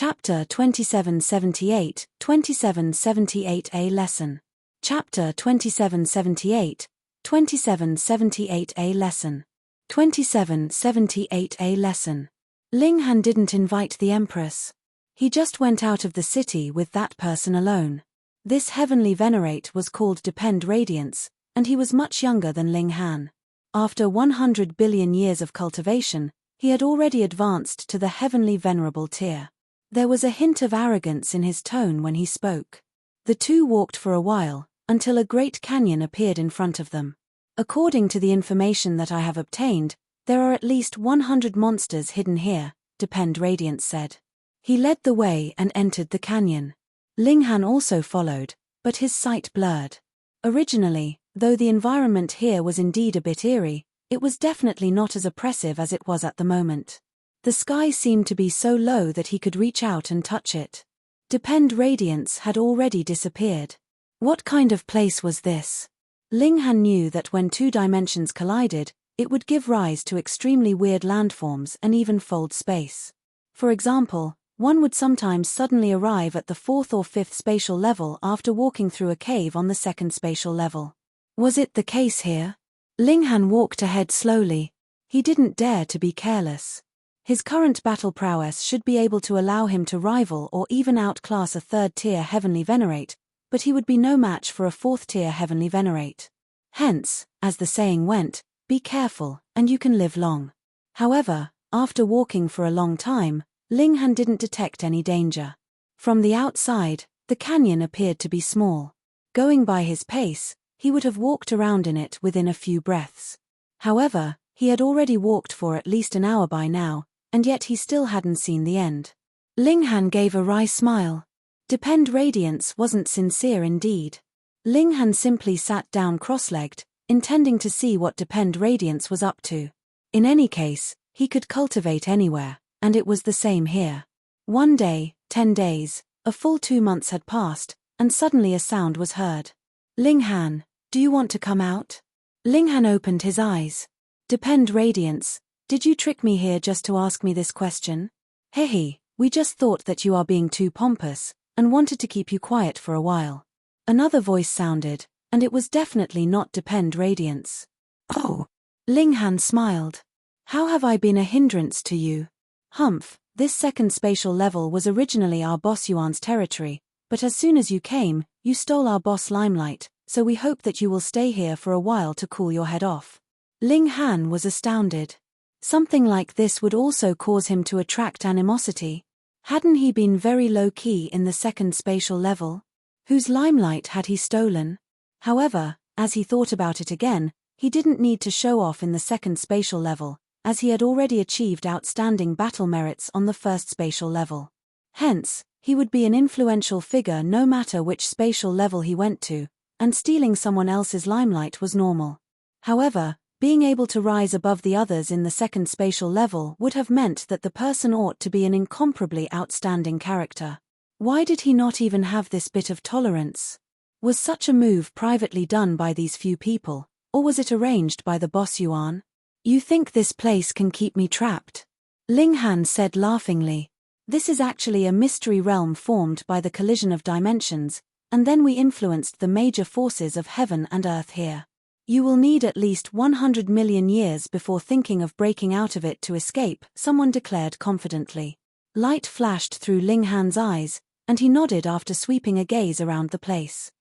Chapter 2778, 2778a Lesson. Chapter 2778, 2778a Lesson. 2778a Lesson. Ling Han didn't invite the Empress. He just went out of the city with that person alone. This heavenly venerate was called Depend Radiance, and he was much younger than Ling Han. After 100 billion years of cultivation, he had already advanced to the heavenly venerable tier. There was a hint of arrogance in his tone when he spoke. The two walked for a while, until a great canyon appeared in front of them. According to the information that I have obtained, there are at least 100 monsters hidden here, Depend Radiance said. He led the way and entered the canyon. Ling Han also followed, but his sight blurred. Originally, though the environment here was indeed a bit eerie, it was definitely not as oppressive as it was at the moment. The sky seemed to be so low that he could reach out and touch it. Depend Radiance had already disappeared. What kind of place was this? Ling Han knew that when two dimensions collided, it would give rise to extremely weird landforms and even fold space. For example, one would sometimes suddenly arrive at the fourth or fifth spatial level after walking through a cave on the second spatial level. Was it the case here? Ling Han walked ahead slowly. He didn't dare to be careless. His current battle prowess should be able to allow him to rival or even outclass a third-tier heavenly venerate, but he would be no match for a fourth-tier heavenly venerate. Hence, as the saying went, be careful, and you can live long. However, after walking for a long time, Ling Han didn't detect any danger. From the outside, the canyon appeared to be small. Going by his pace, he would have walked around in it within a few breaths. However, he had already walked for at least an hour by now, and yet he still hadn't seen the end. Ling Han gave a wry smile. Depend Radiance wasn't sincere indeed. Ling Han simply sat down cross-legged, intending to see what Depend Radiance was up to. In any case, he could cultivate anywhere, and it was the same here. 1 day, 10 days, a full 2 months had passed, and suddenly a sound was heard. Ling Han, do you want to come out? Ling Han opened his eyes. Depend Radiance, did you trick me here just to ask me this question? Hehe, we just thought that you are being too pompous, and wanted to keep you quiet for a while. Another voice sounded, and it was definitely not Depend Radiance. Oh. Ling Han smiled. How have I been a hindrance to you? Humph, this second spatial level was originally our boss Yuan's territory, but as soon as you came, you stole our boss limelight, so we hope that you will stay here for a while to cool your head off. Ling Han was astounded. Something like this would also cause him to attract animosity. Hadn't he been very low-key in the second spatial level? Whose limelight had he stolen? However, as he thought about it again, he didn't need to show off in the second spatial level, as he had already achieved outstanding battle merits on the first spatial level. Hence, he would be an influential figure no matter which spatial level he went to, and stealing someone else's limelight was normal. However, being able to rise above the others in the second spatial level would have meant that the person ought to be an incomparably outstanding character. Why did he not even have this bit of tolerance? Was such a move privately done by these few people, or was it arranged by the boss Yuan? You think this place can keep me trapped? Ling Han said laughingly. This is actually a mystery realm formed by the collision of dimensions, and then we influenced the major forces of heaven and earth here. You will need at least 100 million years before thinking of breaking out of it to escape, someone declared confidently. Light flashed through Ling Han's eyes, and he nodded after sweeping a gaze around the place.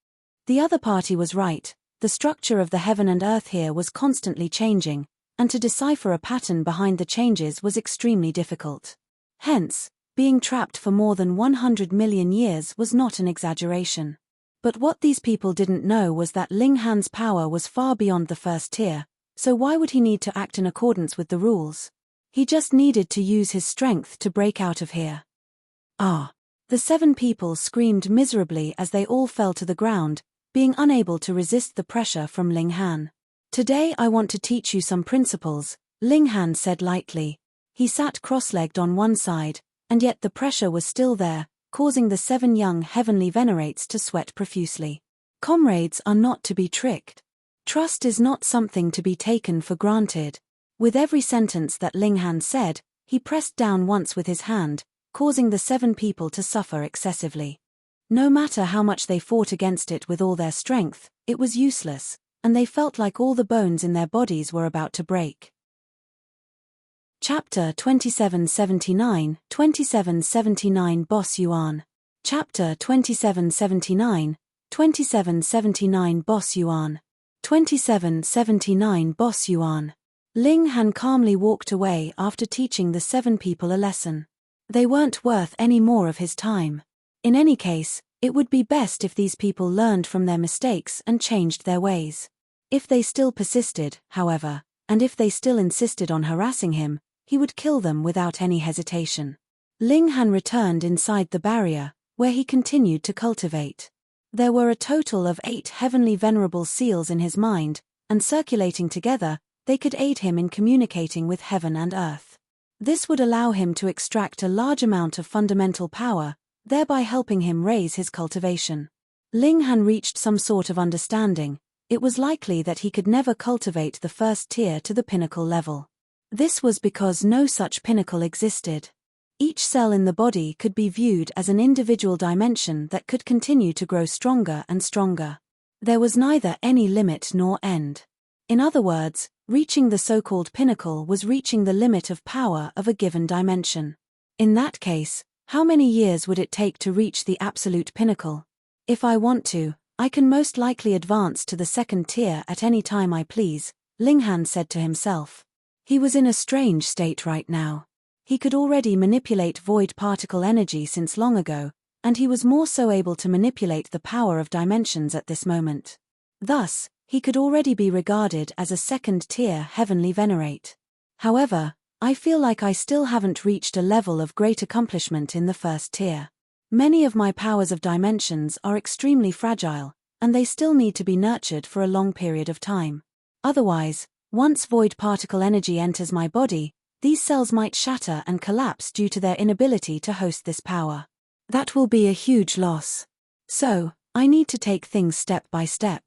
The other party was right, the structure of the heaven and earth here was constantly changing, and to decipher a pattern behind the changes was extremely difficult. Hence, being trapped for more than 100 million years was not an exaggeration. But what these people didn't know was that Ling Han's power was far beyond the first tier, so why would he need to act in accordance with the rules? He just needed to use his strength to break out of here. Ah! The 7 people screamed miserably as they all fell to the ground, being unable to resist the pressure from Ling Han. Today I want to teach you some principles, Ling Han said lightly. He sat cross-legged on one side, and yet the pressure was still there, causing the 7 young heavenly venerates to sweat profusely. Comrades are not to be tricked. Trust is not something to be taken for granted. With every sentence that Ling Han said, he pressed down once with his hand, causing the 7 people to suffer excessively. No matter how much they fought against it with all their strength, it was useless, and they felt like all the bones in their bodies were about to break. Chapter 2779, 2779 Boss Yuan. Chapter 2779, 2779 Boss Yuan. 2779 Boss Yuan. Ling Han calmly walked away after teaching the 7 people a lesson. They weren't worth any more of his time. In any case, it would be best if these people learned from their mistakes and changed their ways. If they still persisted, however, and if they still insisted on harassing him, he would kill them without any hesitation. Ling Han returned inside the barrier, where he continued to cultivate. There were a total of 8 heavenly venerable seals in his mind, and circulating together, they could aid him in communicating with heaven and earth. This would allow him to extract a large amount of fundamental power, thereby helping him raise his cultivation. Ling Han reached some sort of understanding. It was likely that he could never cultivate the first tier to the pinnacle level. This was because no such pinnacle existed. Each cell in the body could be viewed as an individual dimension that could continue to grow stronger and stronger. There was neither any limit nor end. In other words, reaching the so-called pinnacle was reaching the limit of power of a given dimension. In that case, how many years would it take to reach the absolute pinnacle? If I want to, I can most likely advance to the 2nd tier at any time I please, Ling Han said to himself. He was in a strange state right now. He could already manipulate void particle energy since long ago, and he was more so able to manipulate the power of dimensions at this moment. Thus, he could already be regarded as a 2nd tier heavenly venerate. However, I feel like I still haven't reached a level of great accomplishment in the 1st tier. Many of my powers of dimensions are extremely fragile, and they still need to be nurtured for a long period of time. Otherwise, once void particle energy enters my body, these cells might shatter and collapse due to their inability to host this power. That will be a huge loss. So, I need to take things step by step.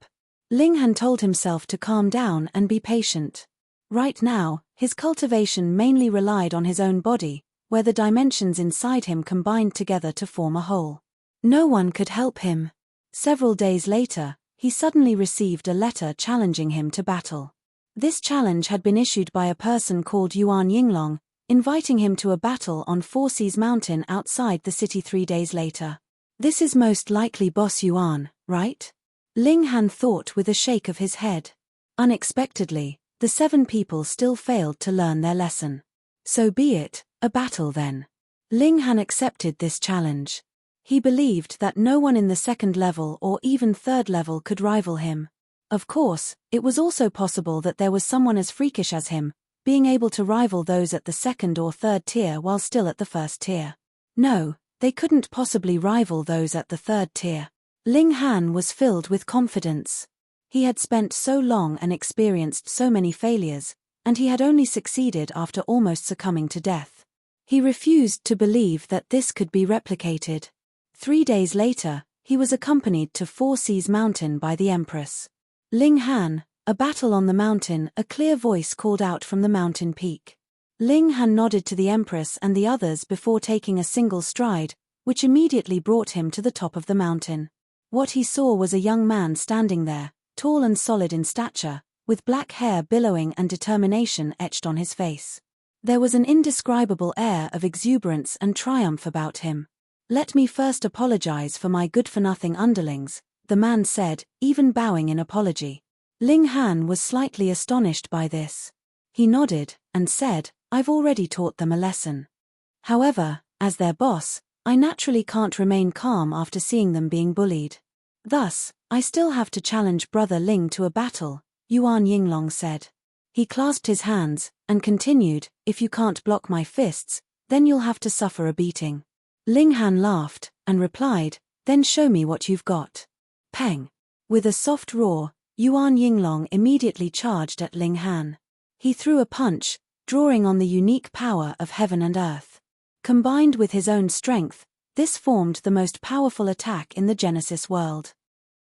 Ling Han told himself to calm down and be patient. Right now, his cultivation mainly relied on his own body, where the dimensions inside him combined together to form a whole. No one could help him. Several days later, he suddenly received a letter challenging him to battle. This challenge had been issued by a person called Yuan Yinglong, inviting him to a battle on Four Seas Mountain outside the city 3 days later. This is most likely Boss Yuan, right? Ling Han thought with a shake of his head. Unexpectedly, the 7 people still failed to learn their lesson. So be it, a battle then. Ling Han accepted this challenge. He believed that no one in the 2nd level or even 3rd level could rival him. Of course, it was also possible that there was someone as freakish as him, being able to rival those at the 2nd or 3rd tier while still at the 1st tier. No, they couldn't possibly rival those at the 3rd tier. Ling Han was filled with confidence. He had spent so long and experienced so many failures, and he had only succeeded after almost succumbing to death. He refused to believe that this could be replicated. 3 days later, he was accompanied to Four Seas Mountain by the Empress. Ling Han, a battle on the mountain, a clear voice called out from the mountain peak. Ling Han nodded to the Empress and the others before taking a single stride, which immediately brought him to the top of the mountain. What he saw was a young man standing there, tall and solid in stature, with black hair billowing and determination etched on his face. There was an indescribable air of exuberance and triumph about him. "Let me first apologize for my good-for-nothing underlings," the man said, even bowing in apology. Ling Han was slightly astonished by this. He nodded, and said, "I've already taught them a lesson. However, as their boss, I naturally can't remain calm after seeing them being bullied. Thus, I still have to challenge Brother Ling to a battle," Yuan Yinglong said. He clasped his hands, and continued, "If you can't block my fists, then you'll have to suffer a beating." Ling Han laughed, and replied, "Then show me what you've got." Peng! With a soft roar, Yuan Yinglong immediately charged at Ling Han. He threw a punch, drawing on the unique power of heaven and earth. Combined with his own strength, this formed the most powerful attack in the Genesis world.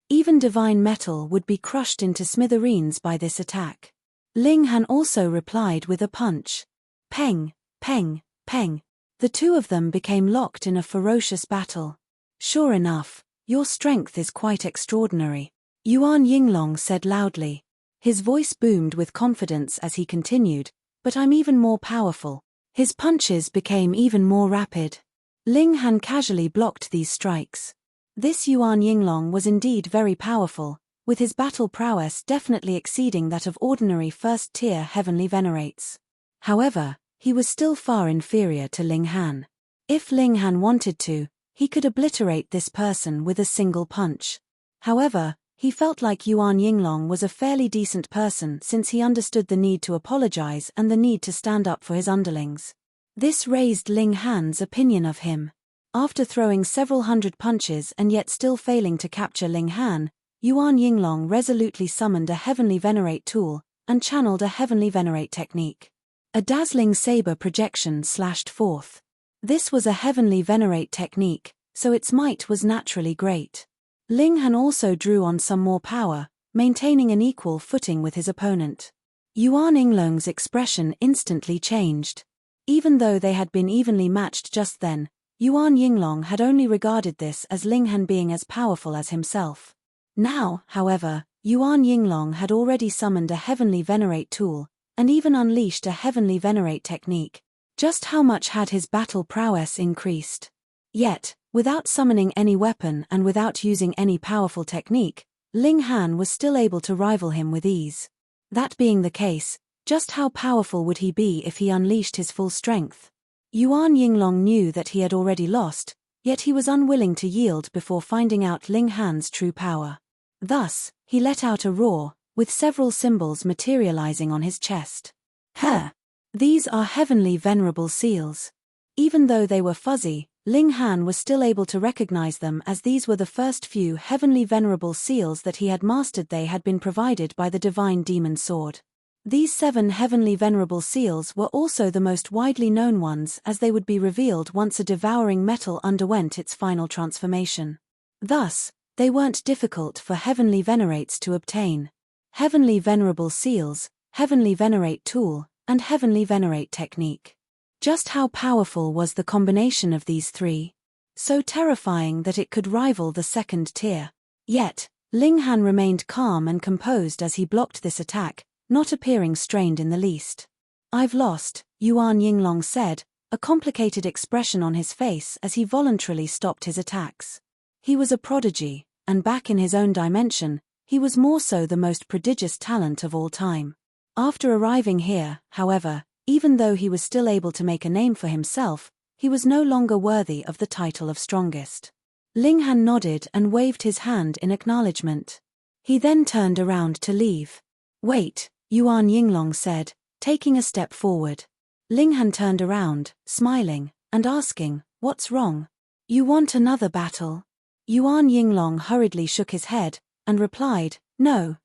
Even divine metal would be crushed into smithereens by this attack. Ling Han also replied with a punch. Peng, peng, peng. The two of them became locked in a ferocious battle. "Sure enough, your strength is quite extraordinary," Yuan Yinglong said loudly. His voice boomed with confidence as he continued, "But I'm even more powerful." His punches became even more rapid. Ling Han casually blocked these strikes. This Yuan Yinglong was indeed very powerful, with his battle prowess definitely exceeding that of ordinary first-tier heavenly venerates. However, he was still far inferior to Ling Han. If Ling Han wanted to, he could obliterate this person with a single punch. However, he felt like Yuan Yinglong was a fairly decent person since he understood the need to apologize and the need to stand up for his underlings. This raised Ling Han's opinion of him. After throwing several hundred punches and yet still failing to capture Ling Han, Yuan Yinglong resolutely summoned a heavenly venerate tool and channeled a heavenly venerate technique. A dazzling saber projection slashed forth. This was a heavenly venerate technique, so its might was naturally great. Ling Han also drew on some more power, maintaining an equal footing with his opponent. Yuan Yinglong's expression instantly changed. Even though they had been evenly matched just then, Yuan Yinglong had only regarded this as Ling Han being as powerful as himself. Now, however, Yuan Yinglong had already summoned a heavenly venerate tool, and even unleashed a heavenly venerate technique. Just how much had his battle prowess increased? Yet, without summoning any weapon and without using any powerful technique, Ling Han was still able to rival him with ease. That being the case, just how powerful would he be if he unleashed his full strength? Yuan Yinglong knew that he had already lost, yet he was unwilling to yield before finding out Ling Han's true power. Thus, he let out a roar, with several symbols materializing on his chest. "Huh! These are heavenly venerable seals." Even though they were fuzzy, Ling Han was still able to recognize them as these were the first few heavenly venerable seals that he had mastered. They had been provided by the divine demon sword. These 7 heavenly venerable seals were also the most widely known ones as they would be revealed once a devouring metal underwent its final transformation. Thus, they weren't difficult for heavenly venerates to obtain. Heavenly venerable seals, heavenly venerate tool, and heavenly venerate technique. Just how powerful was the combination of these three? So terrifying that it could rival the second tier. Yet, Ling Han remained calm and composed as he blocked this attack, not appearing strained in the least. "I've lost," Yuan Yinglong said, a complicated expression on his face as he voluntarily stopped his attacks. He was a prodigy, and back in his own dimension, he was more so the most prodigious talent of all time. After arriving here, however, even though he was still able to make a name for himself, he was no longer worthy of the title of strongest. Ling Han nodded and waved his hand in acknowledgement. He then turned around to leave. "Wait," Yuan Yinglong said, taking a step forward. Ling Han turned around, smiling, and asking, "What's wrong? You want another battle?" Yuan Yinglong hurriedly shook his head, and replied, No,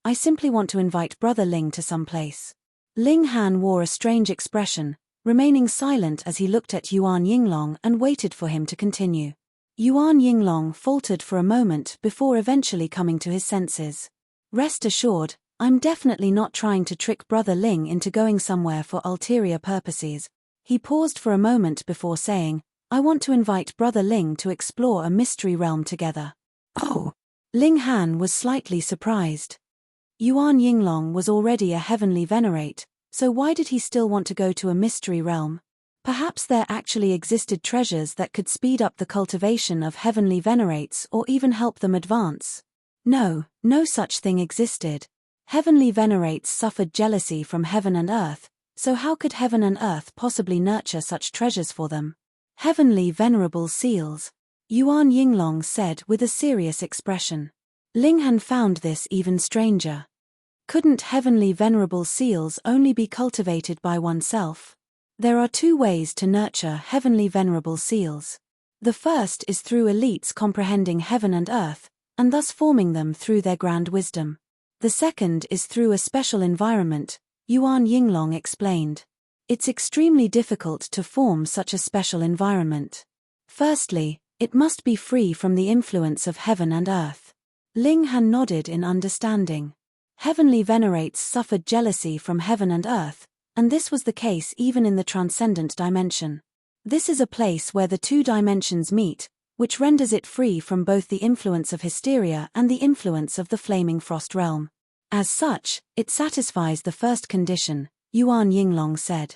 I simply want to invite Brother Ling to some place." Ling Han wore a strange expression, remaining silent as he looked at Yuan Yinglong and waited for him to continue. Yuan Yinglong faltered for a moment before eventually coming to his senses. "Rest assured, I'm definitely not trying to trick Brother Ling into going somewhere for ulterior purposes." He paused for a moment before saying, "I want to invite Brother Ling to explore a mystery realm together." "Oh!" Ling Han was slightly surprised. Yuan Yinglong was already a heavenly venerate, so why did he still want to go to a mystery realm? Perhaps there actually existed treasures that could speed up the cultivation of heavenly venerates or even help them advance. No such thing existed. Heavenly venerates suffered jealousy from heaven and earth, so how could heaven and earth possibly nurture such treasures for them? "Heavenly venerable seals," Yuan Yinglong said with a serious expression. Ling Han found this even stranger. Couldn't heavenly venerable seals only be cultivated by oneself? There are 2 ways to nurture heavenly venerable seals. The first is through elites comprehending heaven and earth, and thus forming them through their grand wisdom. The second is through a special environment, Yuan Yinglong explained. It's extremely difficult to form such a special environment. Firstly, it must be free from the influence of heaven and earth. Ling Han nodded in understanding. Heavenly venerates suffered jealousy from heaven and earth, and this was the case even in the transcendent dimension. This is a place where the two dimensions meet, which renders it free from both the influence of hysteria and the influence of the flaming frost realm. As such, it satisfies the first condition, Yuan Yinglong said.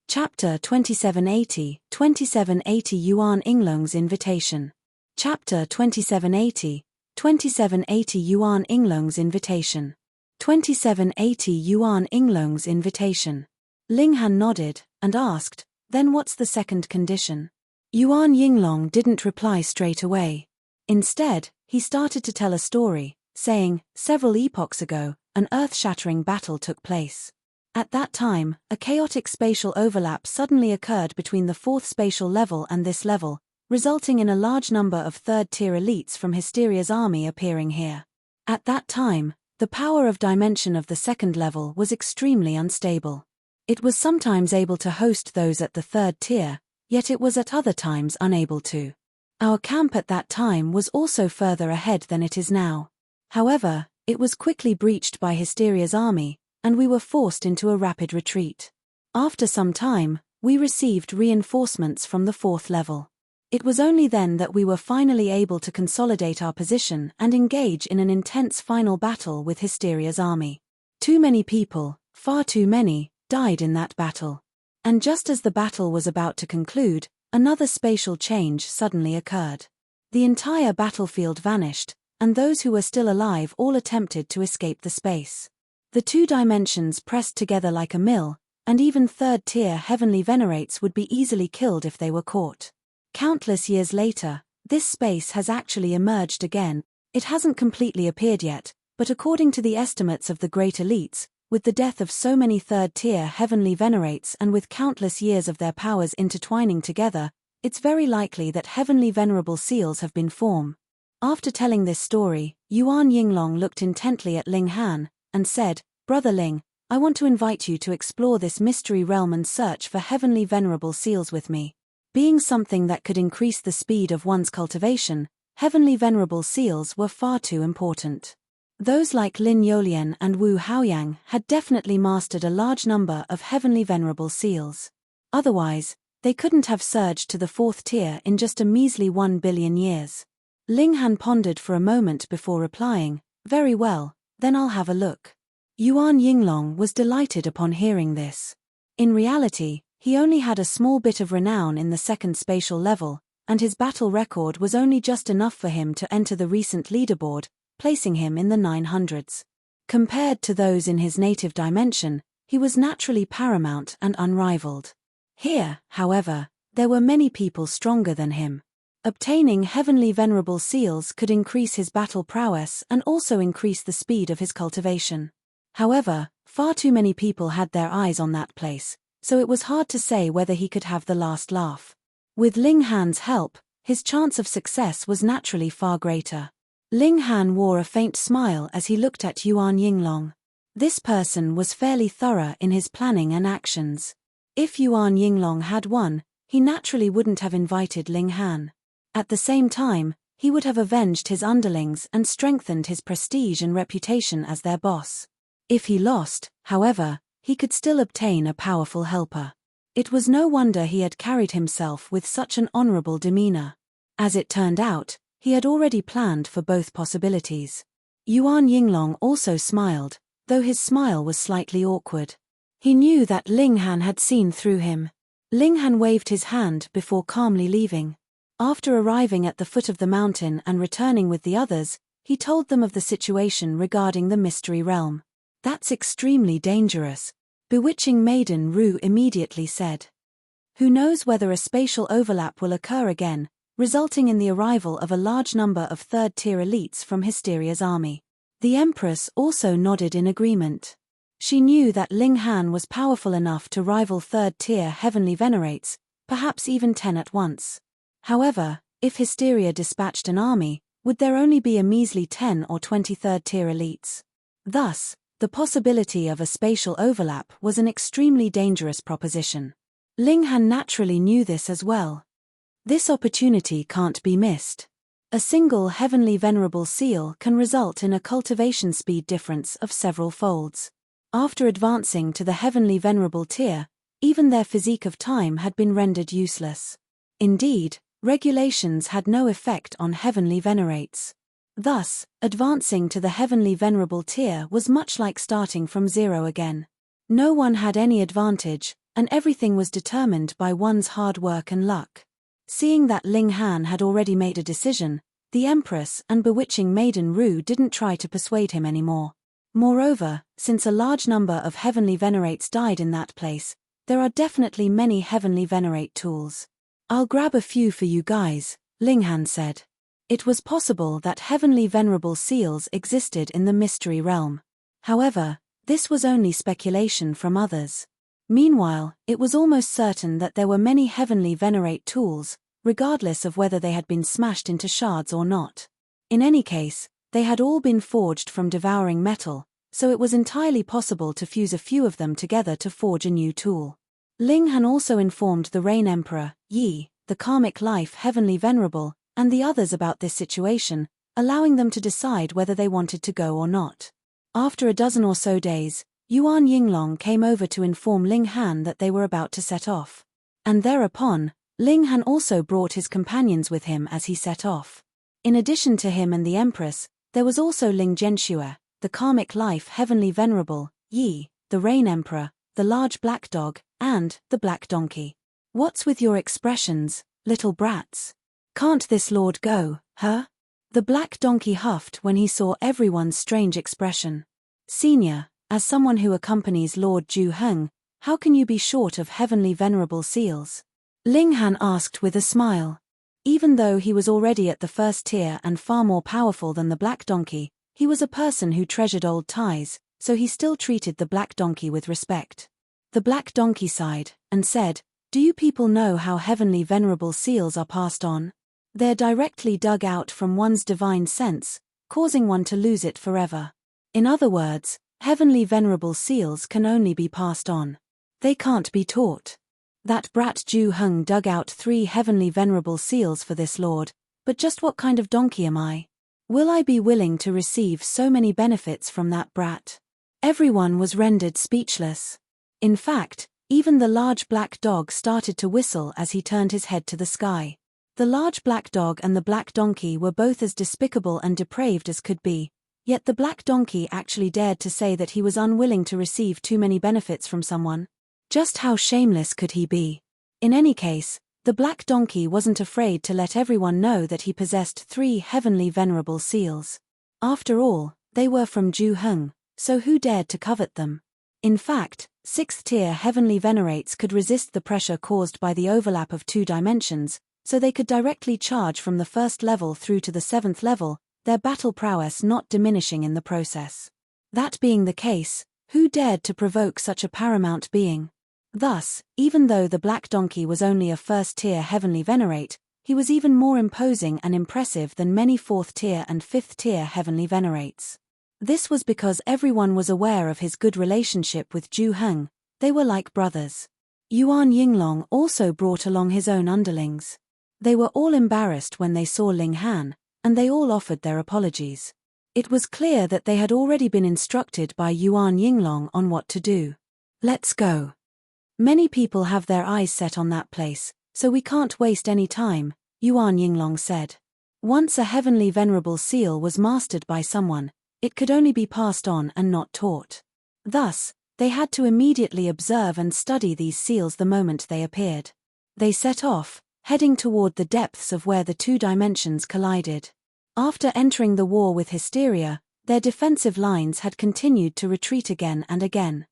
Chapter 2780, 2780 Yuan Yinglong's Invitation. Chapter 2780, 2780 Yuan Yinglong's Invitation. 2780 Yuan Yinglong's Invitation. Ling Han nodded, and asked, "Then what's the second condition?" Yuan Yinglong didn't reply straight away. Instead, he started to tell a story, saying, "Several epochs ago, an earth-shattering battle took place. At that time, a chaotic spatial overlap suddenly occurred between the fourth spatial level and this level, resulting in a large number of third-tier elites from Hysteria's army appearing here. At that time, the power of dimension of the second level was extremely unstable. It was sometimes able to host those at the third tier, yet it was at other times unable to. Our camp at that time was also further ahead than it is now. However, it was quickly breached by Hysteria's army, and we were forced into a rapid retreat. After some time, we received reinforcements from the fourth level. It was only then that we were finally able to consolidate our position and engage in an intense final battle with Hysteria's army. Too many people, far too many, died in that battle. And just as the battle was about to conclude, another spatial change suddenly occurred. The entire battlefield vanished, and those who were still alive all attempted to escape the space. The two dimensions pressed together like a mill, and even third-tier heavenly venerates would be easily killed if they were caught. Countless years later, this space has actually emerged again. It hasn't completely appeared yet, but according to the estimates of the great elites, with the death of so many third-tier heavenly venerates and with countless years of their powers intertwining together, it's very likely that heavenly venerable seals have been formed. After telling this story, Yuan Yinglong looked intently at Ling Han, and said, "Brother Ling, I want to invite you to explore this mystery realm and search for heavenly venerable seals with me. Being something that could increase the speed of one's cultivation, heavenly venerable seals were far too important. Those like Lin Yolian and Wu Haoyang had definitely mastered a large number of heavenly venerable seals. Otherwise, they couldn't have surged to the fourth tier in just a measly 1 billion years." Ling Han pondered for a moment before replying, "Very well, then I'll have a look." Yuan Yinglong was delighted upon hearing this. In reality, he only had a small bit of renown in the second spatial level, and his battle record was only just enough for him to enter the recent leaderboard, placing him in the 900s. Compared to those in his native dimension, he was naturally paramount and unrivaled. Here, however, there were many people stronger than him. Obtaining heavenly venerable seals could increase his battle prowess and also increase the speed of his cultivation. However, far too many people had their eyes on that place, so it was hard to say whether he could have the last laugh. With Ling Han's help, his chance of success was naturally far greater. Ling Han wore a faint smile as he looked at Yuan Yinglong. This person was fairly thorough in his planning and actions. If Yuan Yinglong had won, he naturally wouldn't have invited Ling Han. At the same time, he would have avenged his underlings and strengthened his prestige and reputation as their boss. If he lost, however, he could still obtain a powerful helper. It was no wonder he had carried himself with such an honorable demeanor. As it turned out, he had already planned for both possibilities. Yuan Yinglong also smiled, though his smile was slightly awkward. He knew that Ling Han had seen through him. Ling Han waved his hand before calmly leaving. After arriving at the foot of the mountain and returning with the others, he told them of the situation regarding the mystery realm. "That's extremely dangerous," bewitching maiden Ru immediately said. "Who knows whether a spatial overlap will occur again, resulting in the arrival of a large number of third-tier elites from Hysteria's army." The Empress also nodded in agreement. She knew that Ling Han was powerful enough to rival third-tier heavenly venerates, perhaps even 10 at once. However, if Hysteria dispatched an army, would there only be a measly 10 or 20 third-tier elites? Thus, the possibility of a spatial overlap was an extremely dangerous proposition. Ling Han naturally knew this as well. This opportunity can't be missed. A single heavenly venerable seal can result in a cultivation speed difference of several folds. After advancing to the heavenly venerable tier, even their physique of time had been rendered useless. Indeed, regulations had no effect on heavenly venerates. Thus, advancing to the heavenly venerable tier was much like starting from zero again. No one had any advantage, and everything was determined by one's hard work and luck. Seeing that Ling Han had already made a decision, the Empress and bewitching maiden Ru didn't try to persuade him anymore. Moreover, since a large number of heavenly venerates died in that place, there are definitely many heavenly venerate tools. I'll grab a few for you guys, Ling Han said. It was possible that heavenly venerable seals existed in the mystery realm. However, this was only speculation from others. Meanwhile, it was almost certain that there were many heavenly venerate tools, regardless of whether they had been smashed into shards or not. In any case, they had all been forged from devouring metal, so it was entirely possible to fuse a few of them together to forge a new tool. Ling Han also informed the Rain Emperor, Yi, the karmic life heavenly venerable, and the others about this situation, allowing them to decide whether they wanted to go or not. After a dozen or so days, Yuan Yinglong came over to inform Ling Han that they were about to set off. And thereupon, Ling Han also brought his companions with him as he set off. In addition to him and the Empress, there was also Ling Zhenxue, the karmic life heavenly venerable, Yi, the Rain Emperor, the large black dog, and the black donkey. What's with your expressions, little brats? Can't this lord go, huh? The black donkey huffed when he saw everyone's strange expression. Senior, as someone who accompanies Lord Zhu Heng, how can you be short of heavenly venerable seals? Ling Han asked with a smile. Even though he was already at the first tier and far more powerful than the black donkey, he was a person who treasured old ties, so he still treated the black donkey with respect. The black donkey sighed, and said, "Do you people know how heavenly venerable seals are passed on? They're directly dug out from one's divine sense, causing one to lose it forever. In other words, heavenly venerable seals can only be passed on. They can't be taught." That brat Zhu Heng dug out 3 heavenly venerable seals for this lord, but just what kind of donkey am I? Will I be willing to receive so many benefits from that brat? Everyone was rendered speechless. In fact, even the large black dog started to whistle as he turned his head to the sky. The large black dog and the black donkey were both as despicable and depraved as could be, yet the black donkey actually dared to say that he was unwilling to receive too many benefits from someone. Just how shameless could he be? In any case, the black donkey wasn't afraid to let everyone know that he possessed 3 heavenly venerable seals. After all, they were from Zhu Heng, so who dared to covet them? In fact, 6th-tier heavenly venerates could resist the pressure caused by the overlap of 2 dimensions, so they could directly charge from the 1st level through to the 7th level, their battle prowess not diminishing in the process. That being the case, who dared to provoke such a paramount being? Thus, even though the black donkey was only a 1st-tier heavenly venerate, he was even more imposing and impressive than many 4th-tier and 5th-tier heavenly venerates. This was because everyone was aware of his good relationship with Zhu Heng. They were like brothers. Yuan Yinglong also brought along his own underlings. They were all embarrassed when they saw Ling Han, and they all offered their apologies. It was clear that they had already been instructed by Yuan Yinglong on what to do. Let's go. Many people have their eyes set on that place, so we can't waste any time, Yuan Yinglong said. Once a heavenly venerable seal was mastered by someone, it could only be passed on and not taught. Thus, they had to immediately observe and study these seals the moment they appeared. They set off, heading toward the depths of where the 2 dimensions collided. After entering the war with hysteria, their defensive lines had continued to retreat again and again.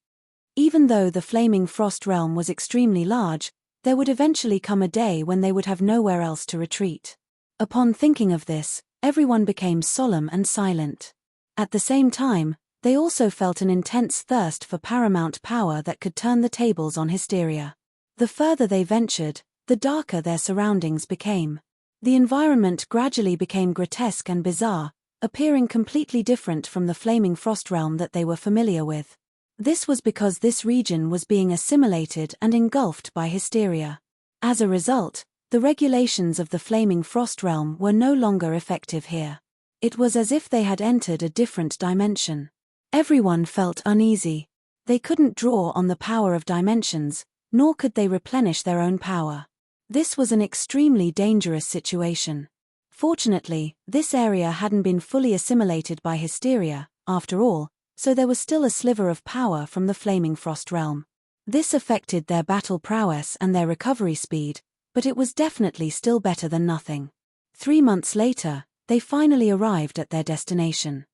Even though the flaming frost realm was extremely large, there would eventually come a day when they would have nowhere else to retreat. Upon thinking of this, everyone became solemn and silent. At the same time, they also felt an intense thirst for paramount power that could turn the tables on hysteria. The further they ventured, the darker their surroundings became. The environment gradually became grotesque and bizarre, appearing completely different from the flaming frost realm that they were familiar with. This was because this region was being assimilated and engulfed by hysteria. As a result, the regulations of the flaming frost realm were no longer effective here. It was as if they had entered a different dimension. Everyone felt uneasy. They couldn't draw on the power of dimensions, nor could they replenish their own power. This was an extremely dangerous situation. Fortunately, this area hadn't been fully assimilated by Hysteria, after all, so there was still a sliver of power from the Flaming Frost realm. This affected their battle prowess and their recovery speed, but it was definitely still better than nothing. 3 months later, they finally arrived at their destination.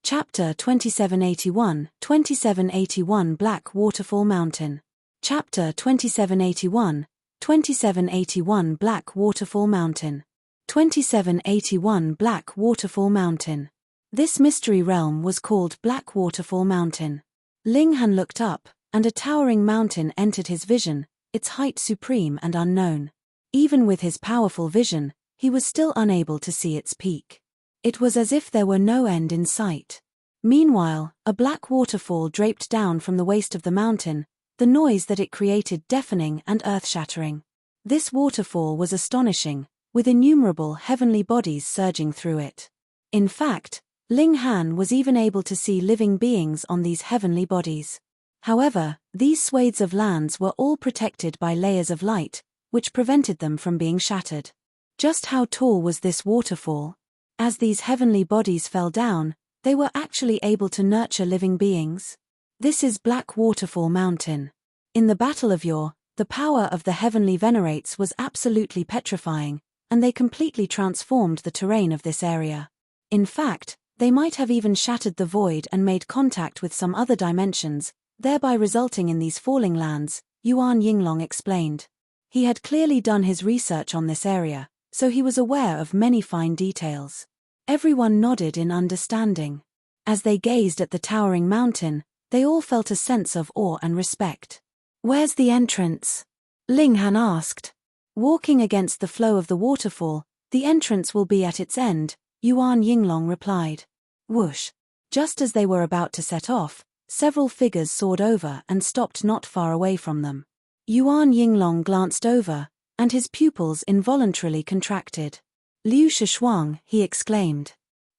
Chapter 2781, 2781 Black Waterfall Mountain. Chapter 2781, 2781 Black Waterfall Mountain. 2781 Black Waterfall Mountain. This mystery realm was called Black Waterfall Mountain. Ling Han looked up, and a towering mountain entered his vision, its height supreme and unknown. Even with his powerful vision, he was still unable to see its peak. It was as if there were no end in sight. Meanwhile, a black waterfall draped down from the waist of the mountain, the noise that it created deafening and earth-shattering. This waterfall was astonishing, with innumerable heavenly bodies surging through it. In fact, Ling Han was even able to see living beings on these heavenly bodies. However, these swathes of lands were all protected by layers of light, which prevented them from being shattered. Just how tall was this waterfall? As these heavenly bodies fell down, they were actually able to nurture living beings. This is Black Waterfall Mountain. In the Battle of Yore, the power of the heavenly venerates was absolutely petrifying, and they completely transformed the terrain of this area. In fact, they might have even shattered the void and made contact with some other dimensions, thereby resulting in these falling lands, Yuan Yinglong explained. He had clearly done his research on this area, so he was aware of many fine details. Everyone nodded in understanding. As they gazed at the towering mountain, they all felt a sense of awe and respect. "Where's the entrance?" Ling Han asked. "Walking against the flow of the waterfall, the entrance will be at its end," Yuan Yinglong replied. Whoosh! Just as they were about to set off, several figures soared over and stopped not far away from them. Yuan Yinglong glanced over, and his pupils involuntarily contracted. "Liu Shishuang," he exclaimed.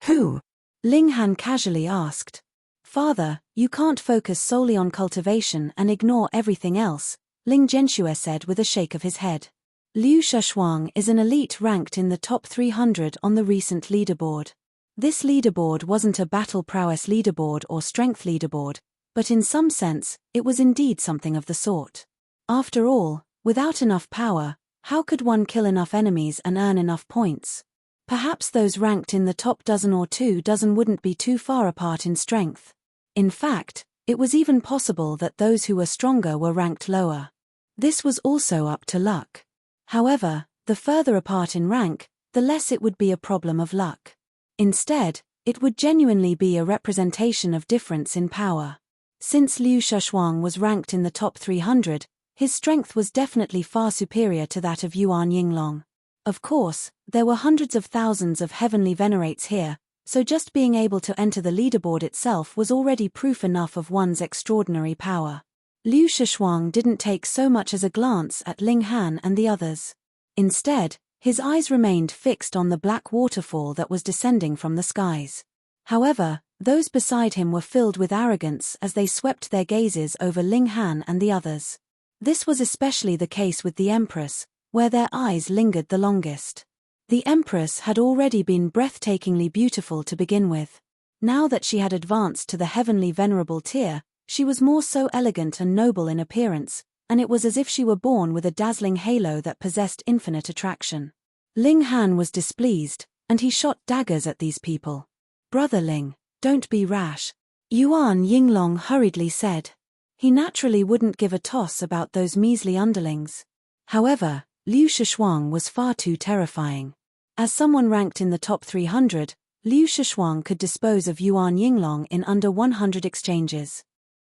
"Who?" Ling Han casually asked. "Father, you can't focus solely on cultivation and ignore everything else," Ling Zhenxue said with a shake of his head. Liu Shishuang is an elite ranked in the top 300 on the recent leaderboard. This leaderboard wasn't a battle prowess leaderboard or strength leaderboard, but in some sense, it was indeed something of the sort. After all, without enough power, how could one kill enough enemies and earn enough points? Perhaps those ranked in the top dozen or 2 dozen wouldn't be too far apart in strength. In fact, it was even possible that those who were stronger were ranked lower. This was also up to luck. However, the further apart in rank, the less it would be a problem of luck. Instead, it would genuinely be a representation of difference in power. Since Liu Shishuang was ranked in the top 300, his strength was definitely far superior to that of Yuan Yinglong. Of course, there were hundreds of thousands of heavenly venerates here, so just being able to enter the leaderboard itself was already proof enough of one's extraordinary power. Liu Shishuang didn't take so much as a glance at Ling Han and the others. Instead, his eyes remained fixed on the black waterfall that was descending from the skies. However, those beside him were filled with arrogance as they swept their gazes over Ling Han and the others. This was especially the case with the Empress, where their eyes lingered the longest. The Empress had already been breathtakingly beautiful to begin with. Now that she had advanced to the heavenly venerable tier, she was more so elegant and noble in appearance, and it was as if she were born with a dazzling halo that possessed infinite attraction. Ling Han was displeased, and he shot daggers at these people. "Brother Ling, don't be rash," Yuan Yinglong hurriedly said. He naturally wouldn't give a toss about those measly underlings. However, Liu Shishuang was far too terrifying. As someone ranked in the top 300, Liu Shishuang could dispose of Yuan Yinglong in under 100 exchanges.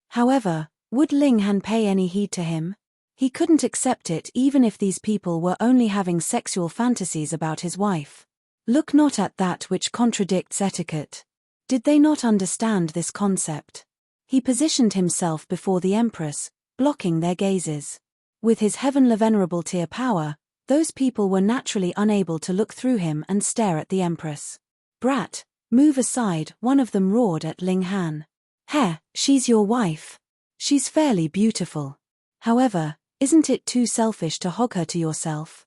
However, would Ling Han pay any heed to him? He couldn't accept it even if these people were only having sexual fantasies about his wife. Look not at that which contradicts etiquette. Did they not understand this concept? He positioned himself before the Empress, blocking their gazes. With his heavenly venerable tier power, those people were naturally unable to look through him and stare at the Empress. "Brat, move aside," one of them roared at Ling Han. She's your wife. She's fairly beautiful. However, isn't it too selfish to hog her to yourself?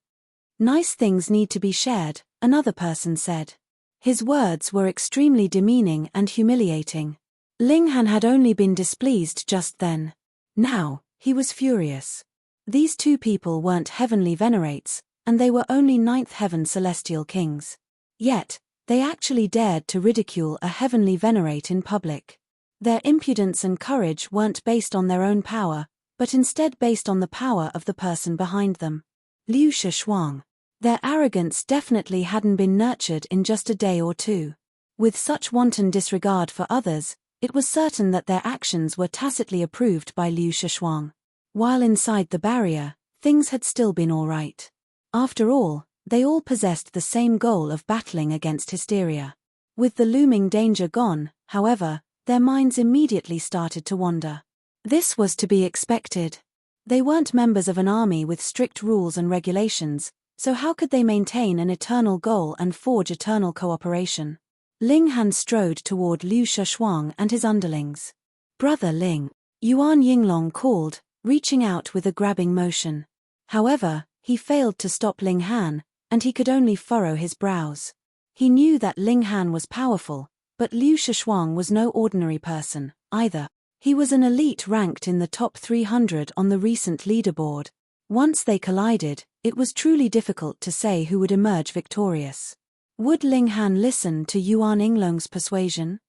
Nice things need to be shared, another person said. His words were extremely demeaning and humiliating. Ling Han had only been displeased just then. Now, he was furious. These two people weren't heavenly venerates, and they were only ninth heaven celestial kings. Yet, they actually dared to ridicule a heavenly venerate in public. Their impudence and courage weren't based on their own power, but instead based on the power of the person behind them. Liu Shuang. Their arrogance definitely hadn't been nurtured in just a day or two. With such wanton disregard for others, it was certain that their actions were tacitly approved by Liu Shuang. While inside the barrier, things had still been all right. After all, they all possessed the same goal of battling against hysteria. With the looming danger gone, however, their minds immediately started to wander. This was to be expected. They weren't members of an army with strict rules and regulations, so how could they maintain an eternal goal and forge eternal cooperation? Ling Han strode toward Liu Shuang and his underlings. "Brother Ling," Yuan Yinglong called, reaching out with a grabbing motion. However, he failed to stop Ling Han, and he could only furrow his brows. He knew that Ling Han was powerful, but Liu Shuang was no ordinary person, either. He was an elite ranked in the top 300 on the recent leaderboard. Once they collided, it was truly difficult to say who would emerge victorious. Would Ling Han listen to Yuan Yinglong's persuasion?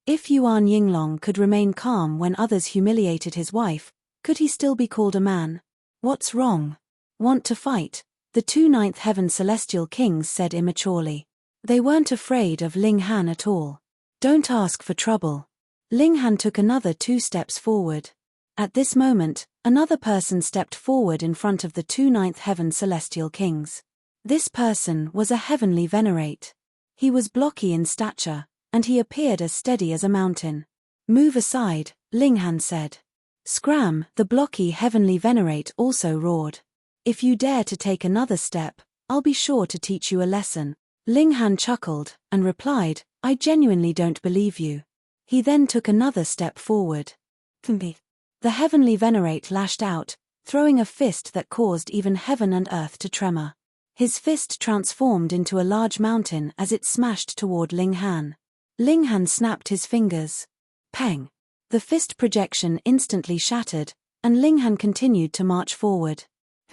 If Yuan Yinglong could remain calm when others humiliated his wife, could he still be called a man? "What's wrong? Want to fight?" the two ninth heaven celestial kings said immaturely. They weren't afraid of Ling Han at all. "Don't ask for trouble." Ling Han took another 2 steps forward. At this moment, another person stepped forward in front of the two ninth heaven celestial kings. This person was a heavenly venerate. He was blocky in stature, and he appeared as steady as a mountain. "Move aside," Ling Han said. "Scram!" the blocky heavenly venerate also roared. "If you dare to take another step, I'll be sure to teach you a lesson." Ling Han chuckled, and replied, "I genuinely don't believe you." He then took another step forward. The heavenly venerate lashed out, throwing a fist that caused even heaven and earth to tremor. His fist transformed into a large mountain as it smashed toward Ling Han. Ling Han snapped his fingers. Pang! The fist projection instantly shattered, and Ling Han continued to march forward.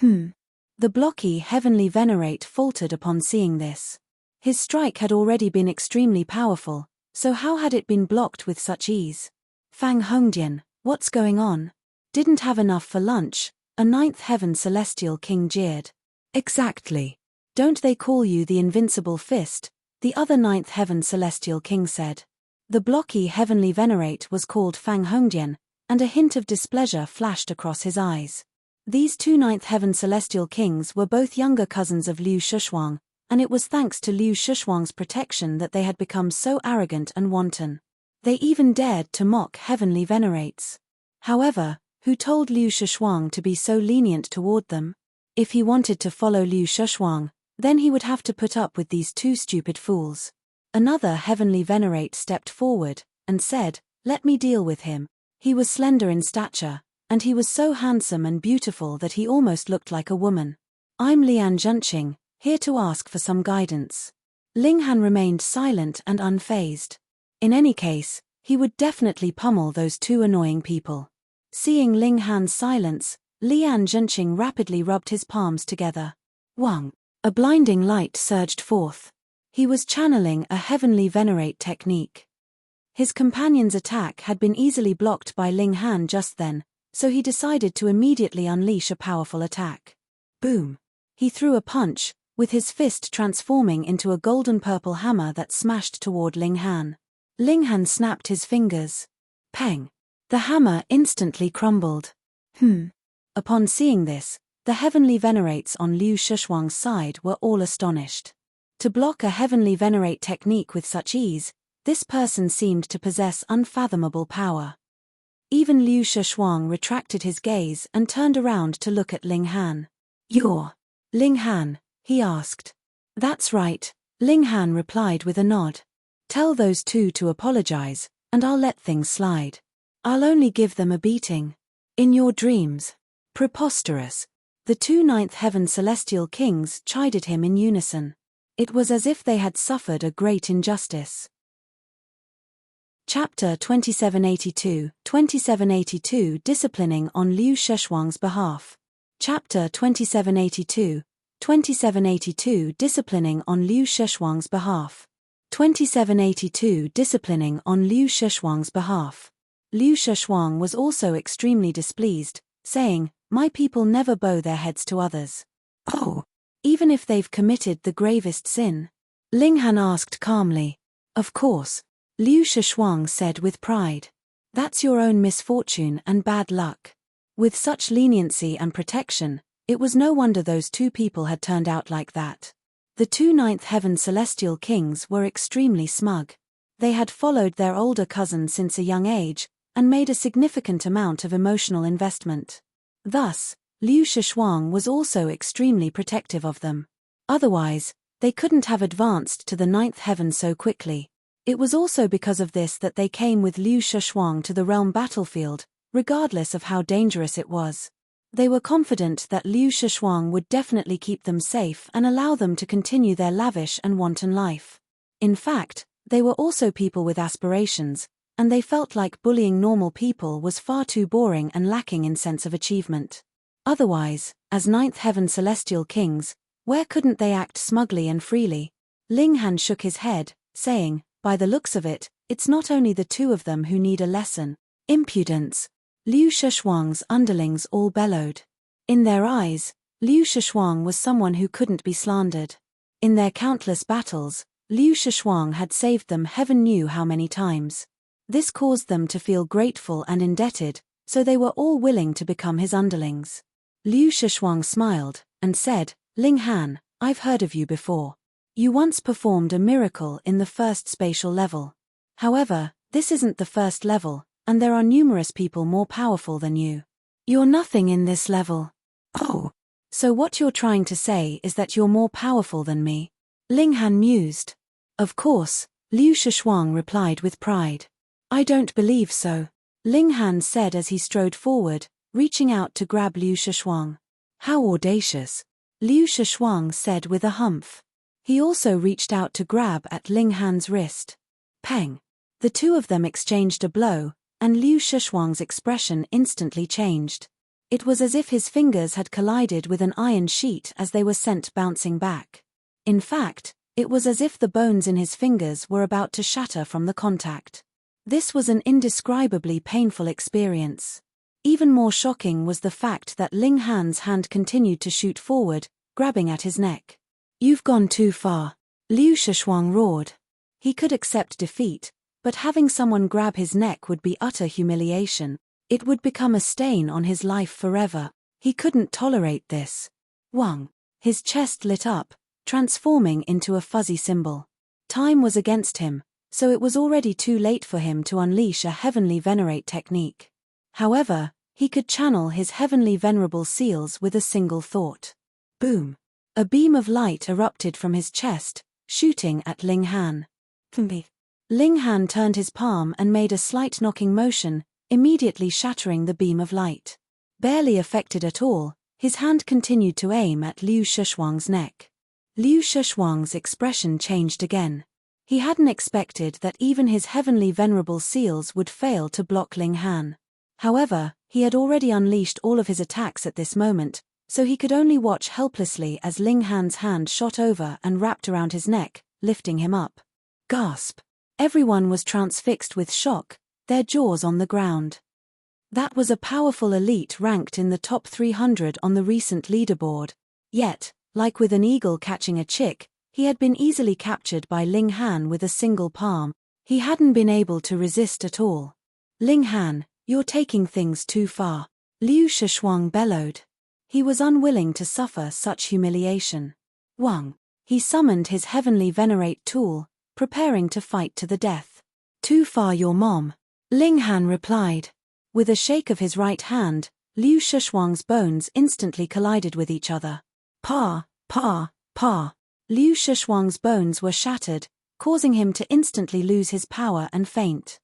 The blocky heavenly venerate faltered upon seeing this. His strike had already been extremely powerful, so how had it been blocked with such ease? "Fang Hongdian, what's going on? Didn't have enough for lunch?" a ninth heaven celestial king jeered. "Exactly. Don't they call you the invincible fist?" the other ninth heaven celestial king said. The blocky heavenly venerate was called Fang Hongdian, and a hint of displeasure flashed across his eyes. These two ninth heaven celestial kings were both younger cousins of Liu Shuang, and it was thanks to Liu Shuang's protection that they had become so arrogant and wanton. They even dared to mock heavenly venerates. However, who told Liu Shuang to be so lenient toward them? If he wanted to follow Liu Shuang, then he would have to put up with these two stupid fools. Another heavenly venerate stepped forward, and said, "Let me deal with him." He was slender in stature, and he was so handsome and beautiful that he almost looked like a woman. "I'm Lian Zhenqing, here to ask for some guidance." Ling Han remained silent and unfazed. In any case, he would definitely pummel those two annoying people. Seeing Ling Han's silence, Lian Zhenqing rapidly rubbed his palms together. Wang! A blinding light surged forth. He was channeling a heavenly venerate technique. His companion's attack had been easily blocked by Ling Han just then, so he decided to immediately unleash a powerful attack. Boom! He threw a punch, with his fist transforming into a golden-purple hammer that smashed toward Ling Han. Ling Han snapped his fingers. Pang! The hammer instantly crumbled. Upon seeing this, the heavenly venerates on Liu Shuang's side were all astonished. To block a heavenly venerate technique with such ease, this person seemed to possess unfathomable power. Even Liu Shuang retracted his gaze and turned around to look at Ling Han. "You're Ling Han?" he asked. "That's right," Ling Han replied with a nod. "Tell those two to apologize, and I'll let things slide. I'll only give them a beating. In your dreams. Preposterous. The two ninth heaven celestial kings chided him in unison. It was as if they had suffered a great injustice. Chapter 2782 Disciplining on Liu Shishuang's behalf. Chapter 2782 Disciplining on Liu Shishuang's behalf. 2782 Disciplining on Liu Shishuang's behalf. Liu Shishuang was also extremely displeased, saying, "My people never bow their heads to others." "Oh, even if they've committed the gravest sin?" Ling Han asked calmly. "Of course," Liu Shishuang said with pride. "That's your own misfortune and bad luck." With such leniency and protection, it was no wonder those two people had turned out like that. The two ninth heaven celestial kings were extremely smug. They had followed their older cousin since a young age, and made a significant amount of emotional investment. Thus, Liu Shishuang was also extremely protective of them. Otherwise, they couldn't have advanced to the ninth heaven so quickly. It was also because of this that they came with Liu Shishuang to the realm battlefield, regardless of how dangerous it was. They were confident that Liu Shishuang would definitely keep them safe and allow them to continue their lavish and wanton life. In fact, they were also people with aspirations, and they felt like bullying normal people was far too boring and lacking in sense of achievement. Otherwise, as ninth heaven celestial kings, where couldn't they act smugly and freely? Ling Han shook his head, saying, "By the looks of it, it's not only the two of them who need a lesson." Impudence. Liu Shishuang's underlings all bellowed. In their eyes, Liu Shishuang was someone who couldn't be slandered. In their countless battles, Liu Shishuang had saved them heaven knew how many times. This caused them to feel grateful and indebted, so they were all willing to become his underlings. Liu Shishuang smiled, and said, "Ling Han, I've heard of you before. You once performed a miracle in the first spatial level. However, this isn't the first level, and there are numerous people more powerful than you. You're nothing in this level." "Oh, so what you're trying to say is that you're more powerful than me?" Ling Han mused. "Of course," Liu Shishuang replied with pride. "I don't believe so," Ling Han said as he strode forward, reaching out to grab Liu Shishuang. "How audacious," Liu Shishuang said with a humph. He also reached out to grab at Ling Han's wrist. Peng. The two of them exchanged a blow, and Liu Shishuang's expression instantly changed. It was as if his fingers had collided with an iron sheet as they were sent bouncing back. In fact, it was as if the bones in his fingers were about to shatter from the contact. This was an indescribably painful experience. Even more shocking was the fact that Ling Han's hand continued to shoot forward, grabbing at his neck. "You've gone too far," Liu Shishuang roared. He could accept defeat, but having someone grab his neck would be utter humiliation. It would become a stain on his life forever. He couldn't tolerate this. Wang. His chest lit up, transforming into a fuzzy symbol. Time was against him, so it was already too late for him to unleash a heavenly venerate technique. However, he could channel his heavenly venerable seals with a single thought. Boom. A beam of light erupted from his chest, shooting at Ling Han. Ling Han turned his palm and made a slight knocking motion, immediately shattering the beam of light. Barely affected at all, his hand continued to aim at Liu Shishuang's neck. Liu Shishuang's expression changed again. He hadn't expected that even his heavenly venerable seals would fail to block Ling Han. However, he had already unleashed all of his attacks at this moment, so he could only watch helplessly as Ling Han's hand shot over and wrapped around his neck, lifting him up. Gasp! Everyone was transfixed with shock, their jaws on the ground. That was a powerful elite ranked in the top 300 on the recent leaderboard. Yet, like with an eagle catching a chick, he had been easily captured by Ling Han with a single palm. He hadn't been able to resist at all. "Ling Han, you're taking things too far," Liu Shishuang bellowed. He was unwilling to suffer such humiliation. Wang. He summoned his heavenly venerate tool, preparing to fight to the death. "Too far your mom," Ling Han replied. With a shake of his right hand, Liu Shishuang's bones instantly collided with each other. Pa, pa, pa. Liu Shishuang's bones were shattered, causing him to instantly lose his power and faint.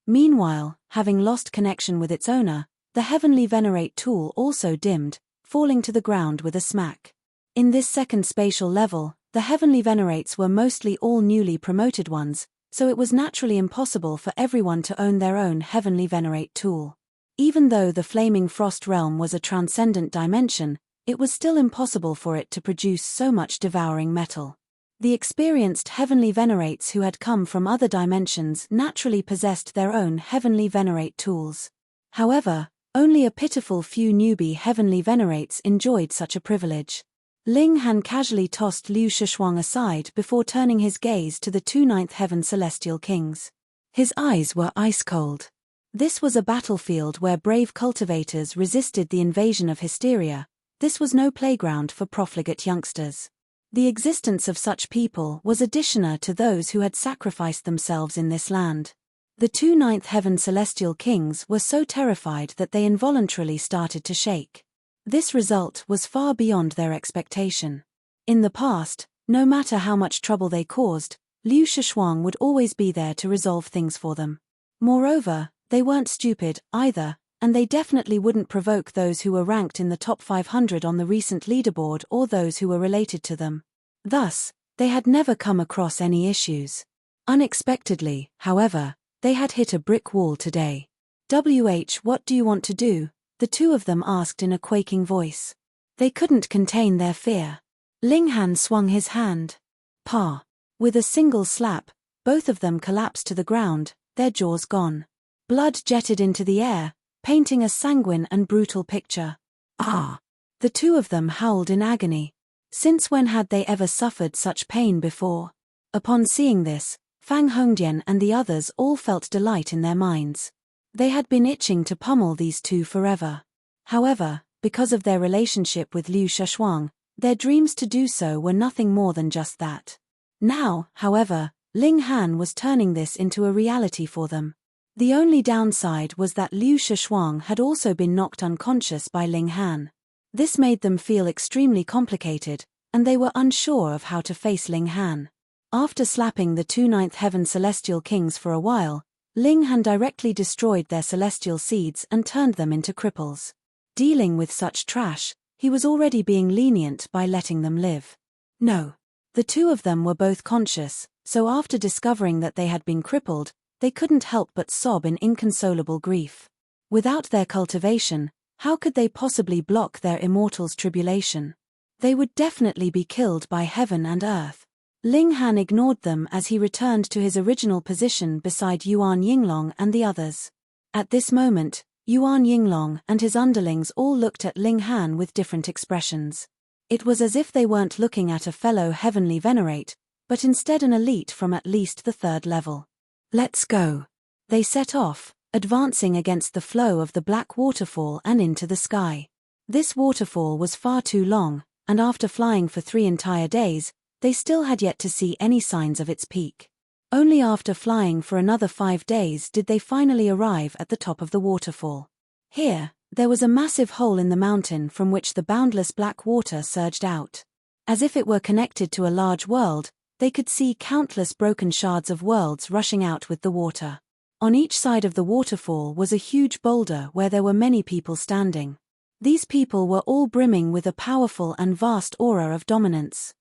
Meanwhile, having lost connection with its owner, the heavenly venerate tool also dimmed, falling to the ground with a smack. In this second spatial level, the heavenly venerates were mostly all newly promoted ones, so it was naturally impossible for everyone to own their own heavenly venerate tool. Even though the flaming frost realm was a transcendent dimension, it was still impossible for it to produce so much devouring metal. The experienced heavenly venerates who had come from other dimensions naturally possessed their own heavenly venerate tools. However, only a pitiful few newbie heavenly venerates enjoyed such a privilege. Ling Han casually tossed Liu Shishuang aside before turning his gaze to the two ninth heaven celestial kings. His eyes were ice-cold. This was a battlefield where brave cultivators resisted the invasion of hysteria. This was no playground for profligate youngsters. The existence of such people was additional to those who had sacrificed themselves in this land. The two ninth heaven celestial kings were so terrified that they involuntarily started to shake. This result was far beyond their expectation. In the past, no matter how much trouble they caused, Liu Shishuang would always be there to resolve things for them. Moreover, they weren't stupid, either, and they definitely wouldn't provoke those who were ranked in the top 500 on the recent leaderboard or those who were related to them. Thus, they had never come across any issues. Unexpectedly, however, they had hit a brick wall today. What do you want to do? The two of them asked in a quaking voice. They couldn't contain their fear. Ling Han swung his hand. Pa! With a single slap, both of them collapsed to the ground, their jaws gone. Blood jetted into the air, painting a sanguine and brutal picture. Ah! The two of them howled in agony. Since when had they ever suffered such pain before? Upon seeing this, Fang Hongdian and the others all felt delight in their minds. They had been itching to pummel these two forever. However, because of their relationship with Liu Shishuang, their dreams to do so were nothing more than just that. Now, however, Ling Han was turning this into a reality for them. The only downside was that Liu Shishuang had also been knocked unconscious by Ling Han. This made them feel extremely complicated, and they were unsure of how to face Ling Han. After slapping the two ninth heaven celestial kings for a while, Ling Han directly destroyed their celestial seeds and turned them into cripples. Dealing with such trash, he was already being lenient by letting them live. No. The two of them were both conscious, so after discovering that they had been crippled, they couldn't help but sob in inconsolable grief. Without their cultivation, how could they possibly block their immortal's tribulation? They would definitely be killed by heaven and earth. Ling Han ignored them as he returned to his original position beside Yuan Yinglong and the others. At this moment, Yuan Yinglong and his underlings all looked at Ling Han with different expressions. It was as if they weren't looking at a fellow heavenly venerate, but instead an elite from at least the third level. Let's go. They set off, advancing against the flow of the black waterfall and into the sky. This waterfall was far too long, and after flying for 3 entire days, they still had yet to see any signs of its peak. Only after flying for another 5 days did they finally arrive at the top of the waterfall. Here, there was a massive hole in the mountain from which the boundless black water surged out. As if it were connected to a large world, they could see countless broken shards of worlds rushing out with the water. On each side of the waterfall was a huge boulder where there were many people standing. These people were all brimming with a powerful and vast aura of dominance.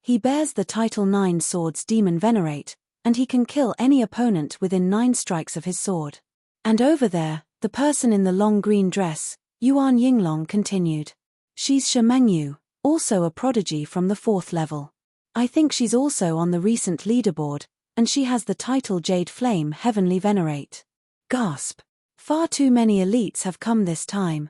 He bears the title 9 Swords Demon Venerate, and he can kill any opponent within 9 strikes of his sword. And over there, the person in the long green dress, Yuan Yinglong continued. She's Shemengyu, also a prodigy from the 4th level. I think she's also on the recent leaderboard, and she has the title Jade Flame Heavenly Venerate. Gasp! Far too many elites have come this time.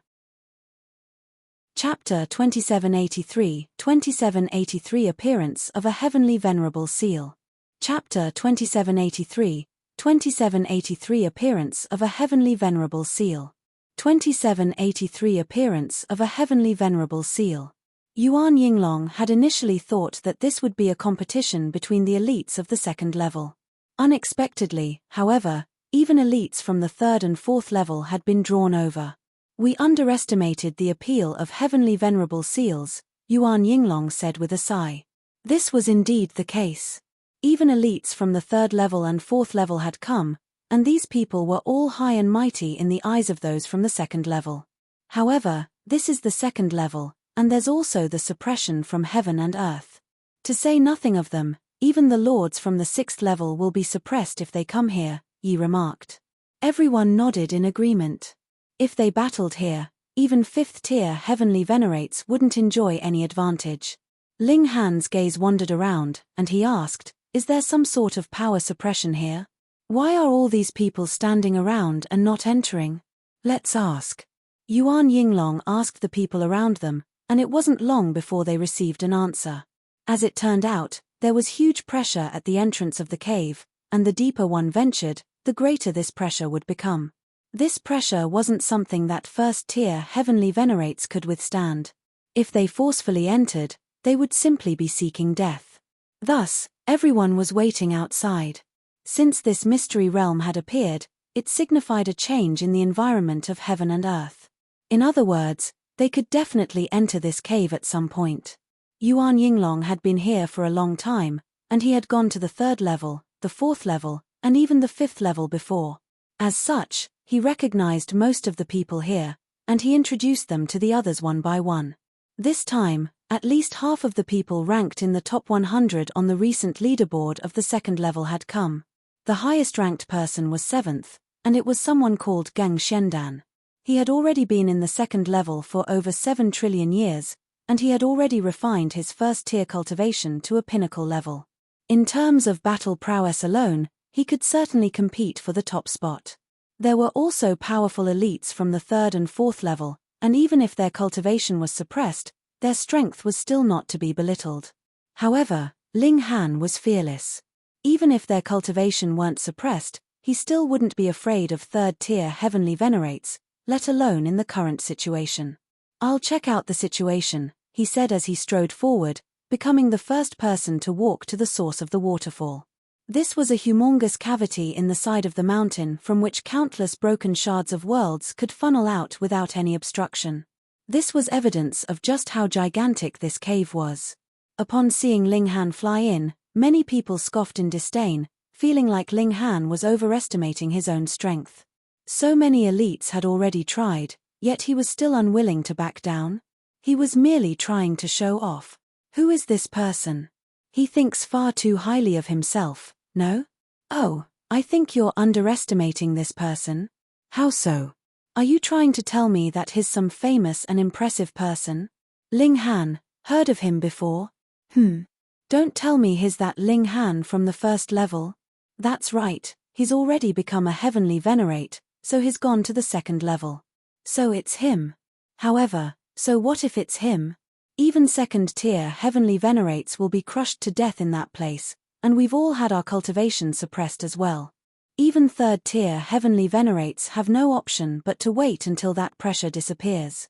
Chapter 2783 Appearance of a Heavenly Venerable Seal. Chapter 2783 Appearance of a Heavenly Venerable Seal. 2783 Appearance of a Heavenly Venerable Seal. Yuan Yinglong had initially thought that this would be a competition between the elites of the 2nd level. Unexpectedly, however, even elites from the 3rd and 4th level had been drawn over. We underestimated the appeal of heavenly venerable seals, Yuan Yinglong said with a sigh. This was indeed the case. Even elites from the 3rd level and 4th level had come, and these people were all high and mighty in the eyes of those from the second level. However, this is the second level, and there's also the suppression from heaven and earth. To say nothing of them, even the lords from the sixth level will be suppressed if they come here, Yi remarked. Everyone nodded in agreement. If they battled here, even fifth-tier heavenly venerates wouldn't enjoy any advantage. Ling Han's gaze wandered around, and he asked, is there some sort of power suppression here? Why are all these people standing around and not entering? Let's ask. Yuan Yinglong asked the people around them, and it wasn't long before they received an answer. As it turned out, there was huge pressure at the entrance of the cave, and the deeper one ventured, the greater this pressure would become. This pressure wasn't something that first-tier heavenly venerates could withstand. If they forcefully entered, they would simply be seeking death. Thus, everyone was waiting outside. Since this mystery realm had appeared, it signified a change in the environment of heaven and earth. In other words, they could definitely enter this cave at some point. Yuan Yinglong had been here for a long time, and he had gone to the third level, the fourth level, and even the fifth level before. As such, he recognized most of the people here, and he introduced them to the others one by one. This time, at least half of the people ranked in the top 100 on the recent leaderboard of the second level had come. The highest-ranked person was seventh, and it was someone called Gang Xiandan. He had already been in the second level for over 7 trillion years, and he had already refined his first-tier cultivation to a pinnacle level. In terms of battle prowess alone, he could certainly compete for the top spot. There were also powerful elites from the third and fourth level, and even if their cultivation was suppressed, their strength was still not to be belittled. However, Ling Han was fearless. Even if their cultivation weren't suppressed, he still wouldn't be afraid of third-tier heavenly venerates, let alone in the current situation. I'll check out the situation, he said as he strode forward, becoming the first person to walk to the source of the waterfall. This was a humongous cavity in the side of the mountain from which countless broken shards of worlds could funnel out without any obstruction. This was evidence of just how gigantic this cave was. Upon seeing Ling Han fly in, many people scoffed in disdain, feeling like Ling Han was overestimating his own strength. So many elites had already tried, yet he was still unwilling to back down. He was merely trying to show off. Who is this person? He thinks far too highly of himself, no? Oh, I think you're underestimating this person. How so? Are you trying to tell me that he's some famous and impressive person? Ling Han, heard of him before? Don't tell me he's that Ling Han from the first level. That's right, he's already become a heavenly venerate, so he's gone to the second level. So it's him. However, so what if it's him? Even second-tier heavenly venerates will be crushed to death in that place, and we've all had our cultivation suppressed as well. Even third-tier heavenly venerates have no option but to wait until that pressure disappears.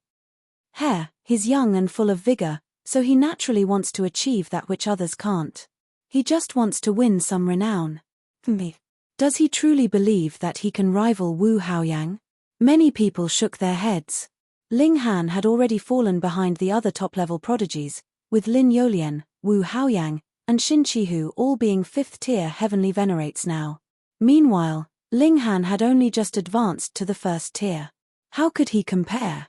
He's young and full of vigor, so he naturally wants to achieve that which others can't. He just wants to win some renown. Does he truly believe that he can rival Wu Haoyang? Many people shook their heads. Ling Han had already fallen behind the other top-level prodigies, with Lin Yolian, Wu Haoyang, and Xin Chihu all being fifth-tier heavenly venerates now. Meanwhile, Ling Han had only just advanced to the first tier. How could he compare?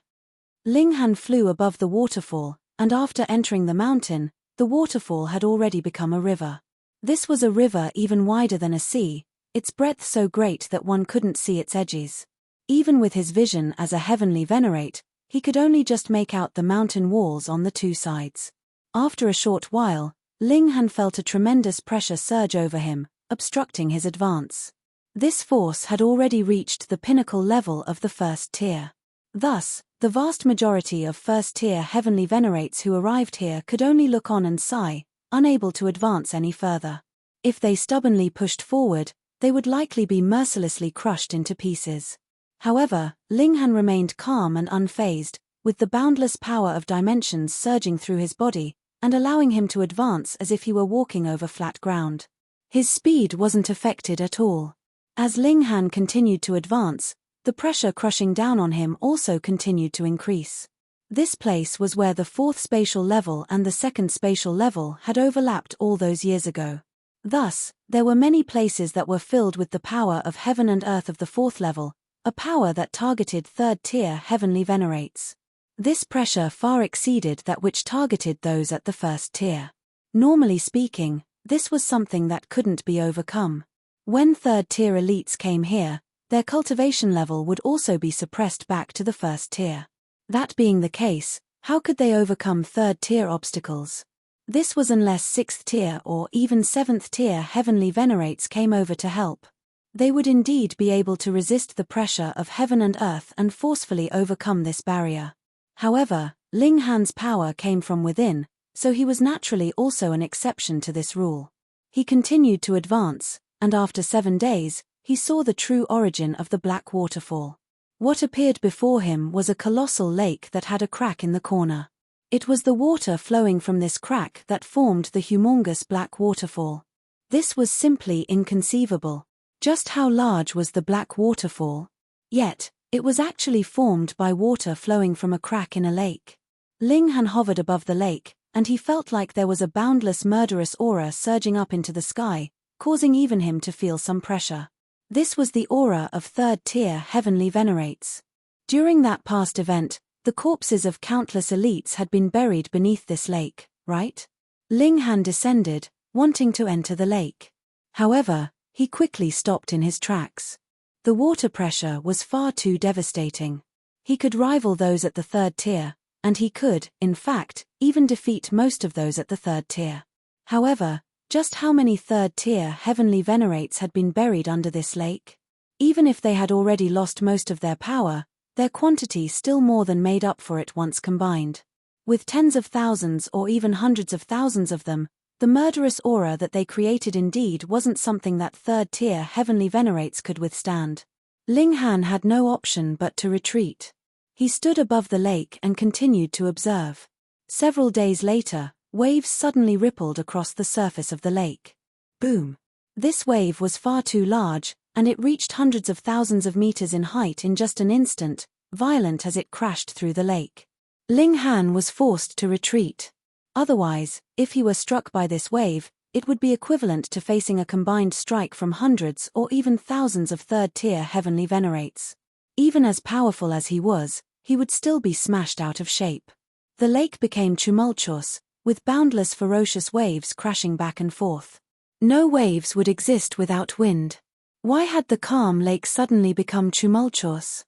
Ling Han flew above the waterfall, and after entering the mountain, the waterfall had already become a river. This was a river even wider than a sea, its breadth so great that one couldn't see its edges. Even with his vision as a heavenly venerate, he could only just make out the mountain walls on the two sides. After a short while, Ling Han felt a tremendous pressure surge over him, obstructing his advance. This force had already reached the pinnacle level of the first tier. Thus, the vast majority of first-tier heavenly venerates who arrived here could only look on and sigh, unable to advance any further. If they stubbornly pushed forward, they would likely be mercilessly crushed into pieces. However, Ling Han remained calm and unfazed, with the boundless power of dimensions surging through his body, and allowing him to advance as if he were walking over flat ground. His speed wasn't affected at all. As Ling Han continued to advance, the pressure crushing down on him also continued to increase. This place was where the fourth spatial level and the second spatial level had overlapped all those years ago. Thus, There were many places that were filled with the power of heaven and earth of the 4th level, a power that targeted 3rd tier heavenly venerates. This pressure far exceeded that which targeted those at the 1st tier. Normally speaking, this was something that couldn't be overcome. When 3rd tier elites came here, their cultivation level would also be suppressed back to the 1st tier. That being the case, how could they overcome 3rd tier obstacles? This was unless 6th tier or even 7th tier heavenly venerates came over to help. They would indeed be able to resist the pressure of heaven and earth and forcefully overcome this barrier. However, Ling Han's power came from within, so he was naturally also an exception to this rule. He continued to advance, and after 7 days, he saw the true origin of the black waterfall. What appeared before him was a colossal lake that had a crack in the corner. It was the water flowing from this crack that formed the humongous black waterfall. This was simply inconceivable. Just how large was the black waterfall? Yet, it was actually formed by water flowing from a crack in a lake. Ling Han hovered above the lake, and he felt like there was a boundless murderous aura surging up into the sky, causing even him to feel some pressure. This was the aura of 3rd tier heavenly venerates. During that past event, the corpses of countless elites had been buried beneath this lake, right? Ling Han descended, wanting to enter the lake. However, he quickly stopped in his tracks. The water pressure was far too devastating. He could rival those at the 3rd tier, and he could, in fact, even defeat most of those at the 3rd tier. However, just how many 3rd tier heavenly venerates had been buried under this lake? Even if they had already lost most of their power, their quantity still more than made up for it once combined. With tens of thousands or even hundreds of thousands of them, the murderous aura that they created indeed wasn't something that 3rd tier heavenly venerates could withstand. Ling Han had no option but to retreat. He stood above the lake and continued to observe. Several days later, waves suddenly rippled across the surface of the lake. Boom! This wave was far too large, and it reached hundreds of thousands of meters in height in just an instant, violent as it crashed through the lake. Ling Han was forced to retreat. Otherwise, if he were struck by this wave, it would be equivalent to facing a combined strike from hundreds or even thousands of 3rd tier heavenly venerates. Even as powerful as he would still be smashed out of shape. The lake became tumultuous, with boundless ferocious waves crashing back and forth. No waves would exist without wind. Why had the calm lake suddenly become tumultuous?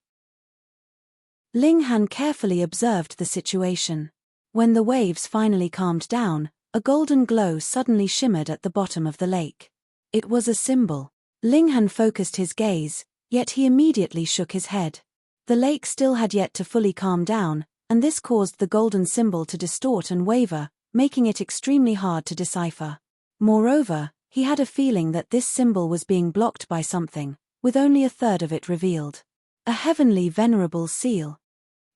Ling Han carefully observed the situation. When the waves finally calmed down, a golden glow suddenly shimmered at the bottom of the lake. It was a symbol. Ling Han focused his gaze, yet he immediately shook his head. The lake still had yet to fully calm down, and this caused the golden symbol to distort and waver, making it extremely hard to decipher. Moreover, he had a feeling that this symbol was being blocked by something, with only a third of it revealed. A heavenly venerable seal.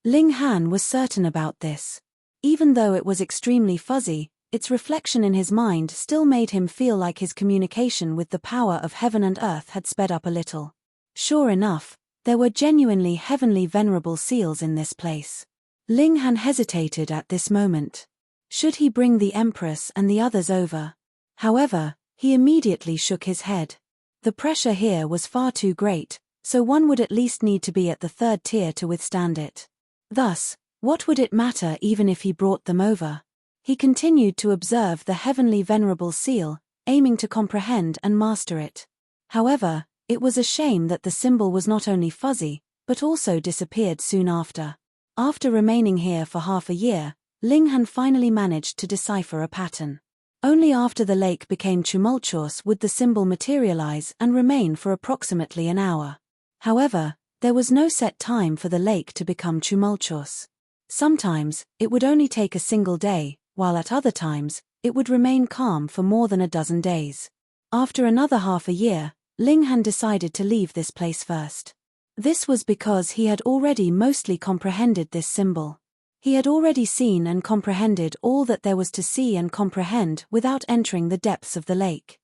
Ling Han was certain about this. Even though it was extremely fuzzy, its reflection in his mind still made him feel like his communication with the power of heaven and earth had sped up a little. Sure enough, there were genuinely heavenly venerable seals in this place. Ling Han hesitated at this moment. Should he bring the Empress and the others over? However, he immediately shook his head. The pressure here was far too great, so one would at least need to be at the 3rd tier to withstand it. Thus, what would it matter even if he brought them over? He continued to observe the heavenly venerable seal, aiming to comprehend and master it. However, it was a shame that the symbol was not only fuzzy, but also disappeared soon after. After remaining here for half a year, Ling Han finally managed to decipher a pattern. Only after the lake became tumultuous would the symbol materialize and remain for approximately an hour. However, there was no set time for the lake to become tumultuous. Sometimes, it would only take a single day, while at other times, it would remain calm for more than a dozen days. After another half a year, Ling Han decided to leave this place first. This was because he had already mostly comprehended this symbol. He had already seen and comprehended all that there was to see and comprehend without entering the depths of the lake.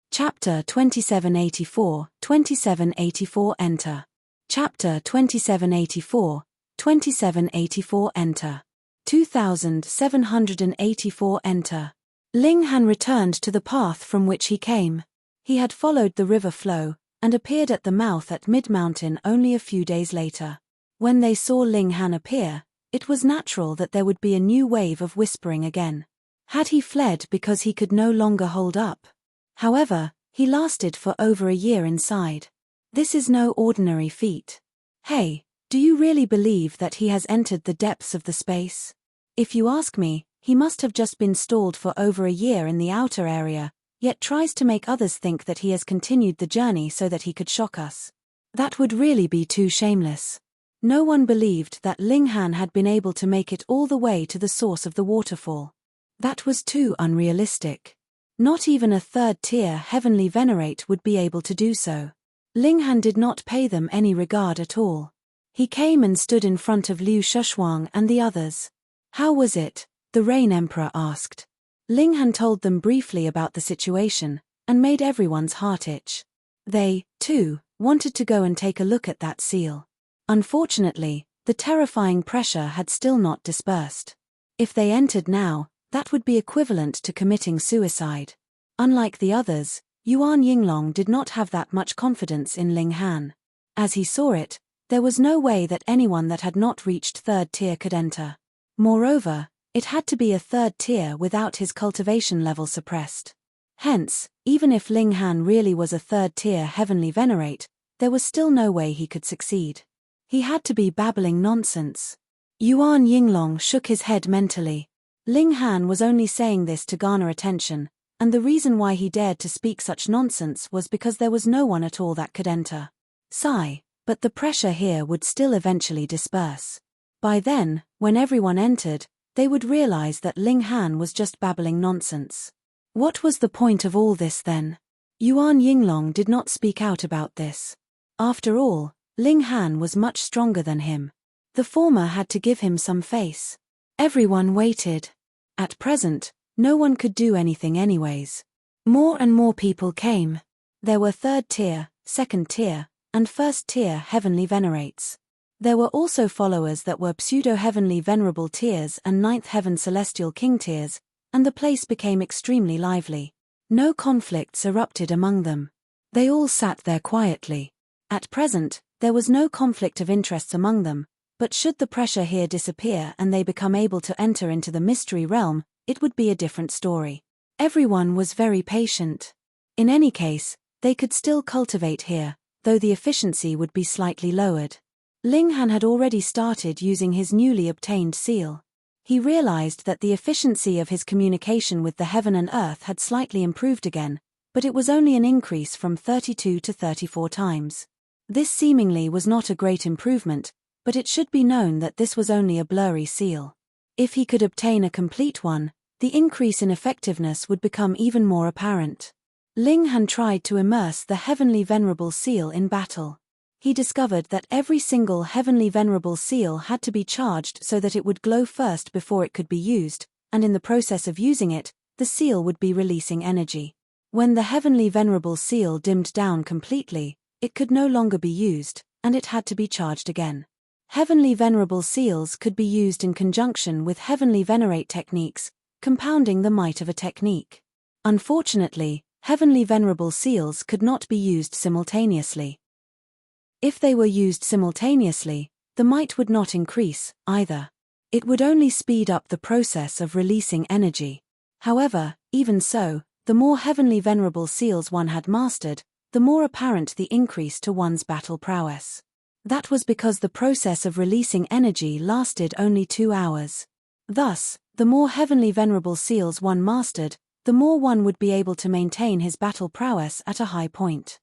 Chapter 2784, 2784 Enter. Chapter 2784, 2784 Enter. 2784 Enter. Ling Han returned to the path from which he came. He had followed the river flow, and appeared at the mouth at mid-mountain only a few days later. When they saw Ling Han appear, it was natural that there would be a new wave of whispering again. Had he fled because he could no longer hold up? However, he lasted for over a year inside. This is no ordinary feat. Hey, do you really believe that he has entered the depths of the space? If you ask me, he must have just been stalled for over a year in the outer area, yet tries to make others think that he has continued the journey so that he could shock us. That would really be too shameless. No one believed that Ling Han had been able to make it all the way to the source of the waterfall. That was too unrealistic. Not even a third-tier heavenly venerate would be able to do so. Ling Han did not pay them any regard at all. He came and stood in front of Liu Shuxuang and the others. How was it? The Rain Emperor asked. Ling Han told them briefly about the situation, and made everyone's heart itch. They, too, wanted to go and take a look at that seal. Unfortunately, the terrifying pressure had still not dispersed. If they entered now, that would be equivalent to committing suicide. Unlike the others, Yuan Yinglong did not have that much confidence in Ling Han. As he saw it, there was no way that anyone that had not reached third tier could enter. Moreover, it had to be a third tier without his cultivation level suppressed. Hence, even if Ling Han really was a third tier heavenly venerate, there was still no way he could succeed. He had to be babbling nonsense. Yuan Yinglong shook his head mentally. Ling Han was only saying this to garner attention, and the reason why he dared to speak such nonsense was because there was no one at all that could enter. Sigh, but the pressure here would still eventually disperse. By then, when everyone entered, they would realize that Ling Han was just babbling nonsense. What was the point of all this then? Yuan Yinglong did not speak out about this. After all, Ling Han was much stronger than him. The former had to give him some face. Everyone waited. At present, no one could do anything anyways. More and more people came. There were third tier, second tier, and first tier heavenly venerates. There were also followers that were pseudo-heavenly venerable tiers and ninth heaven celestial king tiers, and the place became extremely lively. No conflicts erupted among them. They all sat there quietly. At present, there was no conflict of interests among them, but should the pressure here disappear and they become able to enter into the mystery realm, it would be a different story. Everyone was very patient. In any case, they could still cultivate here, though the efficiency would be slightly lowered. Ling Han had already started using his newly obtained seal. He realized that the efficiency of his communication with the heaven and earth had slightly improved again, but it was only an increase from 32 to 34 times. This seemingly was not a great improvement, but it should be known that this was only a blurry seal. If he could obtain a complete one, the increase in effectiveness would become even more apparent. Ling Han tried to immerse the heavenly venerable seal in battle. He discovered that every single heavenly venerable seal had to be charged so that it would glow first before it could be used, and in the process of using it, the seal would be releasing energy. When the heavenly venerable seal dimmed down completely, it could no longer be used, and it had to be charged again. Heavenly venerable seals could be used in conjunction with heavenly venerate techniques, compounding the might of a technique. Unfortunately, heavenly venerable seals could not be used simultaneously. If they were used simultaneously, the might would not increase, either. It would only speed up the process of releasing energy. However, even so, the more heavenly venerable seals one had mastered, the more apparent the increase to one's battle prowess. That was because the process of releasing energy lasted only 2 hours. Thus, the more heavenly venerable seals one mastered, the more one would be able to maintain his battle prowess at a high point.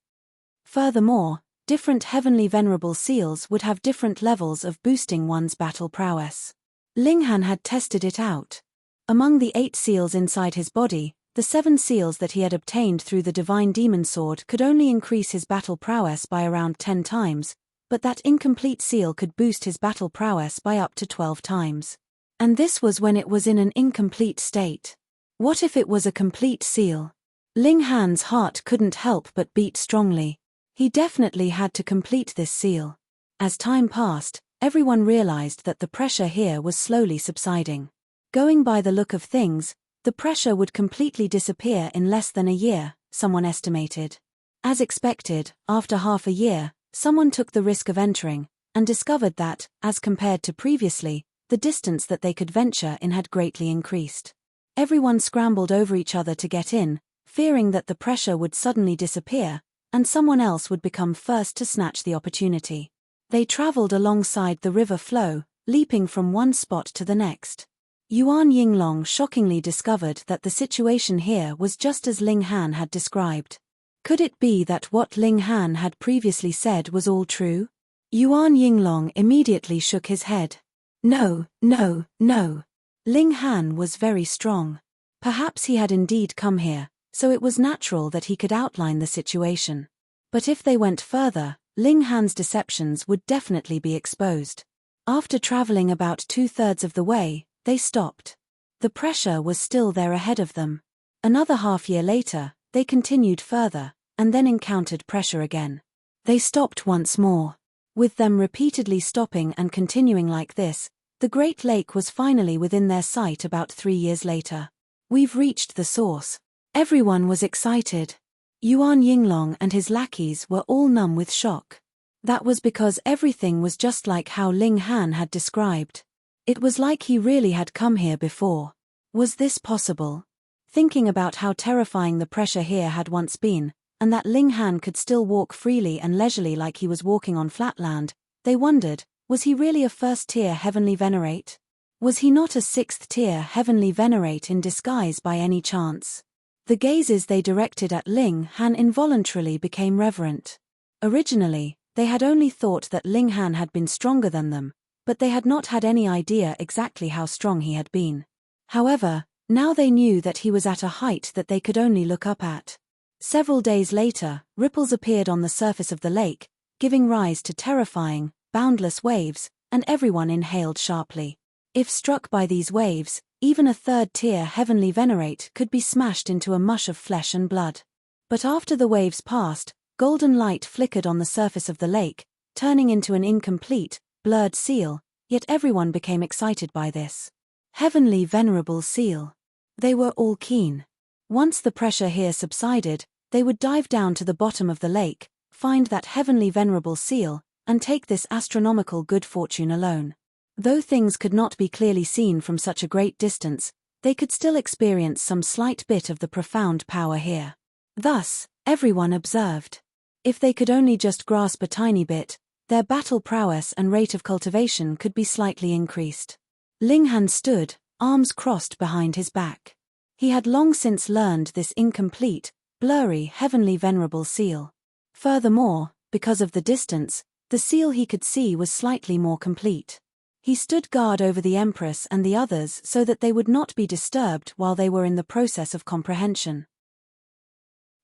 Furthermore, different heavenly venerable seals would have different levels of boosting one's battle prowess. Ling Han had tested it out. Among the 8 seals inside his body, the 7 seals that he had obtained through the divine demon sword could only increase his battle prowess by around 10 times, but that incomplete seal could boost his battle prowess by up to 12 times. And this was when it was in an incomplete state. What if it was a complete seal? Ling Han's heart couldn't help but beat strongly. He definitely had to complete this seal. As time passed, everyone realized that the pressure here was slowly subsiding. Going by the look of things, The pressure would completely disappear in less than a year, someone estimated. As expected, after half a year, someone took the risk of entering, and discovered that, as compared to previously, the distance that they could venture in had greatly increased. Everyone scrambled over each other to get in, fearing that the pressure would suddenly disappear, and someone else would become first to snatch the opportunity. They traveled alongside the river flow, leaping from one spot to the next. Yuan Yinglong shockingly discovered that the situation here was just as Ling Han had described. Could it be that what Ling Han had previously said was all true? Yuan Yinglong immediately shook his head. No, no, no. Ling Han was very strong. Perhaps he had indeed come here, so it was natural that he could outline the situation. But if they went further, Ling Han's deceptions would definitely be exposed. After traveling about 2/3 of the way, they stopped. The pressure was still there ahead of them. Another half-year later, they continued further, and then encountered pressure again. They stopped once more. With them repeatedly stopping and continuing like this, the Great Lake was finally within their sight about 3 years later. We've reached the source. Everyone was excited. Yuan Yinglong and his lackeys were all numb with shock. That was because everything was just like how Ling Han had described. It was like he really had come here before. Was this possible? Thinking about how terrifying the pressure here had once been, and that Ling Han could still walk freely and leisurely like he was walking on flat land, they wondered, was he really a first-tier heavenly venerate? Was he not a sixth-tier heavenly venerate in disguise by any chance? The gazes they directed at Ling Han involuntarily became reverent. Originally, they had only thought that Ling Han had been stronger than them, but they had not had any idea exactly how strong he had been. However, now they knew that he was at a height that they could only look up at. Several days later, ripples appeared on the surface of the lake, giving rise to terrifying, boundless waves, and everyone inhaled sharply. If struck by these waves, even a third-tier heavenly venerate could be smashed into a mush of flesh and blood. But after the waves passed, golden light flickered on the surface of the lake, turning into an incomplete, blurred seal, yet everyone became excited by this. Heavenly venerable seal. They were all keen. Once the pressure here subsided, they would dive down to the bottom of the lake, find that heavenly venerable seal, and take this astronomical good fortune alone. Though things could not be clearly seen from such a great distance, they could still experience some slight bit of the profound power here. Thus, everyone observed. If they could only just grasp a tiny bit, their battle prowess and rate of cultivation could be slightly increased. Ling Han stood, arms crossed behind his back. He had long since learned this incomplete, blurry heavenly venerable seal. Furthermore, because of the distance, the seal he could see was slightly more complete. He stood guard over the Empress and the others so that they would not be disturbed while they were in the process of comprehension.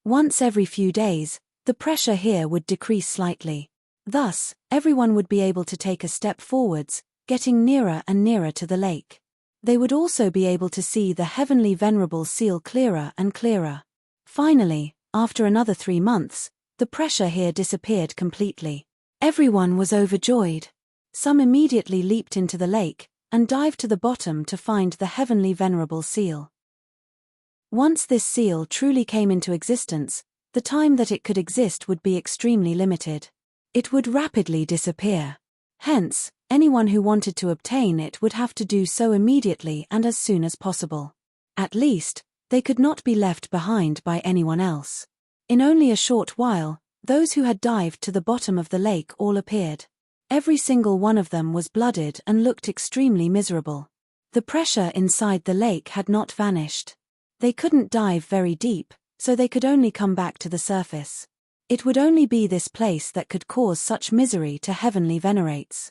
Once every few days, the pressure here would decrease slightly. Thus, everyone would be able to take a step forwards, getting nearer and nearer to the lake. They would also be able to see the heavenly venerable seal clearer and clearer. Finally, after another 3 months, the pressure here disappeared completely. Everyone was overjoyed. Some immediately leaped into the lake, and dived to the bottom to find the heavenly venerable seal. Once this seal truly came into existence, the time that it could exist would be extremely limited. It would rapidly disappear. Hence, anyone who wanted to obtain it would have to do so immediately and as soon as possible. At least, they could not be left behind by anyone else. In only a short while, those who had dived to the bottom of the lake all appeared. Every single one of them was blooded and looked extremely miserable. The pressure inside the lake had not vanished. They couldn't dive very deep, so they could only come back to the surface. It would only be this place that could cause such misery to heavenly venerates.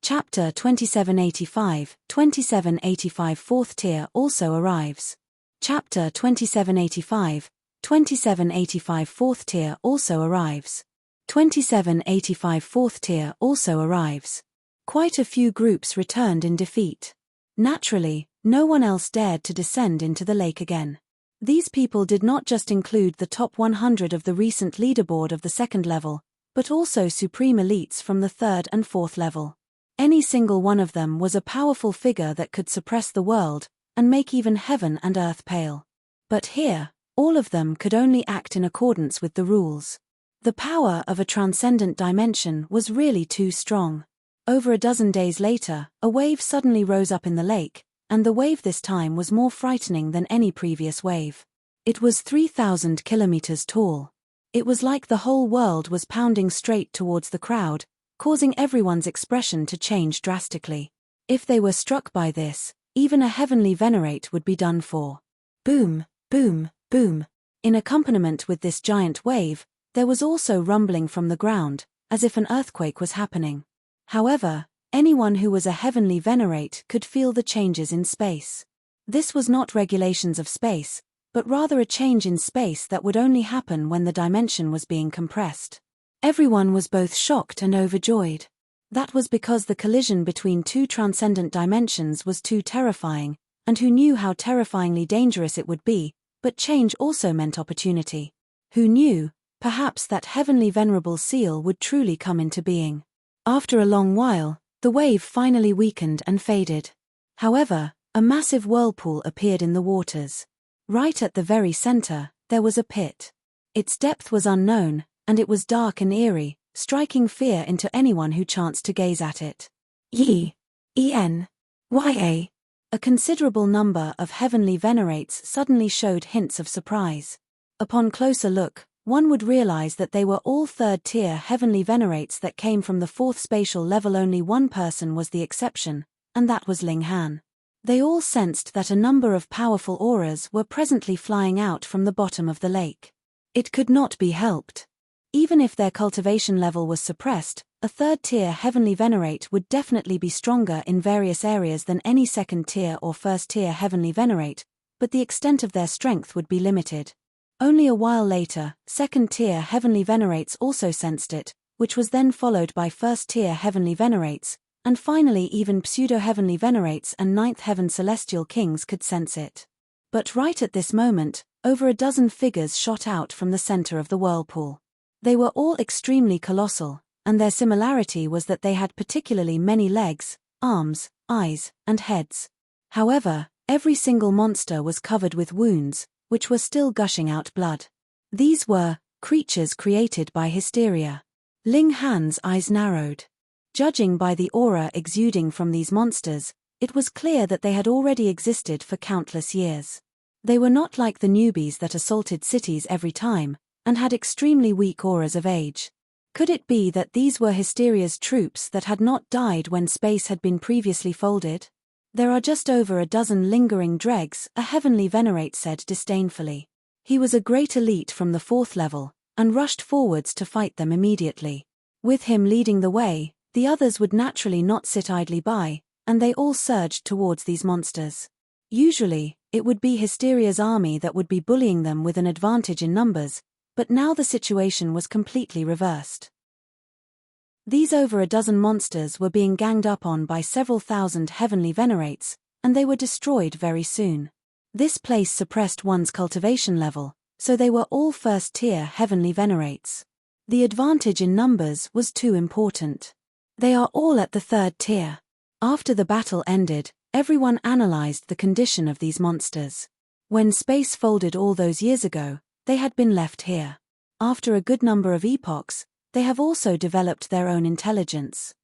Chapter 2785, 2785 Fourth tier also arrives. Chapter 2785, 2785 Fourth tier also arrives. 2785 Fourth tier also arrives. Quite a few groups returned in defeat. Naturally, no one else dared to descend into the lake again. These people did not just include the top 100 of the recent leaderboard of the second level, but also supreme elites from the third and fourth level. Any single one of them was a powerful figure that could suppress the world, and make even heaven and earth pale. But here, all of them could only act in accordance with the rules. The power of a transcendent dimension was really too strong. Over a dozen days later, a wave suddenly rose up in the lake, and the wave this time was more frightening than any previous wave. It was 3,000 kilometers tall. It was like the whole world was pounding straight towards the crowd, causing everyone's expression to change drastically. If they were struck by this, even a heavenly venerate would be done for. Boom, boom, boom. In accompaniment with this giant wave, there was also rumbling from the ground, as if an earthquake was happening. However, anyone who was a heavenly venerate could feel the changes in space. This was not regulations of space, but rather a change in space that would only happen when the dimension was being compressed. Everyone was both shocked and overjoyed. That was because the collision between two transcendent dimensions was too terrifying, and who knew how terrifyingly dangerous it would be, but change also meant opportunity. Who knew, perhaps that heavenly venerable seal would truly come into being. After a long while, the wave finally weakened and faded. However, a massive whirlpool appeared in the waters. Right at the very center, there was a pit. Its depth was unknown, and it was dark and eerie, striking fear into anyone who chanced to gaze at it. Enya. A considerable number of heavenly venerates suddenly showed hints of surprise. Upon closer look, one would realize that they were all third-tier heavenly venerates that came from the fourth spatial level. Only one person was the exception, and that was Ling Han. They all sensed that a number of powerful auras were presently flying out from the bottom of the lake. It could not be helped. Even if their cultivation level was suppressed, a third-tier heavenly venerate would definitely be stronger in various areas than any second-tier or first-tier heavenly venerate, but the extent of their strength would be limited. Only a while later, second-tier heavenly venerates also sensed it, which was then followed by first-tier heavenly venerates, and finally even pseudo-heavenly venerates and ninth heaven celestial kings could sense it. But right at this moment, over a dozen figures shot out from the center of the whirlpool. They were all extremely colossal, and their similarity was that they had particularly many legs, arms, eyes, and heads. However, every single monster was covered with wounds, which were still gushing out blood. These were creatures created by hysteria. Ling Han's eyes narrowed. Judging by the aura exuding from these monsters, it was clear that they had already existed for countless years. They were not like the newbies that assaulted cities every time, and had extremely weak auras of age. Could it be that these were hysteria's troops that had not died when space had been previously folded? There are just over a dozen lingering dregs, a heavenly venerate said disdainfully. He was a great elite from the fourth level, and rushed forwards to fight them immediately. With him leading the way, the others would naturally not sit idly by, and they all surged towards these monsters. Usually, it would be hysteria's army that would be bullying them with an advantage in numbers, but now the situation was completely reversed. These over a dozen monsters were being ganged up on by several thousand heavenly venerates, and they were destroyed very soon. This place suppressed one's cultivation level, so they were all first-tier heavenly venerates. The advantage in numbers was too important. They are all at the third tier. After the battle ended, everyone analyzed the condition of these monsters. When space folded all those years ago, they had been left here. After a good number of epochs, they have also developed their own intelligence.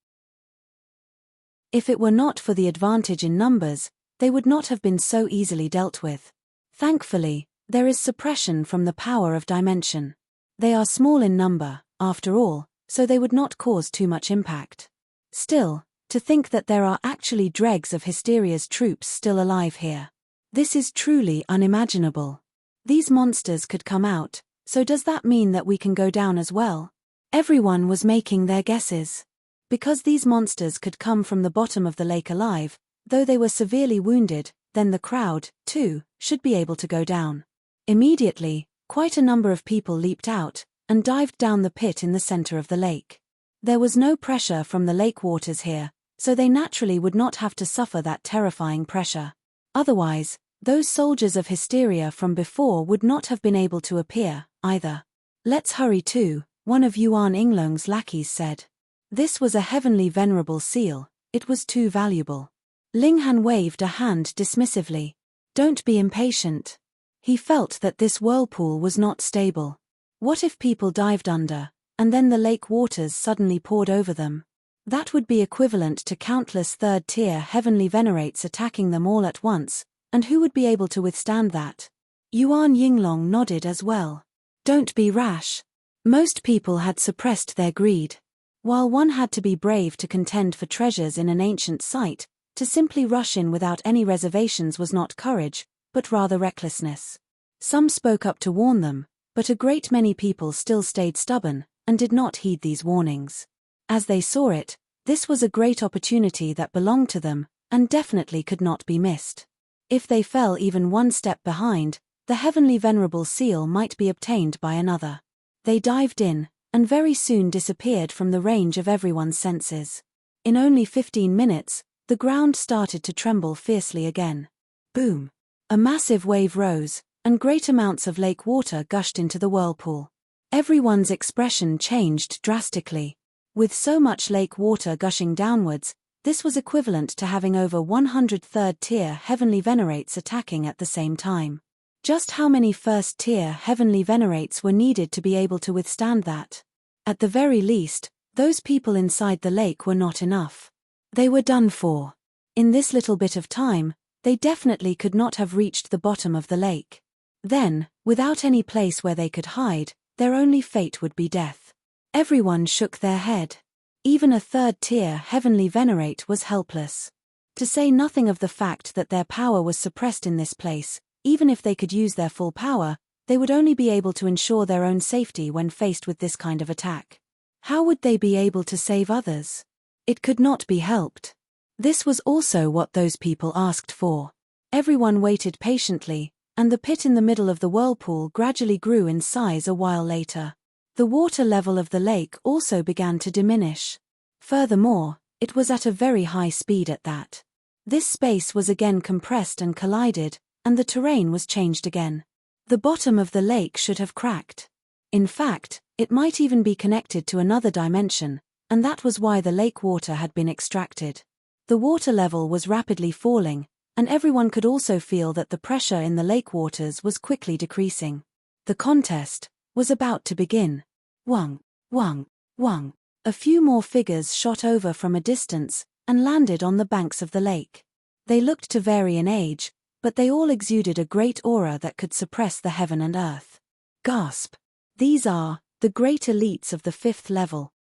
If it were not for the advantage in numbers, they would not have been so easily dealt with. Thankfully, there is suppression from the power of dimension. They are small in number, after all, so they would not cause too much impact. Still, to think that there are actually dregs of hysteria's troops still alive here. This is truly unimaginable. These monsters could come out, so does that mean that we can go down as well? Everyone was making their guesses. Because these monsters could come from the bottom of the lake alive, though they were severely wounded, then the crowd, too, should be able to go down. Immediately, quite a number of people leaped out, and dived down the pit in the center of the lake. There was no pressure from the lake waters here, so they naturally would not have to suffer that terrifying pressure. Otherwise, those soldiers of hysteria from before would not have been able to appear, either. "Let's hurry too," one of Yuan Inglong's lackeys said. This was a heavenly venerable seal, It was too valuable. Ling Han waved a hand dismissively. Don't be impatient. He felt that this whirlpool was not stable. What if people dived under, and then the lake waters suddenly poured over them? That would be equivalent to countless third-tier heavenly venerates attacking them all at once, and who would be able to withstand that? Yuan Yinglong nodded as well. Don't be rash. Most people had suppressed their greed. While one had to be brave to contend for treasures in an ancient site, to simply rush in without any reservations was not courage, but rather recklessness. Some spoke up to warn them, but a great many people still stayed stubborn, and did not heed these warnings. As they saw it, this was a great opportunity that belonged to them, and definitely could not be missed. If they fell even one step behind, the heavenly venerable seal might be obtained by another. They dived in, and very soon disappeared from the range of everyone's senses. In only 15 minutes, the ground started to tremble fiercely again. Boom! A massive wave rose, and great amounts of lake water gushed into the whirlpool. Everyone's expression changed drastically. With so much lake water gushing downwards, this was equivalent to having over 100 third-tier heavenly venerates attacking at the same time. Just how many first-tier heavenly venerates were needed to be able to withstand that? At the very least, those people inside the lake were not enough. They were done for. In this little bit of time, they definitely could not have reached the bottom of the lake. Then, without any place where they could hide, their only fate would be death. Everyone shook their head. Even a third-tier heavenly venerate was helpless. To say nothing of the fact that their power was suppressed in this place, even if they could use their full power, they would only be able to ensure their own safety when faced with this kind of attack. How would they be able to save others? It could not be helped. This was also what those people asked for. Everyone waited patiently, and the pit in the middle of the whirlpool gradually grew in size a while later. The water level of the lake also began to diminish. Furthermore, it was at a very high speed at that. This space was again compressed and collided, and the terrain was changed again. The bottom of the lake should have cracked. In fact, it might even be connected to another dimension, and that was why the lake water had been extracted. The water level was rapidly falling, and everyone could also feel that the pressure in the lake waters was quickly decreasing. The contest was about to begin. Wang, wang, wang. A few more figures shot over from a distance, and landed on the banks of the lake. They looked to vary in age, but they all exuded a great aura that could suppress the heaven and earth. Gasp! These are the great elites of the 5th level.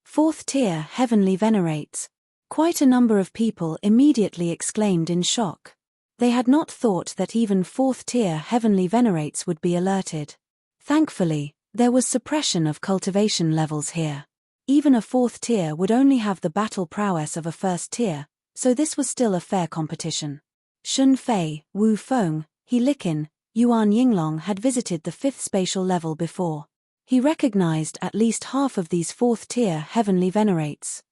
4th tier heavenly venerates. Quite a number of people immediately exclaimed in shock. They had not thought that even 4th tier heavenly venerates would be alerted. Thankfully, there was suppression of cultivation levels here. Even a 4th tier would only have the battle prowess of a 1st tier, so this was still a fair competition. Shun Fei, Wu Feng, He Likin, Yuan Yinglong had visited the 5th spatial level before. He recognized at least half of these 4th tier heavenly venerates.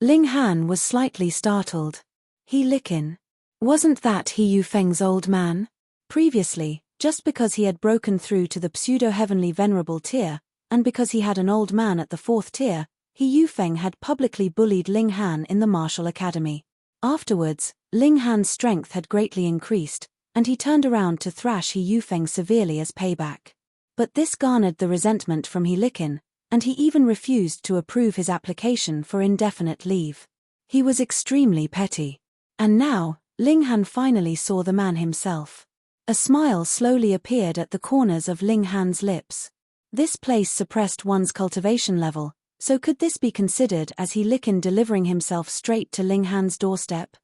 Ling Han was slightly startled. He Likin. Wasn't that He Yufeng's old man? Previously, just because he had broken through to the pseudo-heavenly venerable tier, and because he had an old man at the 4th tier, He Yufeng had publicly bullied Ling Han in the martial academy. Afterwards, Ling Han's strength had greatly increased, and he turned around to thrash He Yufeng severely as payback. But this garnered the resentment from He Likin, and he even refused to approve his application for indefinite leave. He was extremely petty. And now, Ling Han finally saw the man himself. A smile slowly appeared at the corners of Ling Han's lips. This place suppressed one's cultivation level, so could this be considered as He Likin delivering himself straight to Ling Han's doorstep?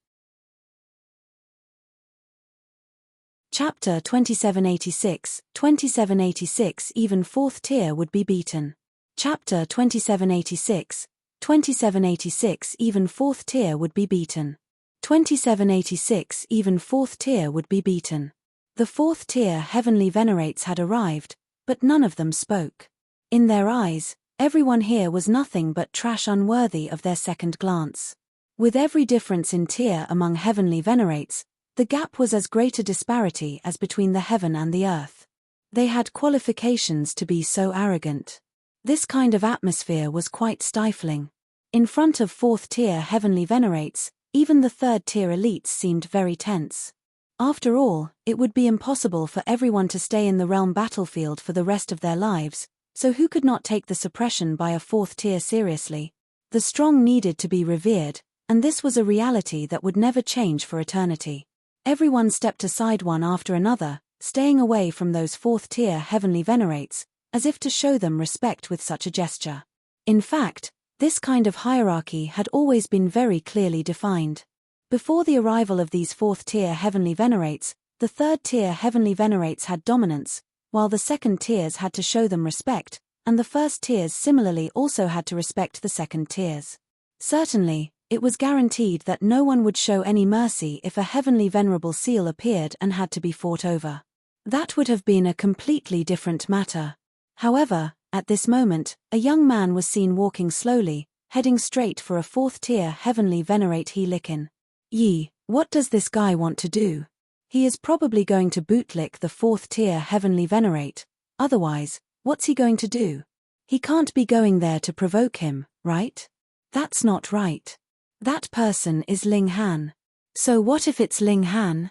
Chapter 2786, 2786 Even 4th tier would be beaten. Chapter 2786, 2786 Even 4th tier would be beaten. 2786 Even 4th tier would be beaten. The 4th tier heavenly venerates had arrived, but none of them spoke. In their eyes, everyone here was nothing but trash unworthy of their second glance. With every difference in tier among heavenly venerates, the gap was as great a disparity as between the heaven and the earth. They had qualifications to be so arrogant. This kind of atmosphere was quite stifling. In front of 4th tier heavenly venerates, even the 3rd tier elites seemed very tense. After all, it would be impossible for everyone to stay in the realm battlefield for the rest of their lives, so who could not take the suppression by a 4th tier seriously? The strong needed to be revered, and this was a reality that would never change for eternity. Everyone stepped aside one after another, staying away from those 4th tier heavenly venerates, as if to show them respect with such a gesture. In fact, this kind of hierarchy had always been very clearly defined. Before the arrival of these 4th tier heavenly venerates, the 3rd tier heavenly venerates had dominance, while the 2nd tiers had to show them respect, and the 1st tiers similarly also had to respect the 2nd tiers. Certainly, it was guaranteed that no one would show any mercy if a heavenly venerable seal appeared and had to be fought over. That would have been a completely different matter. However, at this moment, a young man was seen walking slowly, heading straight for a 4th tier heavenly venerate Helikin. Yee, what does this guy want to do? He is probably going to bootlick the 4th tier heavenly venerate, otherwise, what's he going to do? He can't be going there to provoke him, right? That's not right. That person is Ling Han. So what if it's Ling Han?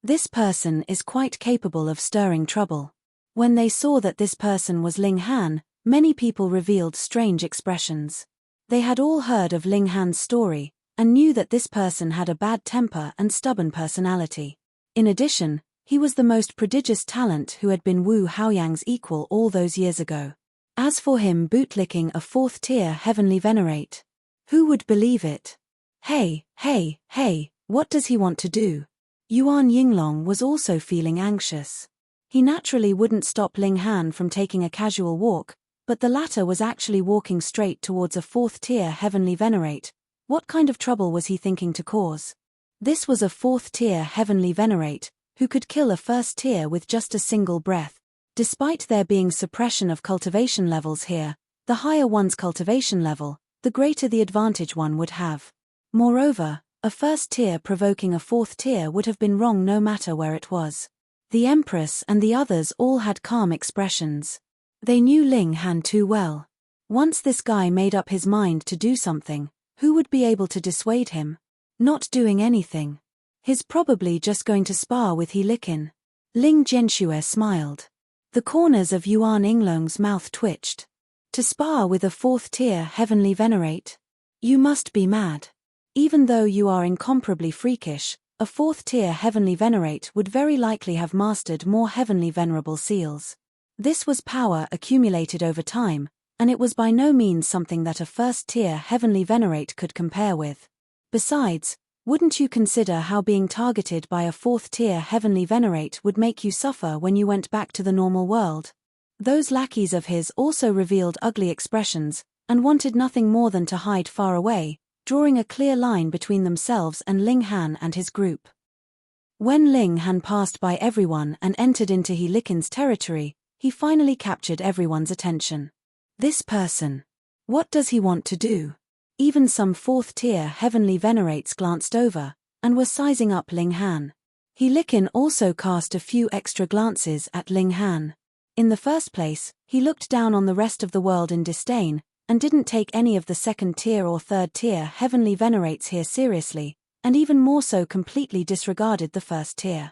This person is quite capable of stirring trouble. When they saw that this person was Ling Han, many people revealed strange expressions. They had all heard of Ling Han's story, and knew that this person had a bad temper and stubborn personality. In addition, he was the most prodigious talent who had been Wu Haoyang's equal all those years ago. As for him bootlicking a 4th tier heavenly venerate, who would believe it? Hey, what does he want to do? Yuan Yinglong was also feeling anxious. He naturally wouldn't stop Ling Han from taking a casual walk, but the latter was actually walking straight towards a 4th tier heavenly venerate. What kind of trouble was he thinking to cause? This was a 4th tier heavenly venerate, who could kill a 1st tier with just a single breath. Despite there being suppression of cultivation levels here, the higher one's cultivation level, the greater the advantage one would have. Moreover, a 1st tier provoking a 4th tier would have been wrong no matter where it was. The Empress and the others all had calm expressions. They knew Ling Han too well. Once this guy made up his mind to do something, who would be able to dissuade him? Not doing anything. He's probably just going to spar with Helikin. Ling Jianxue smiled. The corners of Yuan Yinglong's mouth twitched. To spar with a 4th tier heavenly venerate? You must be mad. Even though you are incomparably freakish, a 4th tier heavenly venerate would very likely have mastered more heavenly venerable seals. This was power accumulated over time, and it was by no means something that a 1st tier heavenly venerate could compare with. Besides, wouldn't you consider how being targeted by a 4th tier heavenly venerate would make you suffer when you went back to the normal world? Those lackeys of his also revealed ugly expressions, and wanted nothing more than to hide far away, drawing a clear line between themselves and Ling Han and his group. When Ling Han passed by everyone and entered into Helikin's territory, he finally captured everyone's attention. This person. What does he want to do? Even some 4th tier heavenly venerates glanced over, and were sizing up Ling Han. Helikin also cast a few extra glances at Ling Han. In the first place, he looked down on the rest of the world in disdain, and didn't take any of the 2nd tier or 3rd tier heavenly venerates here seriously, and even more so completely disregarded the 1st tier.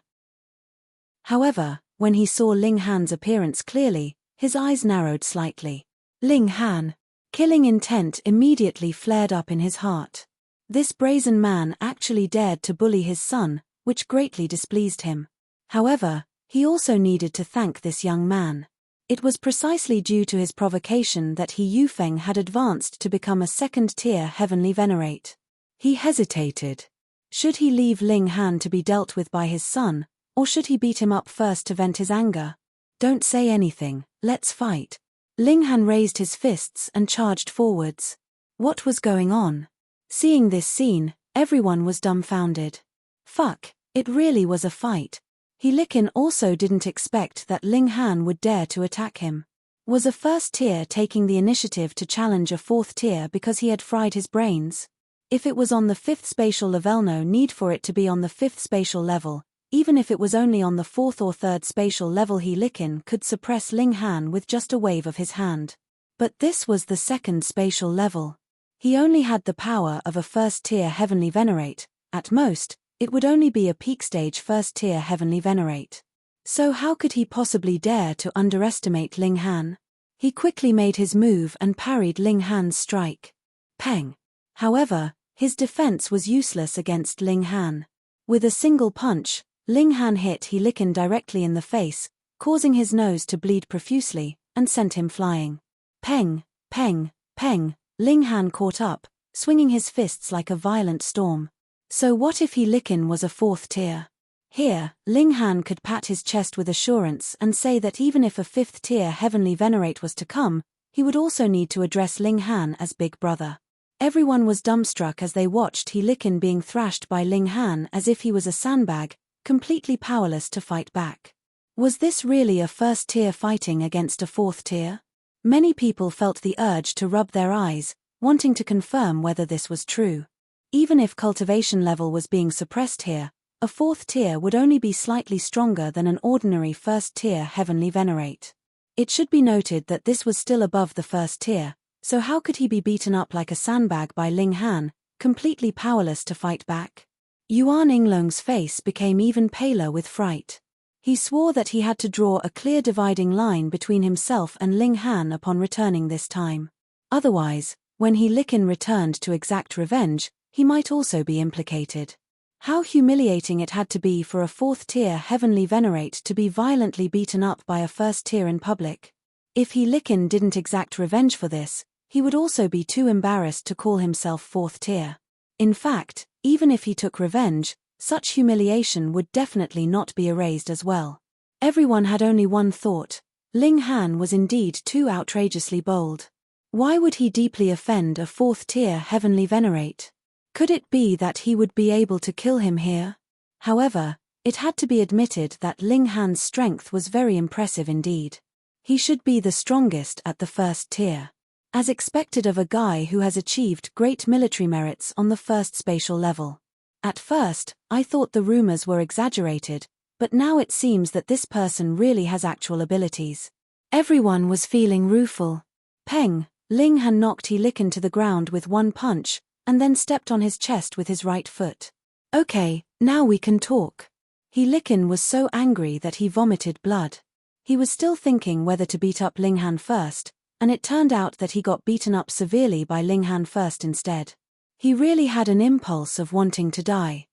However, when he saw Ling Han's appearance clearly, his eyes narrowed slightly. Ling Han. Killing intent immediately flared up in his heart. This brazen man actually dared to bully his son, which greatly displeased him. However, he also needed to thank this young man. It was precisely due to his provocation that He Yufeng had advanced to become a 2nd tier heavenly venerate. He hesitated. Should he leave Ling Han to be dealt with by his son, or should he beat him up first to vent his anger? Don't say anything, let's fight. Ling Han raised his fists and charged forwards. What was going on? Seeing this scene, everyone was dumbfounded. Fuck, it really was a fight. Helikin also didn't expect that Ling Han would dare to attack him. Was a 1st tier taking the initiative to challenge a 4th tier because he had fried his brains? If it was on the 5th spatial level, no need for it to be on the 5th spatial level. Even if it was only on the 4th or 3rd spatial level, Helikin could suppress Ling Han with just a wave of his hand. But this was the 2nd spatial level. He only had the power of a first-tier heavenly venerate. At most, it would only be a peak-stage first-tier heavenly venerate. So how could he possibly dare to underestimate Ling Han? He quickly made his move and parried Ling Han's strike. Peng! However, his defense was useless against Ling Han. With a single punch, Ling Han hit He Licken directly in the face, causing his nose to bleed profusely, and sent him flying. Peng! Peng! Peng! Ling Han caught up, swinging his fists like a violent storm. So what if He Licken was a fourth tier? Here, Ling Han could pat his chest with assurance and say that even if a fifth-tier heavenly venerate was to come, he would also need to address Ling Han as Big Brother. Everyone was dumbstruck as they watched He Licken being thrashed by Ling Han as if he was a sandbag, completely powerless to fight back. Was this really a first-tier fighting against a fourth tier? Many people felt the urge to rub their eyes, wanting to confirm whether this was true. Even if cultivation level was being suppressed here, a fourth tier would only be slightly stronger than an ordinary first-tier heavenly venerate. It should be noted that this was still above the first tier, so how could he be beaten up like a sandbag by Ling Han, completely powerless to fight back? Yuan Yinglong's face became even paler with fright. He swore that he had to draw a clear dividing line between himself and Ling Han upon returning this time. Otherwise, when He Licken returned to exact revenge, he might also be implicated. How humiliating it had to be for a fourth-tier heavenly venerate to be violently beaten up by a first-tier in public. If He Licken didn't exact revenge for this, he would also be too embarrassed to call himself fourth-tier. In fact, even if he took revenge, such humiliation would definitely not be erased as well. Everyone had only one thought: Ling Han was indeed too outrageously bold. Why would he deeply offend a fourth-tier heavenly venerate? Could it be that he would be able to kill him here? However, it had to be admitted that Ling Han's strength was very impressive indeed. He should be the strongest at the first tier. As expected of a guy who has achieved great military merits on the first spatial level. At first, I thought the rumors were exaggerated, but now it seems that this person really has actual abilities. Everyone was feeling rueful. Peng! Ling Han knocked He Licken to the ground with one punch, and then stepped on his chest with his right foot. Okay, now we can talk. He Licken was so angry that he vomited blood. He was still thinking whether to beat up Ling Han first, and it turned out that he got beaten up severely by Ling Han first instead. He really had an impulse of wanting to die.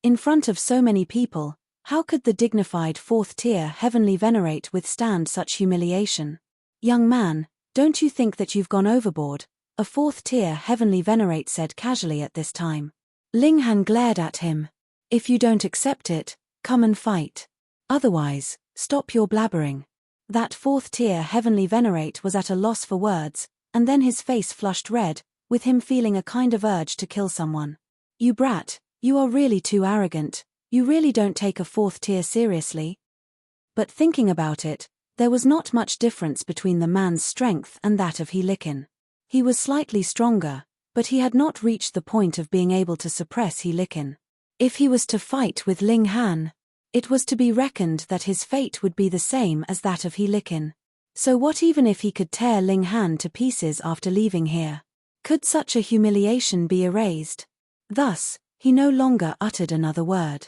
In front of so many people, how could the dignified fourth-tier heavenly venerate withstand such humiliation? Young man, don't you think that you've gone overboard? A fourth-tier heavenly venerate said casually at this time. Ling Han glared at him. If you don't accept it, come and fight. Otherwise, stop your blabbering. That fourth-tier heavenly venerate was at a loss for words, and then his face flushed red, with him feeling a kind of urge to kill someone. You brat, you are really too arrogant, you really don't take a fourth tier seriously. But thinking about it, there was not much difference between the man's strength and that of He Licken. He was slightly stronger, but he had not reached the point of being able to suppress He Licken. If he was to fight with Ling Han, it was to be reckoned that his fate would be the same as that of He Licken. So what even if he could tear Ling Han to pieces after leaving here? Could such a humiliation be erased? Thus, he no longer uttered another word.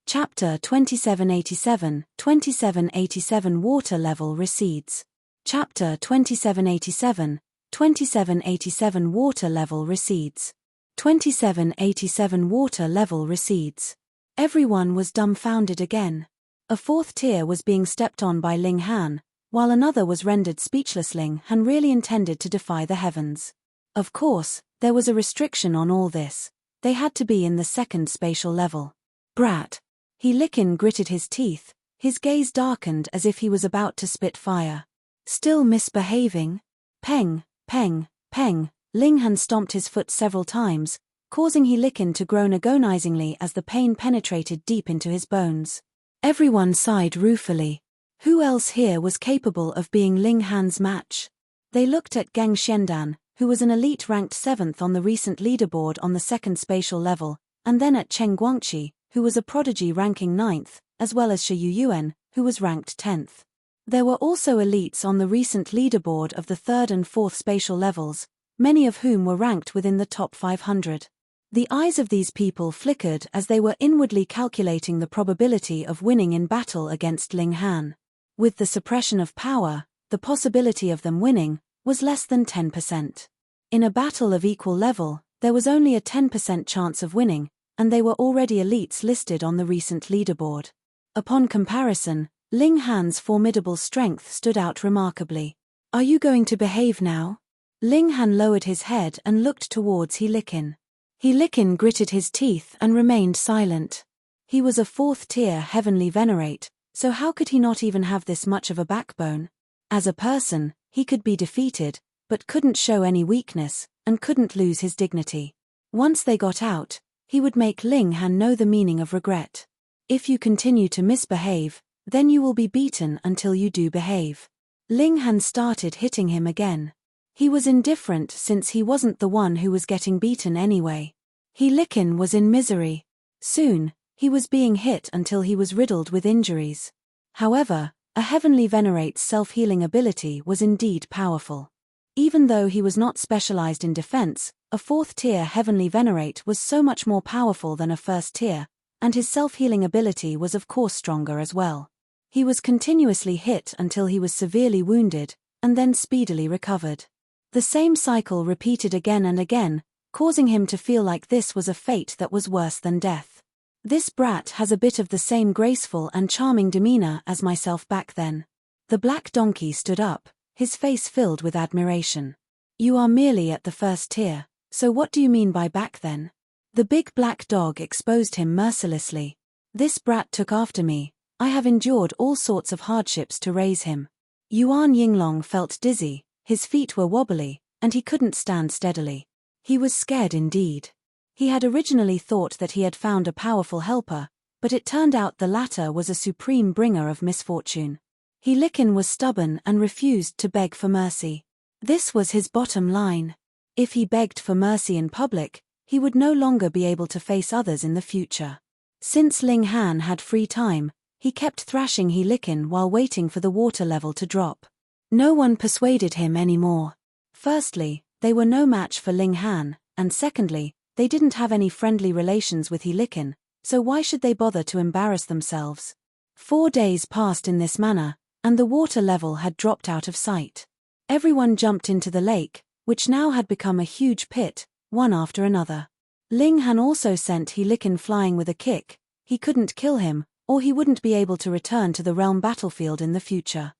Chapter 2787, 2787 Water level recedes. Chapter 2787, 2787 Water level recedes. 2787 Water level recedes. Everyone was dumbfounded again. A fourth tier was being stepped on by Ling Han, while another was rendered speechless. Ling Han really intended to defy the heavens. Of course, there was a restriction on all this. They had to be in the second spatial level. Brat! He Licken gritted his teeth, his gaze darkened as if he was about to spit fire. Still misbehaving? Peng, peng, peng. Ling Han stomped his foot several times, causing He Licken to groan agonizingly as the pain penetrated deep into his bones. Everyone sighed ruefully. Who else here was capable of being Ling Han's match? They looked at Geng Xiandan, who was an elite ranked 7th on the recent leaderboard on the second spatial level, and then at Cheng Guangqi, who was a prodigy ranking 9th, as well as Shi Yuyuan, who was ranked 10th. There were also elites on the recent leaderboard of the 3rd and 4th spatial levels, many of whom were ranked within the top 500. The eyes of these people flickered as they were inwardly calculating the probability of winning in battle against Ling Han. With the suppression of power, the possibility of them winning was less than 10%. In a battle of equal level, there was only a 10% chance of winning, and they were already elites listed on the recent leaderboard. Upon comparison, Ling Han's formidable strength stood out remarkably. "Are you going to behave now?" Ling Han lowered his head and looked towards He Likin. He Likin gritted his teeth and remained silent. He was a 4th-tier heavenly venerate, so how could he not even have this much of a backbone? As a person, he could be defeated, but couldn't show any weakness, and couldn't lose his dignity. Once they got out, he would make Ling Han know the meaning of regret. If you continue to misbehave, then you will be beaten until you do behave. Ling Han started hitting him again. He was indifferent since he wasn't the one who was getting beaten anyway. He Likin was in misery. Soon, he was being hit until he was riddled with injuries. However, a heavenly venerate's self-healing ability was indeed powerful. Even though he was not specialized in defense, a 4th-tier heavenly venerate was so much more powerful than a 1st-tier, and his self-healing ability was of course stronger as well. He was continuously hit until he was severely wounded, and then speedily recovered. The same cycle repeated again and again, causing him to feel like this was a fate that was worse than death. This brat has a bit of the same graceful and charming demeanor as myself back then. The black donkey stood up, his face filled with admiration. "You are merely at the 1st-tier, so what do you mean by back then?" The big black dog exposed him mercilessly. "This brat took after me. I have endured all sorts of hardships to raise him." Yuan Yinglong felt dizzy, his feet were wobbly, and he couldn't stand steadily. He was scared indeed. He had originally thought that he had found a powerful helper, but it turned out the latter was a supreme bringer of misfortune. He Likin was stubborn and refused to beg for mercy. This was his bottom line. If he begged for mercy in public, he would no longer be able to face others in the future. Since Ling Han had free time, he kept thrashing He Likin while waiting for the water level to drop. No one persuaded him anymore. Firstly, they were no match for Ling Han, and secondly, they didn't have any friendly relations with He Likin, so why should they bother to embarrass themselves? 4 days passed in this manner, and the water level had dropped out of sight. Everyone jumped into the lake, which now had become a huge pit, one after another. Ling Han also sent He Likin flying with a kick. He couldn't kill him, or he wouldn't be able to return to the realm battlefield in the future.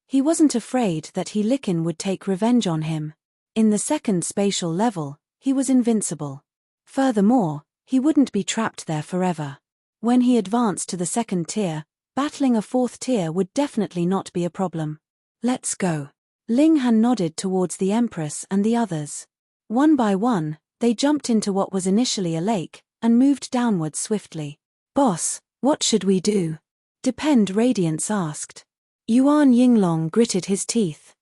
He wasn't afraid that He Likin would take revenge on him. In the 2nd spatial level, he was invincible. Furthermore, he wouldn't be trapped there forever. When he advanced to the 2nd tier, battling a 4th tier would definitely not be a problem. "Let's go." Ling Han nodded towards the Empress and the others. One by one, they jumped into what was initially a lake, and moved downwards swiftly. "Boss, what should we do?" Depend Radiance asked. Yuan Yinglong gritted his teeth.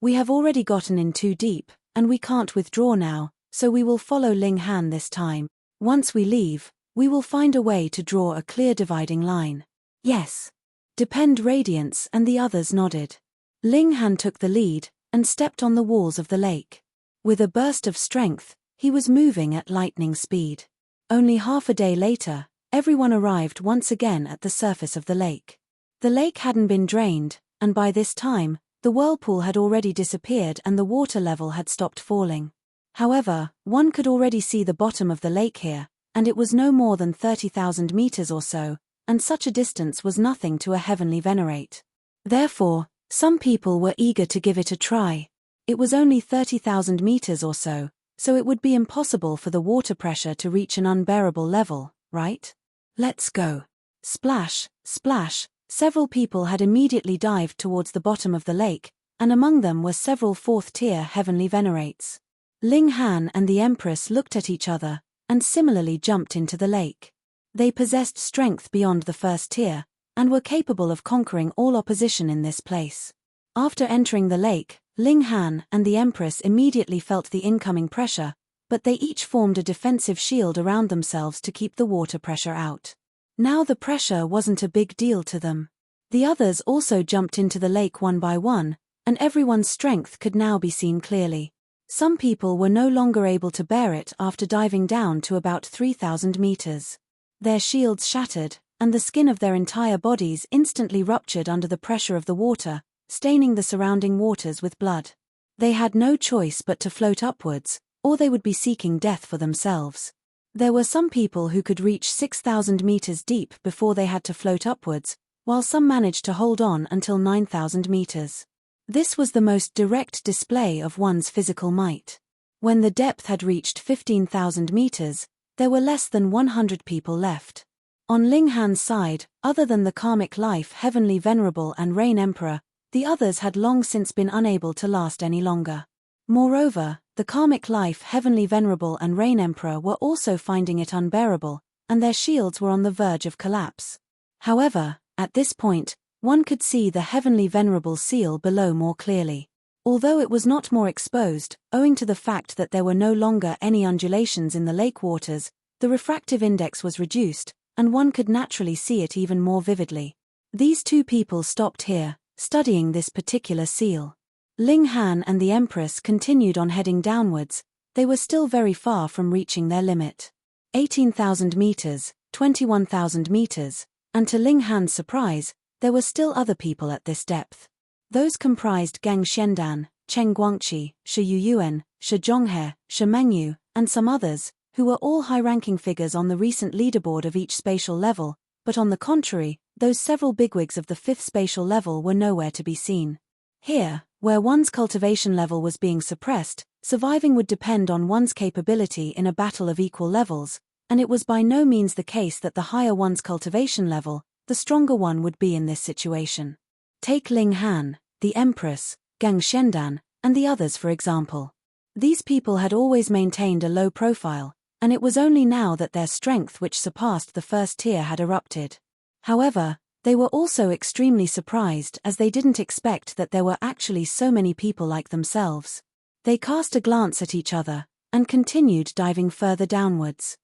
"We have already gotten in too deep, and we can't withdraw now, so we will follow Ling Han this time. Once we leave, we will find a way to draw a clear dividing line." "Yes." Depend Radiance and the others nodded. Ling Han took the lead, and stepped on the walls of the lake. With a burst of strength, he was moving at lightning speed. Only half a day later, everyone arrived once again at the surface of the lake. The lake hadn't been drained, and by this time, the whirlpool had already disappeared and the water level had stopped falling. However, one could already see the bottom of the lake here, and it was no more than 30,000 meters or so, and such a distance was nothing to a heavenly venerate. Therefore, some people were eager to give it a try. It was only 30,000 meters or so it would be impossible for the water pressure to reach an unbearable level, right? "Let's go." Splash, splash. Several people had immediately dived towards the bottom of the lake, and among them were several 4th-tier heavenly venerates. Ling Han and the Empress looked at each other, and similarly jumped into the lake. They possessed strength beyond the 1st tier, and were capable of conquering all opposition in this place. After entering the lake, Ling Han and the Empress immediately felt the incoming pressure, but they each formed a defensive shield around themselves to keep the water pressure out. Now the pressure wasn't a big deal to them. The others also jumped into the lake one by one, and everyone's strength could now be seen clearly. Some people were no longer able to bear it after diving down to about 3,000 meters. Their shields shattered, and the skin of their entire bodies instantly ruptured under the pressure of the water, staining the surrounding waters with blood. They had no choice but to float upwards, or they would be seeking death for themselves. There were some people who could reach 6,000 meters deep before they had to float upwards, while some managed to hold on until 9,000 meters. This was the most direct display of one's physical might. When the depth had reached 15,000 meters, there were less than 100 people left. On Ling Han's side, other than the karmic life Heavenly Venerable and Rain Emperor, the others had long since been unable to last any longer. Moreover, the karmic life Heavenly Venerable and Rain Emperor were also finding it unbearable, and their shields were on the verge of collapse. However, at this point, one could see the Heavenly Venerable seal below more clearly. Although it was not more exposed, owing to the fact that there were no longer any undulations in the lake waters, the refractive index was reduced, and one could naturally see it even more vividly. These two people stopped here, studying this particular seal. Ling Han and the Empress continued on heading downwards. They were still very far from reaching their limit. 18,000 meters, 21,000 meters, and to Ling Han's surprise, there were still other people at this depth. Those comprised Gang Xiandan, Cheng Guangqi, Shi Yuyuan, Shi Zhonghe, Shi Mengyu, and some others, who were all high-ranking figures on the recent leaderboard of each spatial level, but on the contrary, those several bigwigs of the fifth spatial level were nowhere to be seen. Here, where one's cultivation level was being suppressed, surviving would depend on one's capability in a battle of equal levels, and it was by no means the case that the higher one's cultivation level, the stronger one would be in this situation. Take Ling Han, the Empress, Gang Xiandan, and the others for example. These people had always maintained a low profile, and it was only now that their strength which surpassed the first tier had erupted. However, they were also extremely surprised as they didn't expect that there were actually so many people like themselves. They cast a glance at each other, and continued diving further downwards.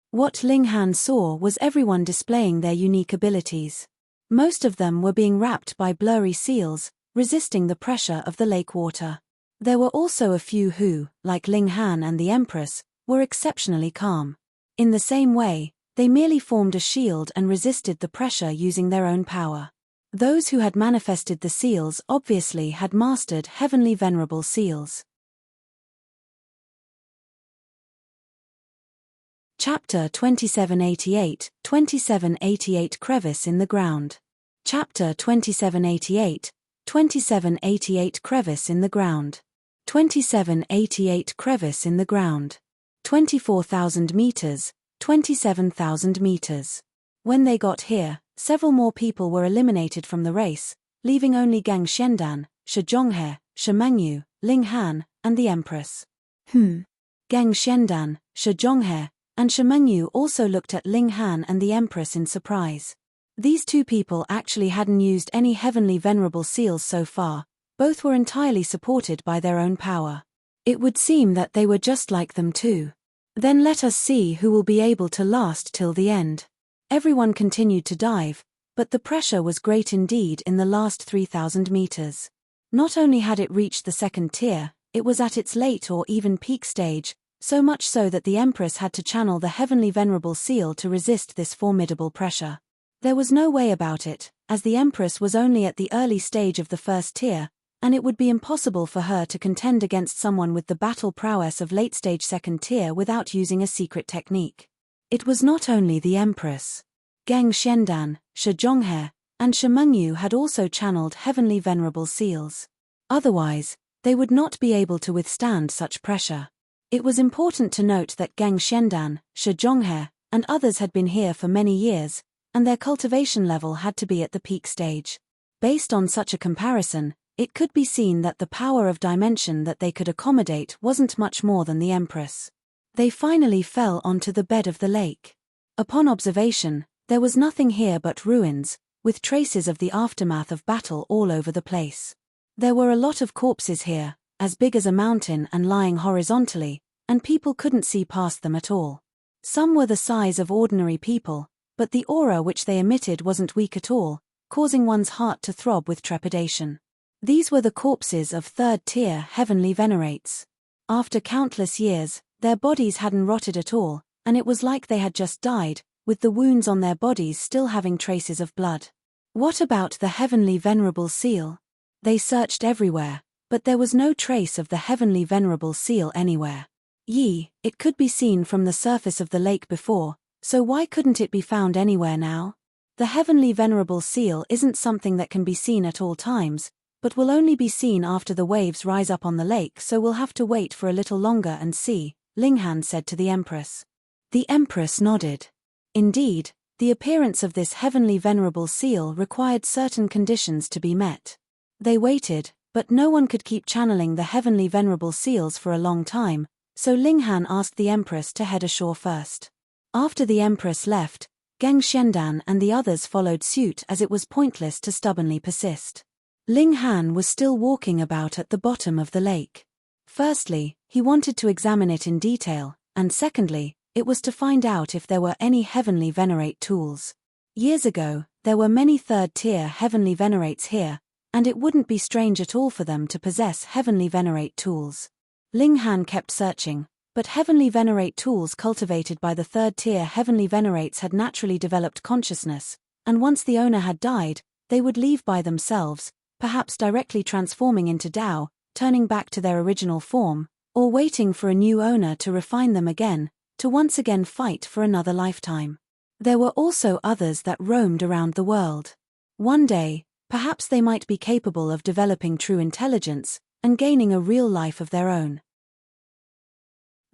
What Ling Han saw was everyone displaying their unique abilities. Most of them were being wrapped by blurry seals, resisting the pressure of the lake water. There were also a few who, like Ling Han and the Empress, were exceptionally calm. In the same way, they merely formed a shield and resisted the pressure using their own power. Those who had manifested the seals obviously had mastered Heavenly Venerable seals. Chapter 2788, 2788 Crevice in the Ground. Chapter 2788, 2788 Crevice in the Ground. 2788 Crevice in the Ground. 24,000 meters, 27,000 meters. When they got here, several more people were eliminated from the race, leaving only Gang Xiandan, Shi Zhonghe, Shi Mengyu, Ling Han, and the Empress. Gang Xiandan, Shi Zhonghe, and Shi Mengyu also looked at Ling Han and the Empress in surprise. These two people actually hadn't used any Heavenly Venerable seals so far, both were entirely supported by their own power. It would seem that they were just like them too. Then let us see who will be able to last till the end. Everyone continued to dive, but the pressure was great indeed in the last 3,000 meters. Not only had it reached the second tier, it was at its late or even peak stage, so much so that the Empress had to channel the Heavenly Venerable seal to resist this formidable pressure. There was no way about it, as the Empress was only at the early stage of the first tier, and it would be impossible for her to contend against someone with the battle prowess of late-stage second tier without using a secret technique. It was not only the Empress. Gang Xiandan, Shi Zhonghe, and Shi Mengyu had also channeled Heavenly Venerable seals. Otherwise, they would not be able to withstand such pressure. It was important to note that Gang Xiandan, Shi Zhonghe, and others had been here for many years, and their cultivation level had to be at the peak stage. Based on such a comparison, it could be seen that the power of dimension that they could accommodate wasn't much more than the Empress. They finally fell onto the bed of the lake. Upon observation, there was nothing here but ruins, with traces of the aftermath of battle all over the place. There were a lot of corpses here, as big as a mountain and lying horizontally, and people couldn't see past them at all. Some were the size of ordinary people, but the aura which they emitted wasn't weak at all, causing one's heart to throb with trepidation. These were the corpses of third-tier heavenly venerates. After countless years, their bodies hadn't rotted at all, and it was like they had just died, with the wounds on their bodies still having traces of blood. What about the heavenly venerable seal? They searched everywhere, but there was no trace of the heavenly venerable seal anywhere. It could be seen from the surface of the lake before, so why couldn't it be found anywhere now? The heavenly venerable seal isn't something that can be seen at all times, but will only be seen after the waves rise up on the lake, so we'll have to wait for a little longer and see, Linghan said to the Empress. The Empress nodded. Indeed, the appearance of this heavenly venerable seal required certain conditions to be met. They waited, but no one could keep channeling the heavenly venerable seals for a long time, so Linghan asked the Empress to head ashore first. After the Empress left, Geng Xiandan and the others followed suit as it was pointless to stubbornly persist. Linghan was still walking about at the bottom of the lake. Firstly, he wanted to examine it in detail, and secondly, it was to find out if there were any heavenly venerate tools. Years ago, there were many third-tier heavenly venerates here, and it wouldn't be strange at all for them to possess heavenly venerate tools. Linghan kept searching, but heavenly venerate tools cultivated by the third-tier heavenly venerates had naturally developed consciousness, and once the owner had died, they would leave by themselves, perhaps directly transforming into Tao, turning back to their original form, or waiting for a new owner to refine them again, to once again fight for another lifetime. There were also others that roamed around the world. One day, perhaps they might be capable of developing true intelligence, and gaining a real life of their own.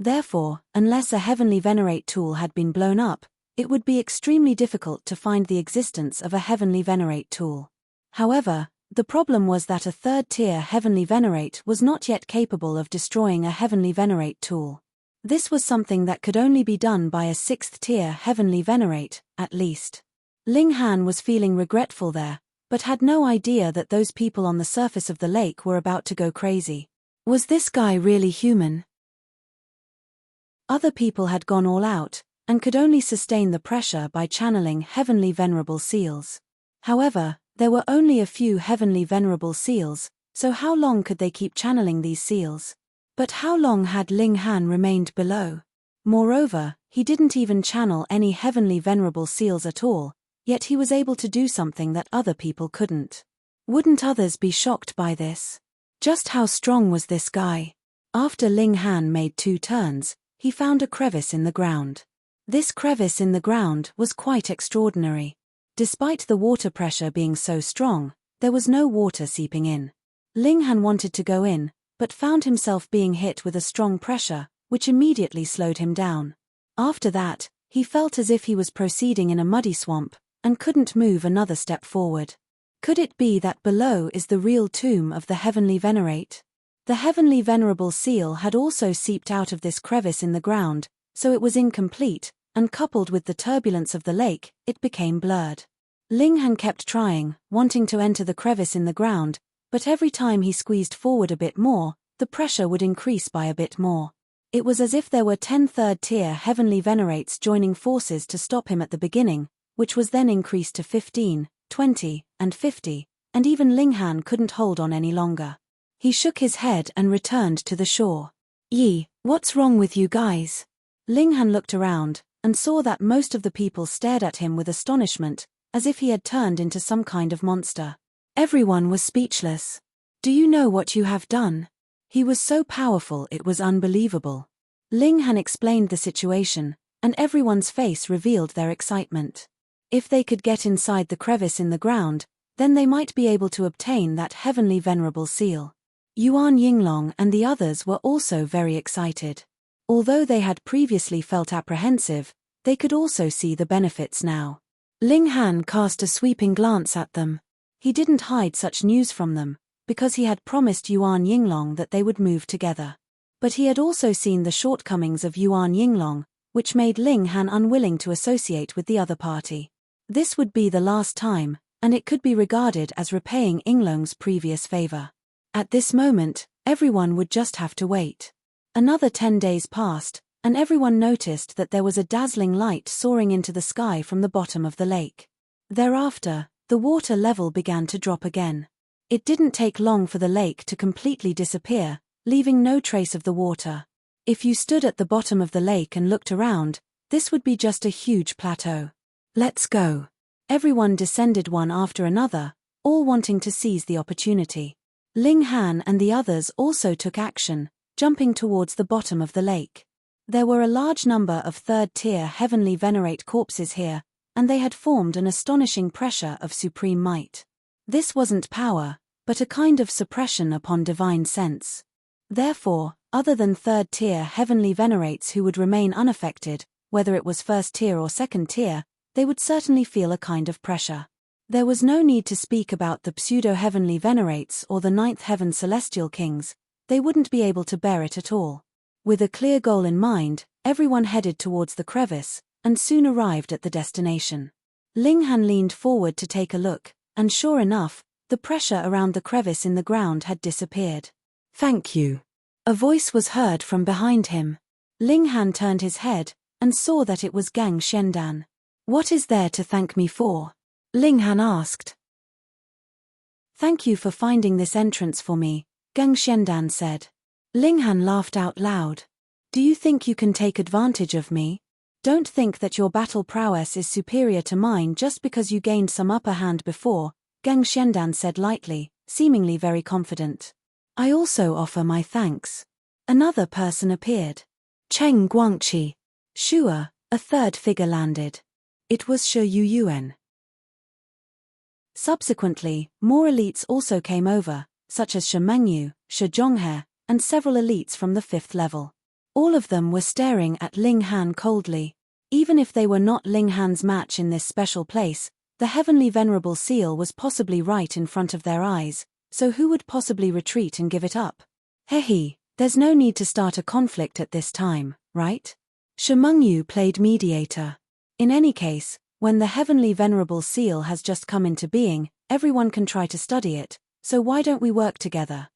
Therefore, unless a heavenly venerate tool had been blown up, it would be extremely difficult to find the existence of a heavenly venerate tool. However, the problem was that a third-tier heavenly venerate was not yet capable of destroying a heavenly venerate tool. This was something that could only be done by a sixth-tier heavenly venerate, at least. Linghan was feeling regretful there, but had no idea that those people on the surface of the lake were about to go crazy. Was this guy really human? Other people had gone all out, and could only sustain the pressure by channeling heavenly venerable seals. However, there were only a few heavenly venerable seals, so how long could they keep channeling these seals? But how long had Linghan remained below? Moreover, he didn't even channel any heavenly venerable seals at all, yet he was able to do something that other people couldn't. Wouldn't others be shocked by this? Just how strong was this guy? After Linghan made 2 turns, he found a crevice in the ground. This crevice in the ground was quite extraordinary. Despite the water pressure being so strong, there was no water seeping in. Linghan wanted to go in, but found himself being hit with a strong pressure, which immediately slowed him down. After that, he felt as if he was proceeding in a muddy swamp, and couldn't move another step forward. Could it be that below is the real tomb of the heavenly venerate? The heavenly venerable seal had also seeped out of this crevice in the ground, so it was incomplete, and coupled with the turbulence of the lake, it became blurred. Linghan kept trying, wanting to enter the crevice in the ground, but every time he squeezed forward a bit more, the pressure would increase by a bit more. It was as if there were 10 third-tier heavenly venerates joining forces to stop him at the beginning, which was then increased to 15, 20, and 50, and even Linghan couldn't hold on any longer. He shook his head and returned to the shore. What's wrong with you guys? Linghan looked around, and saw that most of the people stared at him with astonishment, as if he had turned into some kind of monster. Everyone was speechless. Do you know what you have done? He was so powerful it was unbelievable. Linghan explained the situation, and everyone's face revealed their excitement. If they could get inside the crevice in the ground, then they might be able to obtain that heavenly venerable seal. Yuan Yinglong and the others were also very excited. Although they had previously felt apprehensive, they could also see the benefits now. Linghan cast a sweeping glance at them. He didn't hide such news from them, because he had promised Yuan Yinglong that they would move together. But he had also seen the shortcomings of Yuan Yinglong, which made Linghan unwilling to associate with the other party. This would be the last time, and it could be regarded as repaying Yinglong's previous favor. At this moment, everyone would just have to wait. Another 10 days passed, and everyone noticed that there was a dazzling light soaring into the sky from the bottom of the lake. Thereafter, The water level began to drop again. It didn't take long for the lake to completely disappear, leaving no trace of the water. If you stood at the bottom of the lake and looked around, this would be just a huge plateau. Let's go. Everyone descended one after another, all wanting to seize the opportunity. Ling Han and the others also took action, jumping towards the bottom of the lake. There were a large number of third-tier heavenly venerate corpses here, and they had formed an astonishing pressure of supreme might. This wasn't power, but a kind of suppression upon divine sense. Therefore, other than third-tier heavenly venerates who would remain unaffected, whether it was first-tier or second-tier, they would certainly feel a kind of pressure. There was no need to speak about the pseudo-heavenly venerates or the ninth heaven celestial kings. They wouldn't be able to bear it at all. With a clear goal in mind, everyone headed towards the crevice, and soon arrived at the destination. Ling Han leaned forward to take a look, and sure enough, the pressure around the crevice in the ground had disappeared. "Thank you." A voice was heard from behind him. Ling Han turned his head, and saw that it was Gang Xiandan. "What is there to thank me for?" Ling Han asked. "Thank you for finding this entrance for me," Gang Xiandan said. Ling Han laughed out loud. "Do you think you can take advantage of me? Don't think that your battle prowess is superior to mine just because you gained some upper hand before," Gang Xiandan said lightly, seemingly very confident. "I also offer my thanks." Another person appeared. Cheng Guangqi. Shua, a third figure landed. It was Shi Yuyuan. Subsequently, more elites also came over, such as Shi Mengyu, Shi Zhonghe, and several elites from the 5th level. All of them were staring at Ling Han coldly. Even if they were not Ling Han's match in this special place, the heavenly venerable seal was possibly right in front of their eyes, so who would possibly retreat and give it up? Hehe, there's no need to start a conflict at this time, right? Shi Mengyu played mediator. In any case, when the heavenly venerable seal has just come into being, everyone can try to study it, so why don't we work together?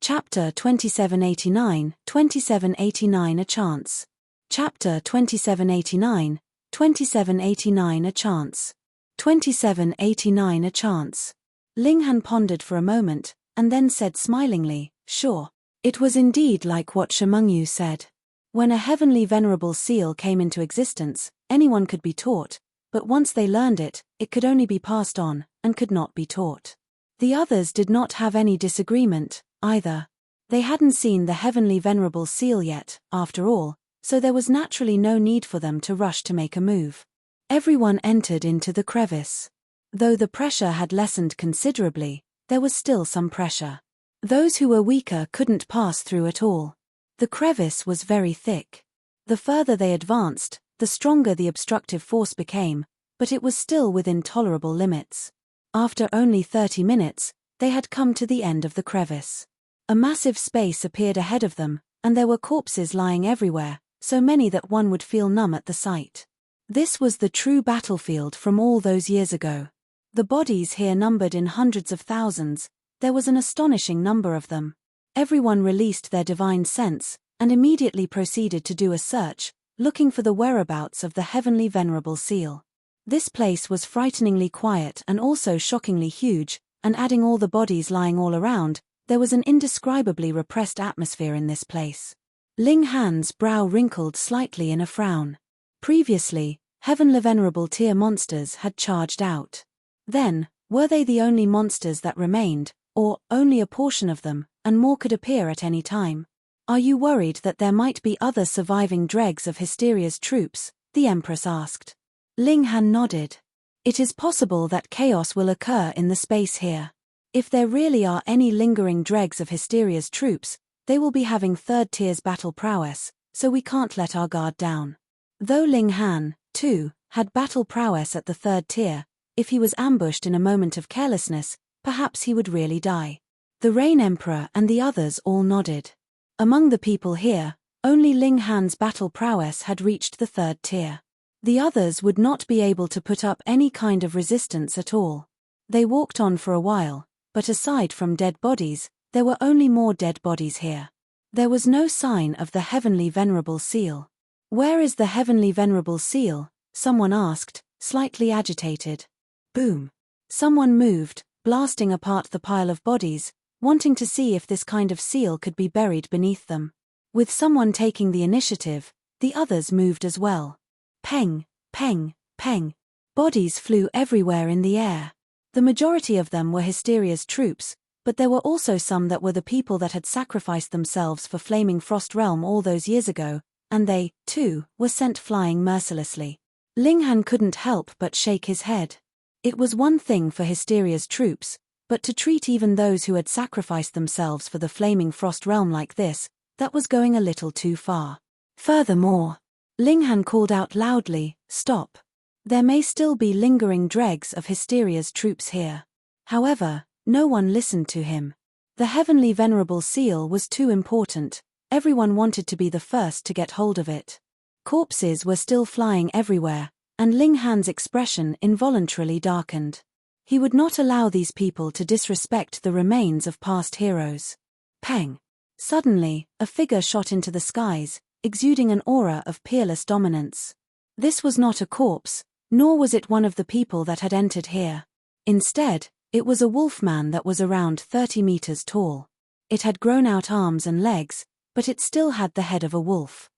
Chapter 2789, 2789 A Chance. Chapter 2789, 2789 A Chance. 2789 A Chance. Ling Han pondered for a moment, and then said smilingly, "Sure." It was indeed like what Shi Mengyu said. When a heavenly venerable seal came into existence, anyone could be taught, but once they learned it, it could only be passed on, and could not be taught. The others did not have any disagreement, either. They hadn't seen the heavenly venerable seal yet, after all, so there was naturally no need for them to rush to make a move. Everyone entered into the crevice. Though the pressure had lessened considerably, there was still some pressure. Those who were weaker couldn't pass through at all. The crevice was very thick. The further they advanced, the stronger the obstructive force became, but it was still within tolerable limits. After only 30 minutes, they had come to the end of the crevice. A massive space appeared ahead of them, and there were corpses lying everywhere, so many that one would feel numb at the sight. This was the true battlefield from all those years ago. The bodies here numbered in hundreds of thousands. There was an astonishing number of them. Everyone released their divine sense, and immediately proceeded to do a search, looking for the whereabouts of the heavenly venerable seal. This place was frighteningly quiet and also shockingly huge, and adding all the bodies lying all around, there was an indescribably repressed atmosphere in this place. Ling Han's brow wrinkled slightly in a frown. Previously, heavenly venerable tier monsters had charged out. Then, were they the only monsters that remained, or only a portion of them, and more could appear at any time? "Are you worried that there might be other surviving dregs of Hysteria's troops?" the Empress asked. Ling Han nodded. "It is possible that chaos will occur in the space here. If there really are any lingering dregs of Hysteria's troops, they will be having third tier's battle prowess, so we can't let our guard down." Though Ling Han, too, had battle prowess at the 3rd tier, if he was ambushed in a moment of carelessness, perhaps he would really die. The Rain Emperor and the others all nodded. Among the people here, only Ling Han's battle prowess had reached the 3rd tier. The others would not be able to put up any kind of resistance at all. They walked on for a while, but aside from dead bodies, there were only more dead bodies here. There was no sign of the heavenly venerable seal. "Where is the heavenly venerable seal?" Someone asked, slightly agitated. Boom. Someone moved, blasting apart the pile of bodies, wanting to see if this kind of seal could be buried beneath them. With someone taking the initiative, the others moved as well. Peng, peng, peng. Bodies flew everywhere in the air. The majority of them were Hysteria's troops, but there were also some that were the people that had sacrificed themselves for Flaming Frost Realm all those years ago, and they, too, were sent flying mercilessly. Linghan couldn't help but shake his head. It was one thing for Hysteria's troops, but to treat even those who had sacrificed themselves for the Flaming Frost Realm like this, that was going a little too far. Furthermore, Linghan called out loudly, "Stop. There may still be lingering dregs of Hysteria's troops here." However, no one listened to him. The heavenly venerable seal was too important. Everyone wanted to be the first to get hold of it. Corpses were still flying everywhere, and Linghan's expression involuntarily darkened. He would not allow these people to disrespect the remains of past heroes. Peng. Suddenly, a figure shot into the skies, exuding an aura of peerless dominance. This was not a corpse, nor was it one of the people that had entered here. Instead, it was a wolfman that was around 30 meters tall. It had grown out arms and legs, but it still had the head of a wolf.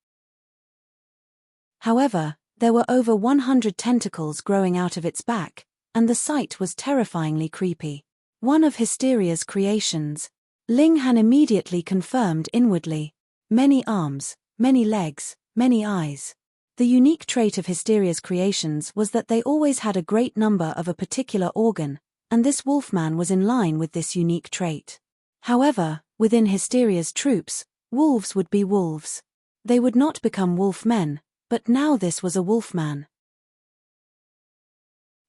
However, there were over 100 tentacles growing out of its back, and the sight was terrifyingly creepy. One of Hysteria's creations. Linghan immediately confirmed inwardly. Many arms, many legs, many eyes. The unique trait of Hysteria's creations was that they always had a great number of a particular organ, and this wolfman was in line with this unique trait. However, within Hysteria's troops, wolves would be wolves. They would not become wolfmen, but now this was a wolfman.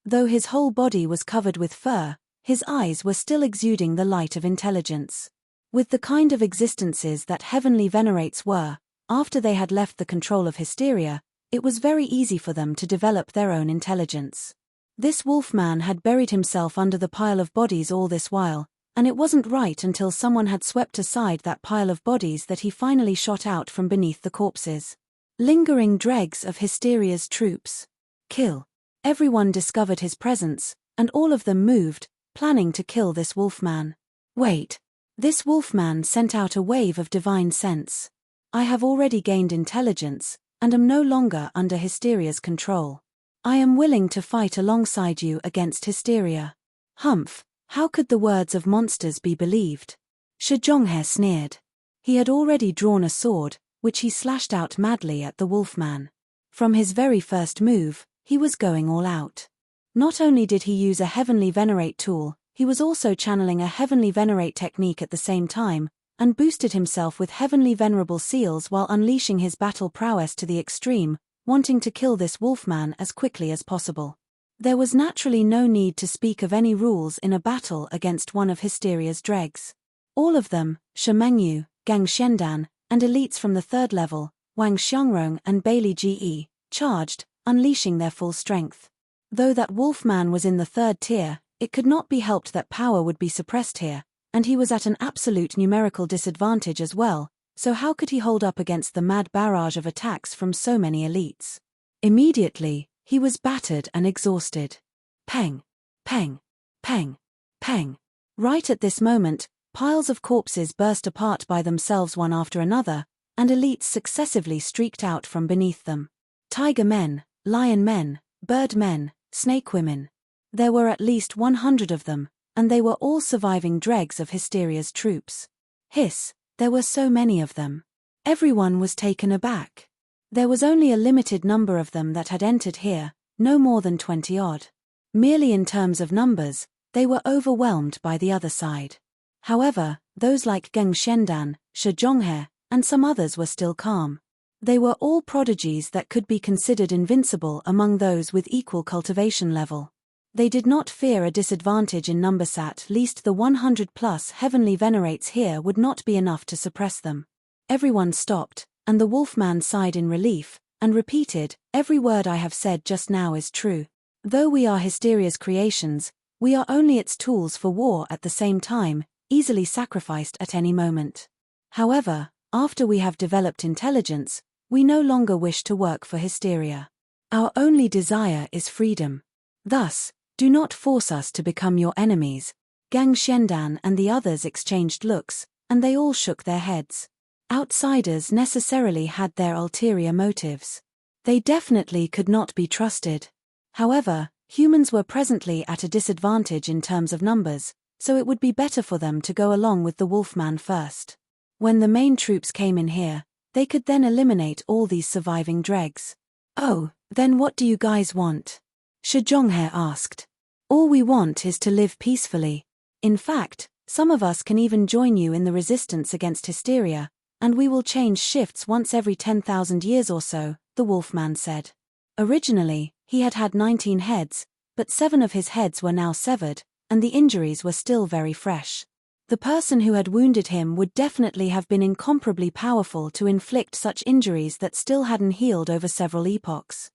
Though his whole body was covered with fur, his eyes were still exuding the light of intelligence. With the kind of existences that heavenly venerates were, after they had left the control of Hysteria, it was very easy for them to develop their own intelligence. This wolfman had buried himself under the pile of bodies all this while, and it wasn't right until someone had swept aside that pile of bodies that he finally shot out from beneath the corpses. Lingering dregs of Hysteria's troops. Kill. Everyone discovered his presence, and all of them moved, planning to kill this wolfman. Wait. This wolfman sent out a wave of divine sense. I have already gained intelligence, and am no longer under Hysteria's control. I am willing to fight alongside you against Hysteria. Humph, how could the words of monsters be believed? Shizhonghe sneered. He had already drawn a sword, which he slashed out madly at the wolfman. From his very first move, he was going all out. Not only did he use a heavenly venerate tool, he was also channeling a heavenly venerate technique at the same time, and boosted himself with heavenly venerable seals while unleashing his battle prowess to the extreme, wanting to kill this wolfman as quickly as possible. There was naturally no need to speak of any rules in a battle against one of Hysteria's dregs. All of them, Shimengyu, Gang Shendan, and elites from the third level, Wang Xiangrong and Bailey Ge, charged, unleashing their full strength. Though that wolfman was in the third tier, it could not be helped that power would be suppressed here, and he was at an absolute numerical disadvantage as well, so how could he hold up against the mad barrage of attacks from so many elites? Immediately, he was battered and exhausted. Peng, peng, peng, peng. Right at this moment, piles of corpses burst apart by themselves one after another, and elites successively streaked out from beneath them. Tiger men, lion men, bird men, snake women. There were at least 100 of them, and they were all surviving dregs of Hysteria's troops. Hiss, there were so many of them. Everyone was taken aback. There was only a limited number of them that had entered here, no more than 20 odd. Merely in terms of numbers, they were overwhelmed by the other side. However, those like Geng Shendan, Shizhonghe, and some others were still calm. They were all prodigies that could be considered invincible among those with equal cultivation level. They did not fear a disadvantage in numbers, at least the 100+ heavenly venerates here would not be enough to suppress them. Everyone stopped, and the wolfman sighed in relief, and repeated, "Every word I have said just now is true. Though we are Hysteria's creations, we are only its tools for war at the same time, easily sacrificed at any moment. However, after we have developed intelligence, we no longer wish to work for Hysteria. Our only desire is freedom. Thus, do not force us to become your enemies." Gang Xiandan and the others exchanged looks, and they all shook their heads. Outsiders necessarily had their ulterior motives. They definitely could not be trusted. However, humans were presently at a disadvantage in terms of numbers, so it would be better for them to go along with the Wolfman first. When the main troops came in here, they could then eliminate all these surviving dregs. "Oh, then what do you guys want?" Shi Zhonghe asked. "All we want is to live peacefully. In fact, some of us can even join you in the resistance against hysteria, and we will change shifts once every 10,000 years or so," the Wolfman said. Originally, he had had 19 heads, but 7 of his heads were now severed, and the injuries were still very fresh. The person who had wounded him would definitely have been incomparably powerful to inflict such injuries that still hadn't healed over several epochs.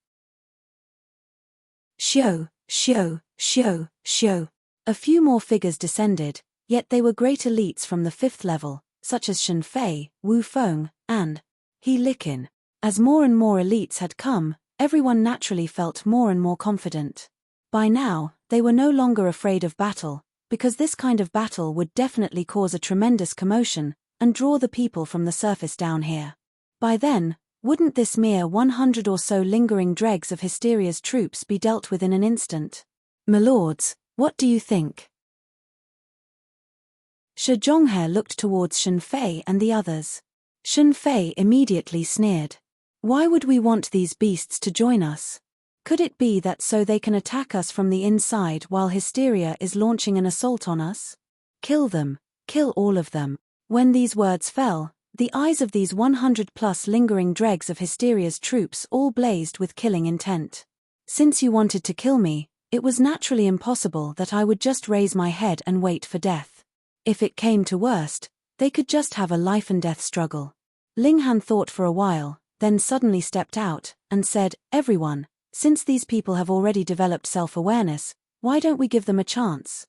Xiao, Xiao, Xiao, Xiao. A few more figures descended, yet they were great elites from the 5th level, such as Shen Fei, Wu Feng, and He Likin. As more and more elites had come, everyone naturally felt more and more confident. By now, they were no longer afraid of battle, because this kind of battle would definitely cause a tremendous commotion and draw the people from the surface down here. By then, wouldn't this mere 100 or so lingering dregs of Hysteria's troops be dealt with in an instant? "Milords, what do you think?" Shi Zhonghe looked towards Shen Fei and the others. Shen Fei immediately sneered. "Why would we want these beasts to join us? Could it be that so they can attack us from the inside while Hysteria is launching an assault on us? Kill them, kill all of them." When these words fell, the eyes of these 100+ lingering dregs of Hysteria's troops all blazed with killing intent. "Since you wanted to kill me, it was naturally impossible that I would just raise my head and wait for death. If it came to worst, they could just have a life-and-death struggle." Ling Han thought for a while, then suddenly stepped out, and said, "Everyone, since these people have already developed self-awareness, why don't we give them a chance?"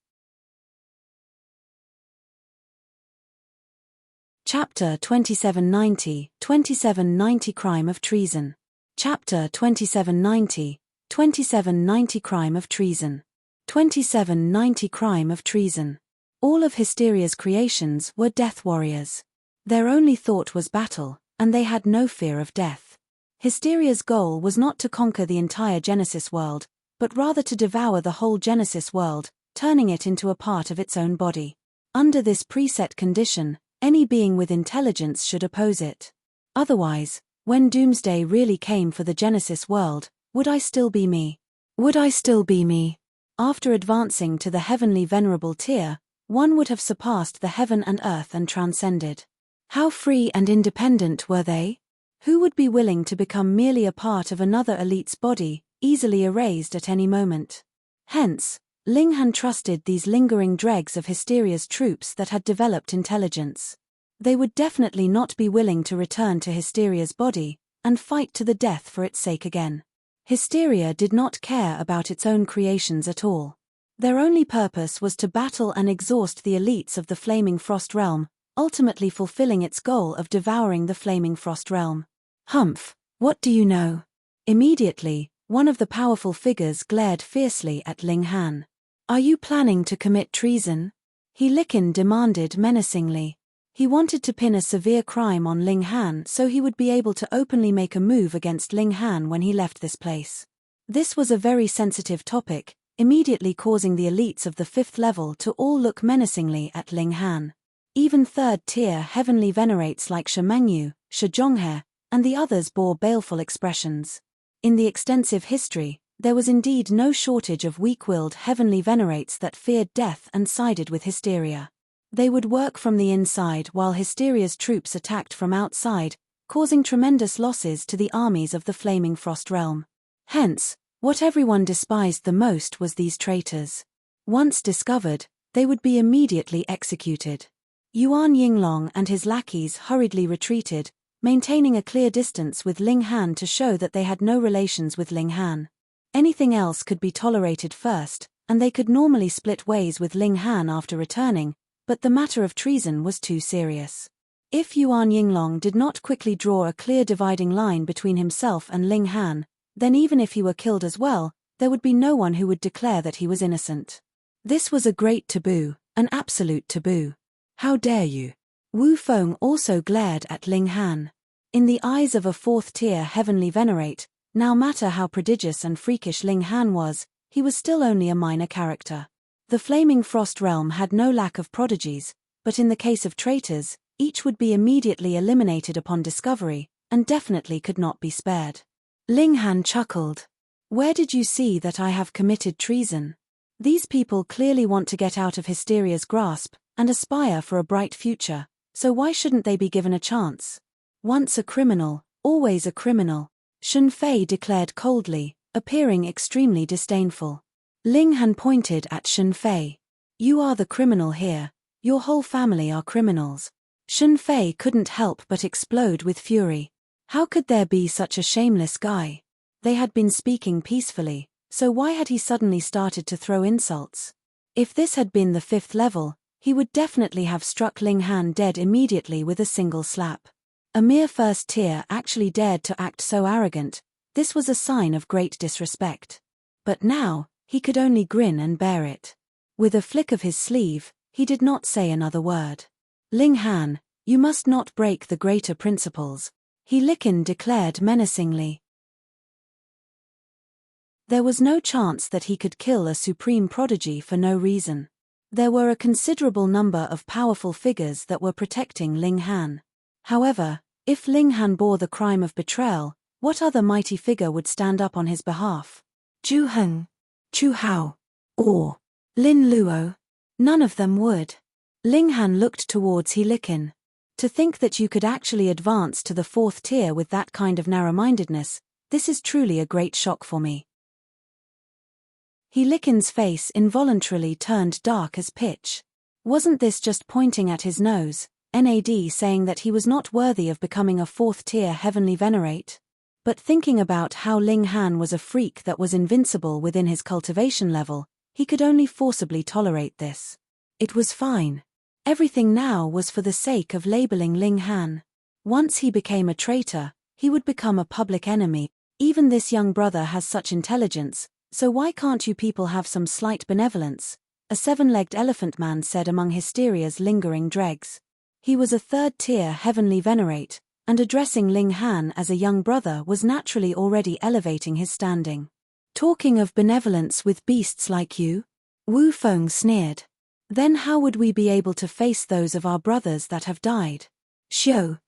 Chapter 2790, 2790 Crime of Treason. Chapter 2790, 2790 Crime of Treason. 2790 Crime of Treason. All of Hysteria's creations were death warriors. Their only thought was battle, and they had no fear of death. Hysteria's goal was not to conquer the entire Genesis world, but rather to devour the whole Genesis world, turning it into a part of its own body. Under this preset condition, any being with intelligence should oppose it. Otherwise, when doomsday really came for the Genesis world, would I still be me? Would I still be me? After advancing to the heavenly venerable tier, one would have surpassed the heaven and earth and transcended. How free and independent were they? Who would be willing to become merely a part of another elite's body, easily erased at any moment? Hence, Ling Han trusted these lingering dregs of Hysteria's troops that had developed intelligence. They would definitely not be willing to return to Hysteria's body and fight to the death for its sake again. Hysteria did not care about its own creations at all. Their only purpose was to battle and exhaust the elites of the Flaming Frost Realm, ultimately fulfilling its goal of devouring the Flaming Frost Realm. "Humph, what do you know?" Immediately, one of the powerful figures glared fiercely at Ling Han. "Are you planning to commit treason?" He Likin demanded menacingly. He wanted to pin a severe crime on Ling Han so he would be able to openly make a move against Ling Han when he left this place. This was a very sensitive topic, immediately causing the elites of the 5th level to all look menacingly at Ling Han. Even 3rd-tier heavenly venerates like Shi Mengyu, Shi Zhonghe, and the others bore baleful expressions. In the extensive history, there was indeed no shortage of weak-willed heavenly venerates that feared death and sided with Hysteria. They would work from the inside while Hysteria's troops attacked from outside, causing tremendous losses to the armies of the Flaming Frost Realm. Hence, what everyone despised the most was these traitors. Once discovered, they would be immediately executed. Yuan Yinglong and his lackeys hurriedly retreated, maintaining a clear distance with Ling Han to show that they had no relations with Ling Han. Anything else could be tolerated first, and they could normally split ways with Ling Han after returning, but the matter of treason was too serious. If Yuan Yinglong did not quickly draw a clear dividing line between himself and Ling Han, Then even if he were killed as well, there would be no one who would declare that he was innocent. This was a great taboo, an absolute taboo. How dare you? Wu Feng also glared at Ling Han. In the eyes of a fourth-tier heavenly venerate, no matter how prodigious and freakish Ling Han was, he was still only a minor character. The Flaming Frost realm had no lack of prodigies, but in the case of traitors, each would be immediately eliminated upon discovery, and definitely could not be spared. Ling Han chuckled. Where did you see that I have committed treason? These people clearly want to get out of Hysteria's grasp, and aspire for a bright future, so why shouldn't they be given a chance? Once a criminal, always a criminal, Shun Fei declared coldly, appearing extremely disdainful. Ling Han pointed at Shun Fei. You are the criminal here, your whole family are criminals. Shun Fei couldn't help but explode with fury. How could there be such a shameless guy? They had been speaking peacefully, so why had he suddenly started to throw insults? If this had been the 5th level, he would definitely have struck Ling Han dead immediately with a single slap. A mere 1st tier actually dared to act so arrogant. This was a sign of great disrespect. But now, he could only grin and bear it. With a flick of his sleeve, he did not say another word. Ling Han, you must not break the greater principles, he Licken declared menacingly. There was no chance that he could kill a supreme prodigy for no reason. There were a considerable number of powerful figures that were protecting Ling Han. However, if Ling Han bore the crime of betrayal, what other mighty figure would stand up on his behalf? Zhu Heng, Chu Hao, or Lin Luo? None of them would. Ling Han looked towards He Licken. To think that you could actually advance to the 4th tier with that kind of narrow-mindedness, this is truly a great shock for me. He Licken's face involuntarily turned dark as pitch. Wasn't this just pointing at his nose, NAD saying that he was not worthy of becoming a 4th-tier heavenly venerate? But thinking about how Ling Han was a freak that was invincible within his cultivation level, he could only forcibly tolerate this. It was fine. Everything now was for the sake of labeling Ling Han. Once he became a traitor, he would become a public enemy. Even this young brother has such intelligence, so why can't you people have some slight benevolence? A 7-legged elephant man said among Hysteria's lingering dregs. He was a 3rd-tier heavenly venerate, and addressing Ling Han as a young brother was naturally already elevating his standing. Talking of benevolence with beasts like you? Wu Feng sneered. Then how would we be able to face those of our brothers that have died? Shio.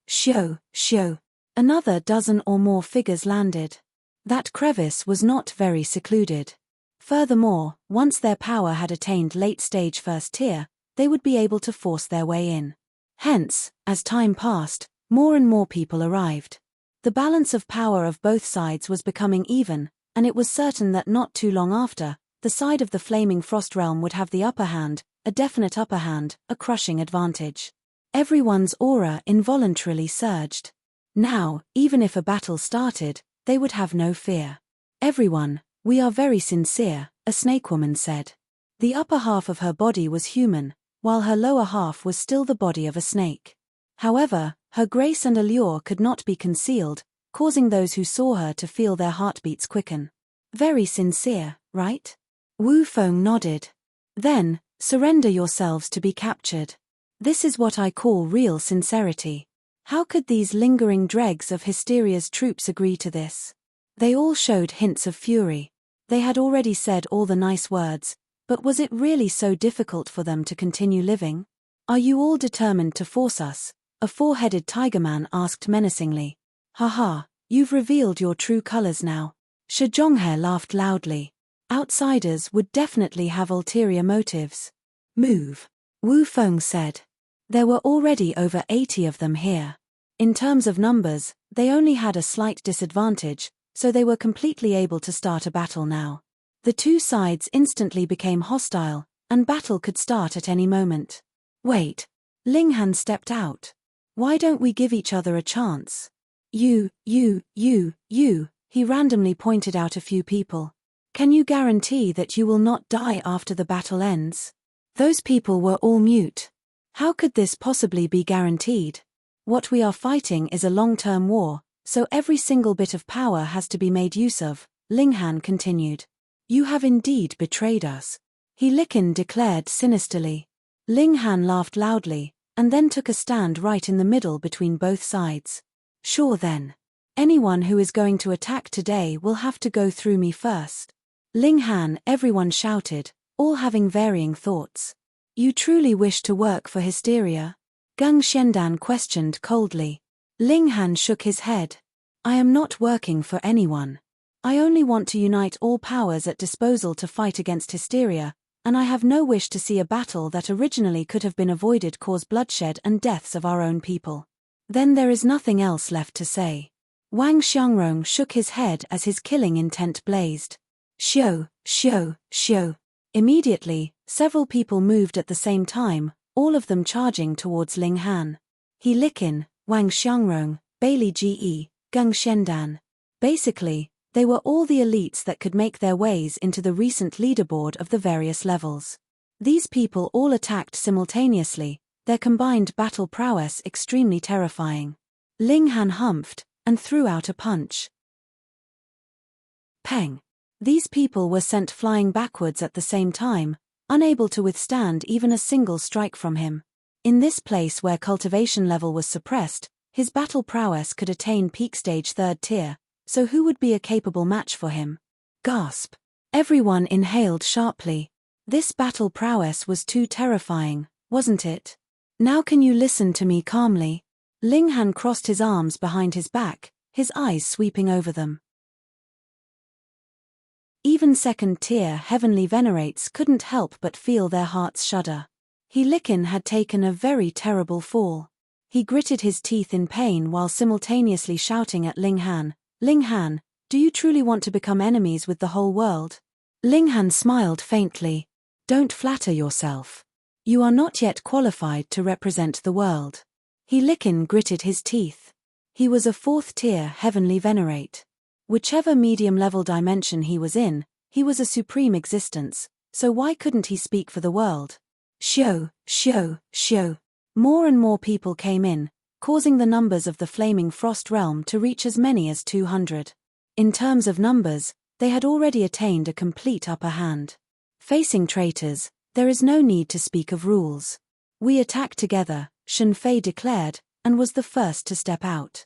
Another dozen or more figures landed. That crevice was not very secluded. Furthermore, once their power had attained late-stage 1st tier, they would be able to force their way in. Hence, as time passed, more and more people arrived. The balance of power of both sides was becoming even, and it was certain that not too long after, the side of the Flaming Frost realm would have the upper hand, a definite upper hand, a crushing advantage. Everyone's aura involuntarily surged. Now, even if a battle started, they would have no fear. Everyone, we are very sincere, a snakewoman said. The upper half of her body was human, while her lower half was still the body of a snake. However, her grace and allure could not be concealed, causing those who saw her to feel their heartbeats quicken. Very sincere, right? Wu Feng nodded. Then, surrender yourselves to be captured. This is what I call real sincerity. How could these lingering dregs of Hysteria's troops agree to this? They all showed hints of fury. They had already said all the nice words, but was it really so difficult for them to continue living? Are you all determined to force us? A 4-headed tiger man asked menacingly. Haha, you've revealed your true colors now. Shi Zhonghe laughed loudly. Outsiders would definitely have ulterior motives. Move. Wu Feng said. There were already over 80 of them here. In terms of numbers, they only had a slight disadvantage, so they were completely able to start a battle now. The two sides instantly became hostile, and battle could start at any moment. Wait. Ling Han stepped out. Why don't we give each other a chance? You, he randomly pointed out a few people. Can you guarantee that you will not die after the battle ends? Those people were all mute. How could this possibly be guaranteed? What we are fighting is a long-term war, So every single bit of power has to be made use of, Ling Han continued. You have indeed betrayed us. He Licken declared sinisterly. Ling Han laughed loudly, and then took a stand right in the middle between both sides. Sure then. Anyone who is going to attack today will have to go through me first. Ling Han, everyone shouted, all having varying thoughts. You truly wish to work for Hysteria? Gung Shendan questioned coldly. Ling Han shook his head. I am not working for anyone. I only want to unite all powers at disposal to fight against Hysteria, and I have no wish to see a battle that originally could have been avoided cause bloodshed and deaths of our own people. Then there is nothing else left to say. Wang Xiangrong shook his head as his killing intent blazed. Xiao, xiao, xiao. Immediately, several people moved at the same time, all of them charging towards Ling Han. He Licken, Wang Xiangrong, Bailey Ge, Gung Shendan. Basically, they were all the elites that could make their ways into the recent leaderboard of the various levels. These people all attacked simultaneously, their combined battle prowess extremely terrifying. Ling Han humphed, and threw out a punch. Peng. These people were sent flying backwards at the same time, unable to withstand even a single strike from him. In this place where cultivation level was suppressed, his battle prowess could attain peak stage 3rd tier, so who would be a capable match for him? Gasp. Everyone inhaled sharply. This battle prowess was too terrifying, wasn't it? Now can you listen to me calmly? Ling Han crossed his arms behind his back, his eyes sweeping over them. Even 2nd tier heavenly venerates couldn't help but feel their hearts shudder. He Licken had taken a very terrible fall. He gritted his teeth in pain while simultaneously shouting at Ling Han, Ling Han, do you truly want to become enemies with the whole world? Ling Han smiled faintly. Don't flatter yourself. You are not yet qualified to represent the world. He Licken gritted his teeth. He was a 4th tier heavenly venerate. Whichever medium-level dimension he was in, he was a supreme existence, so why couldn't he speak for the world? Xiao, xiao, xiao. More and more people came in, causing the numbers of the flaming frost realm to reach as many as 200. In terms of numbers, they had already attained a complete upper hand. Facing traitors, there is no need to speak of rules. We attack together, Shen Fei declared, and was the first to step out.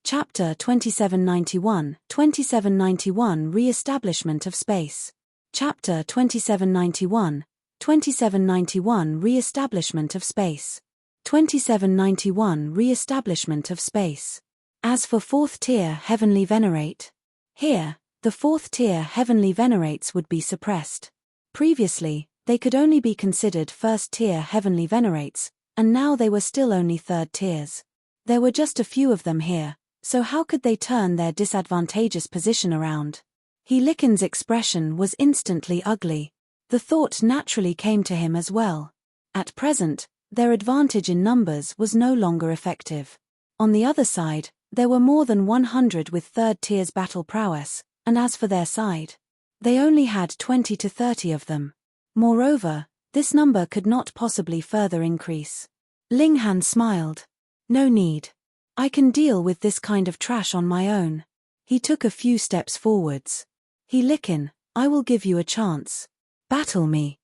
Chapter 2791, 2791 Re-establishment of Space. Chapter 2791, 2791 Re-establishment of Space. 2791 Re-establishment of Space. As for 4th tier heavenly venerate, here, the 4th tier heavenly venerates would be suppressed. Previously, they could only be considered 1st tier heavenly venerates, and now they were still only 3rd tiers. There were just a few of them here, so how could they turn their disadvantageous position around? He Licken's expression was instantly ugly. The thought naturally came to him as well. At present, their advantage in numbers was no longer effective. On the other side, there were more than 100 with 3rd tier's battle prowess, and as for their side, they only had 20 to 30 of them. Moreover, this number could not possibly further increase. Ling Han smiled. No need. I can deal with this kind of trash on my own. He took a few steps forwards. He Licken, I will give you a chance. Battle me.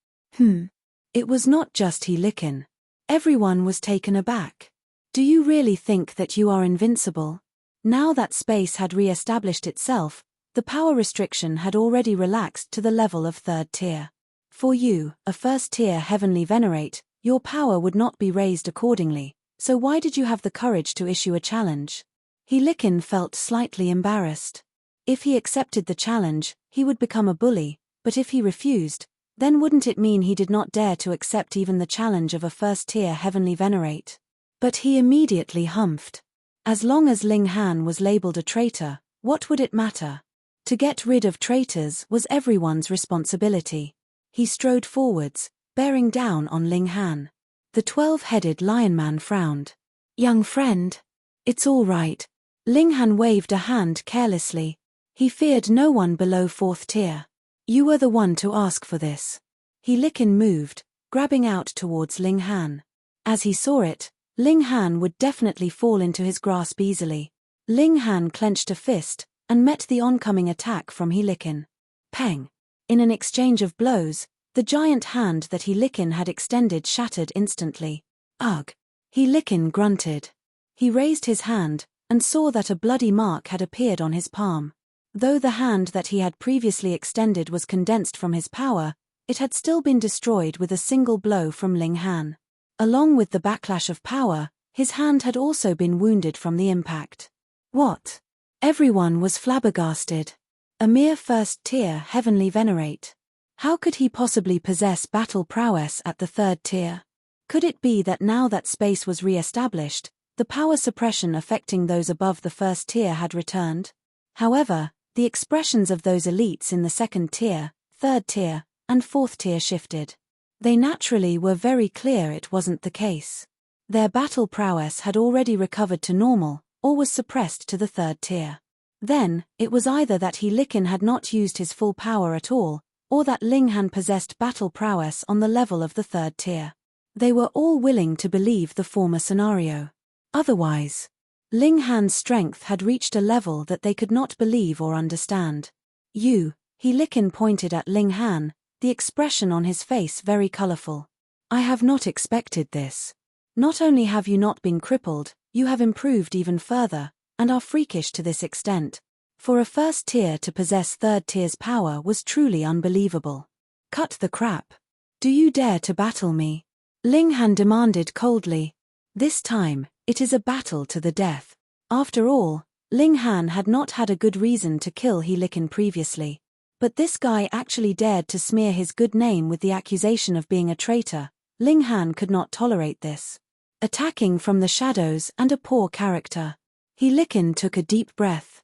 It was not just He Licken. Everyone was taken aback. Do you really think that you are invincible? Now that space had re-established itself, the power restriction had already relaxed to the level of 3rd tier. For you, a 1st tier heavenly venerate, your power would not be raised accordingly, so why did you have the courage to issue a challenge? He Licken felt slightly embarrassed. If he accepted the challenge, he would become a bully, but if he refused, then wouldn't it mean he did not dare to accept even the challenge of a 1st tier heavenly venerate? But he immediately humphed. As long as Ling Han was labeled a traitor, what would it matter? To get rid of traitors was everyone's responsibility. He strode forwards, bearing down on Ling Han. The 12-headed lion man frowned. Young friend. It's all right. Ling Han waved a hand carelessly. He feared no one below 4th tier. You were the one to ask for this. He Licken moved, grabbing out towards Ling Han. As he saw it, Ling Han would definitely fall into his grasp easily. Ling Han clenched a fist and met the oncoming attack from He Licken. Peng! In an exchange of blows, the giant hand that He Licken had extended shattered instantly. Ugh! He Licken grunted. He raised his hand and saw that a bloody mark had appeared on his palm. Though the hand that he had previously extended was condensed from his power, it had still been destroyed with a single blow from Ling Han. Along with the backlash of power, his hand had also been wounded from the impact. What? Everyone was flabbergasted. A mere first-tier heavenly venerate. How could he possibly possess battle prowess at the third tier? Could it be that now that space was re-established, the power suppression affecting those above the first tier had returned? However, the expressions of those elites in the second tier, third tier, and fourth tier shifted. They naturally were very clear it wasn't the case. Their battle prowess had already recovered to normal, or was suppressed to the third tier. Then, it was either that He Licken had not used his full power at all, or that Ling Han possessed battle prowess on the level of the third tier. They were all willing to believe the former scenario. Otherwise, Ling Han's strength had reached a level that they could not believe or understand. He Licken pointed at Ling Han, the expression on his face very colorful. I have not expected this. Not only have you not been crippled, you have improved even further, and are freakish to this extent. For a first tier to possess third tier's power was truly unbelievable. Cut the crap. Do you dare to battle me? Ling Han demanded coldly. This time, it is a battle to the death. After all, Ling Han had not had a good reason to kill He Licken previously. But this guy actually dared to smear his good name with the accusation of being a traitor. Ling Han could not tolerate this. Attacking from the shadows and a poor character. He Licken took a deep breath.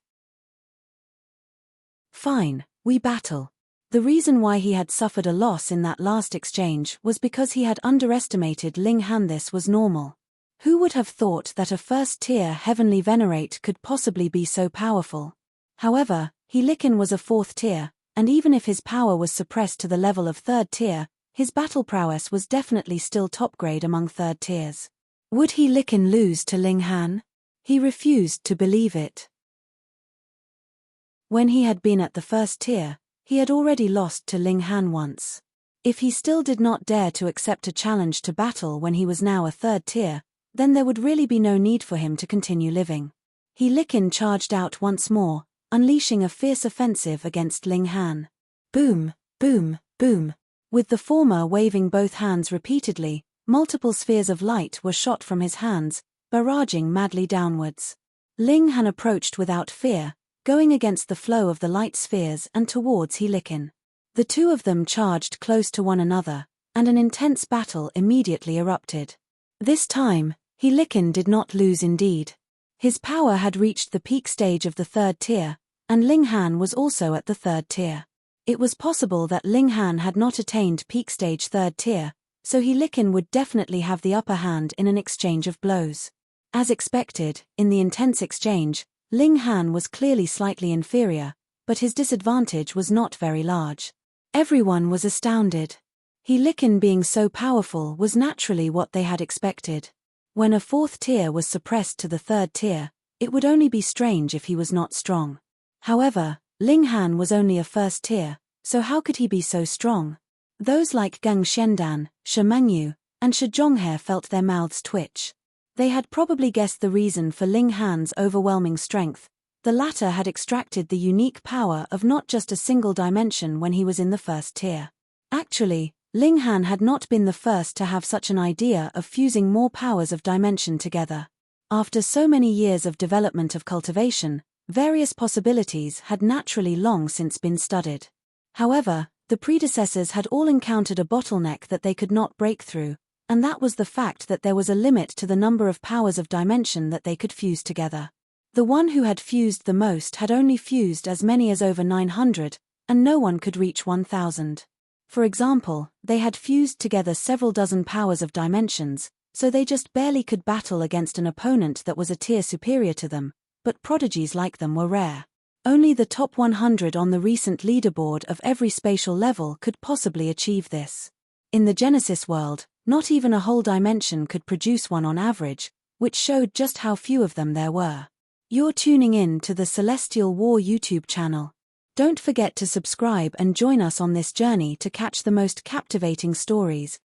Fine, we battle. The reason why he had suffered a loss in that last exchange was because he had underestimated Ling Han. This was normal. Who would have thought that a first-tier heavenly venerate could possibly be so powerful? However, He Licken was a fourth tier, and even if his power was suppressed to the level of third tier, his battle prowess was definitely still top grade among third tiers. Would He Licken lose to Ling Han? He refused to believe it. When he had been at the first tier, he had already lost to Ling Han once. If he still did not dare to accept a challenge to battle when he was now a third tier, then there would really be no need for him to continue living. He Licken charged out once more, unleashing a fierce offensive against Ling Han. Boom, boom, boom. With the former waving both hands repeatedly, multiple spheres of light were shot from his hands, barraging madly downwards. Ling Han approached without fear, going against the flow of the light spheres and towards He Licken. The two of them charged close to one another, and an intense battle immediately erupted. This time, He Licken did not lose indeed. His power had reached the peak stage of the third tier, and Ling Han was also at the third tier. It was possible that Ling Han had not attained peak stage third tier, so He Licken would definitely have the upper hand in an exchange of blows. As expected, in the intense exchange, Ling Han was clearly slightly inferior, but his disadvantage was not very large. Everyone was astounded. He Licken being so powerful was naturally what they had expected. When a fourth tier was suppressed to the third tier, it would only be strange if he was not strong. However, Ling Han was only a first tier, so how could he be so strong? Those like Gang Xiandan, Shi Mengyu, and Shi Zhonghe felt their mouths twitch. They had probably guessed the reason for Ling Han's overwhelming strength. The latter had extracted the unique power of not just a single dimension when he was in the first tier. Actually, Ling Han had not been the first to have such an idea of fusing more powers of dimension together. After so many years of development of cultivation, various possibilities had naturally long since been studied. However, the predecessors had all encountered a bottleneck that they could not break through, and that was the fact that there was a limit to the number of powers of dimension that they could fuse together. The one who had fused the most had only fused as many as over 900, and no one could reach 1000. For example, they had fused together several dozen powers of dimensions, so they just barely could battle against an opponent that was a tier superior to them, but prodigies like them were rare. Only the top 100 on the recent leaderboard of every spatial level could possibly achieve this. In the Genesis world, Not even a whole dimension could produce one on average, which showed just how few of them there were. You're tuning in to the Celestial War YouTube channel. Don't forget to subscribe and join us on this journey to catch the most captivating stories,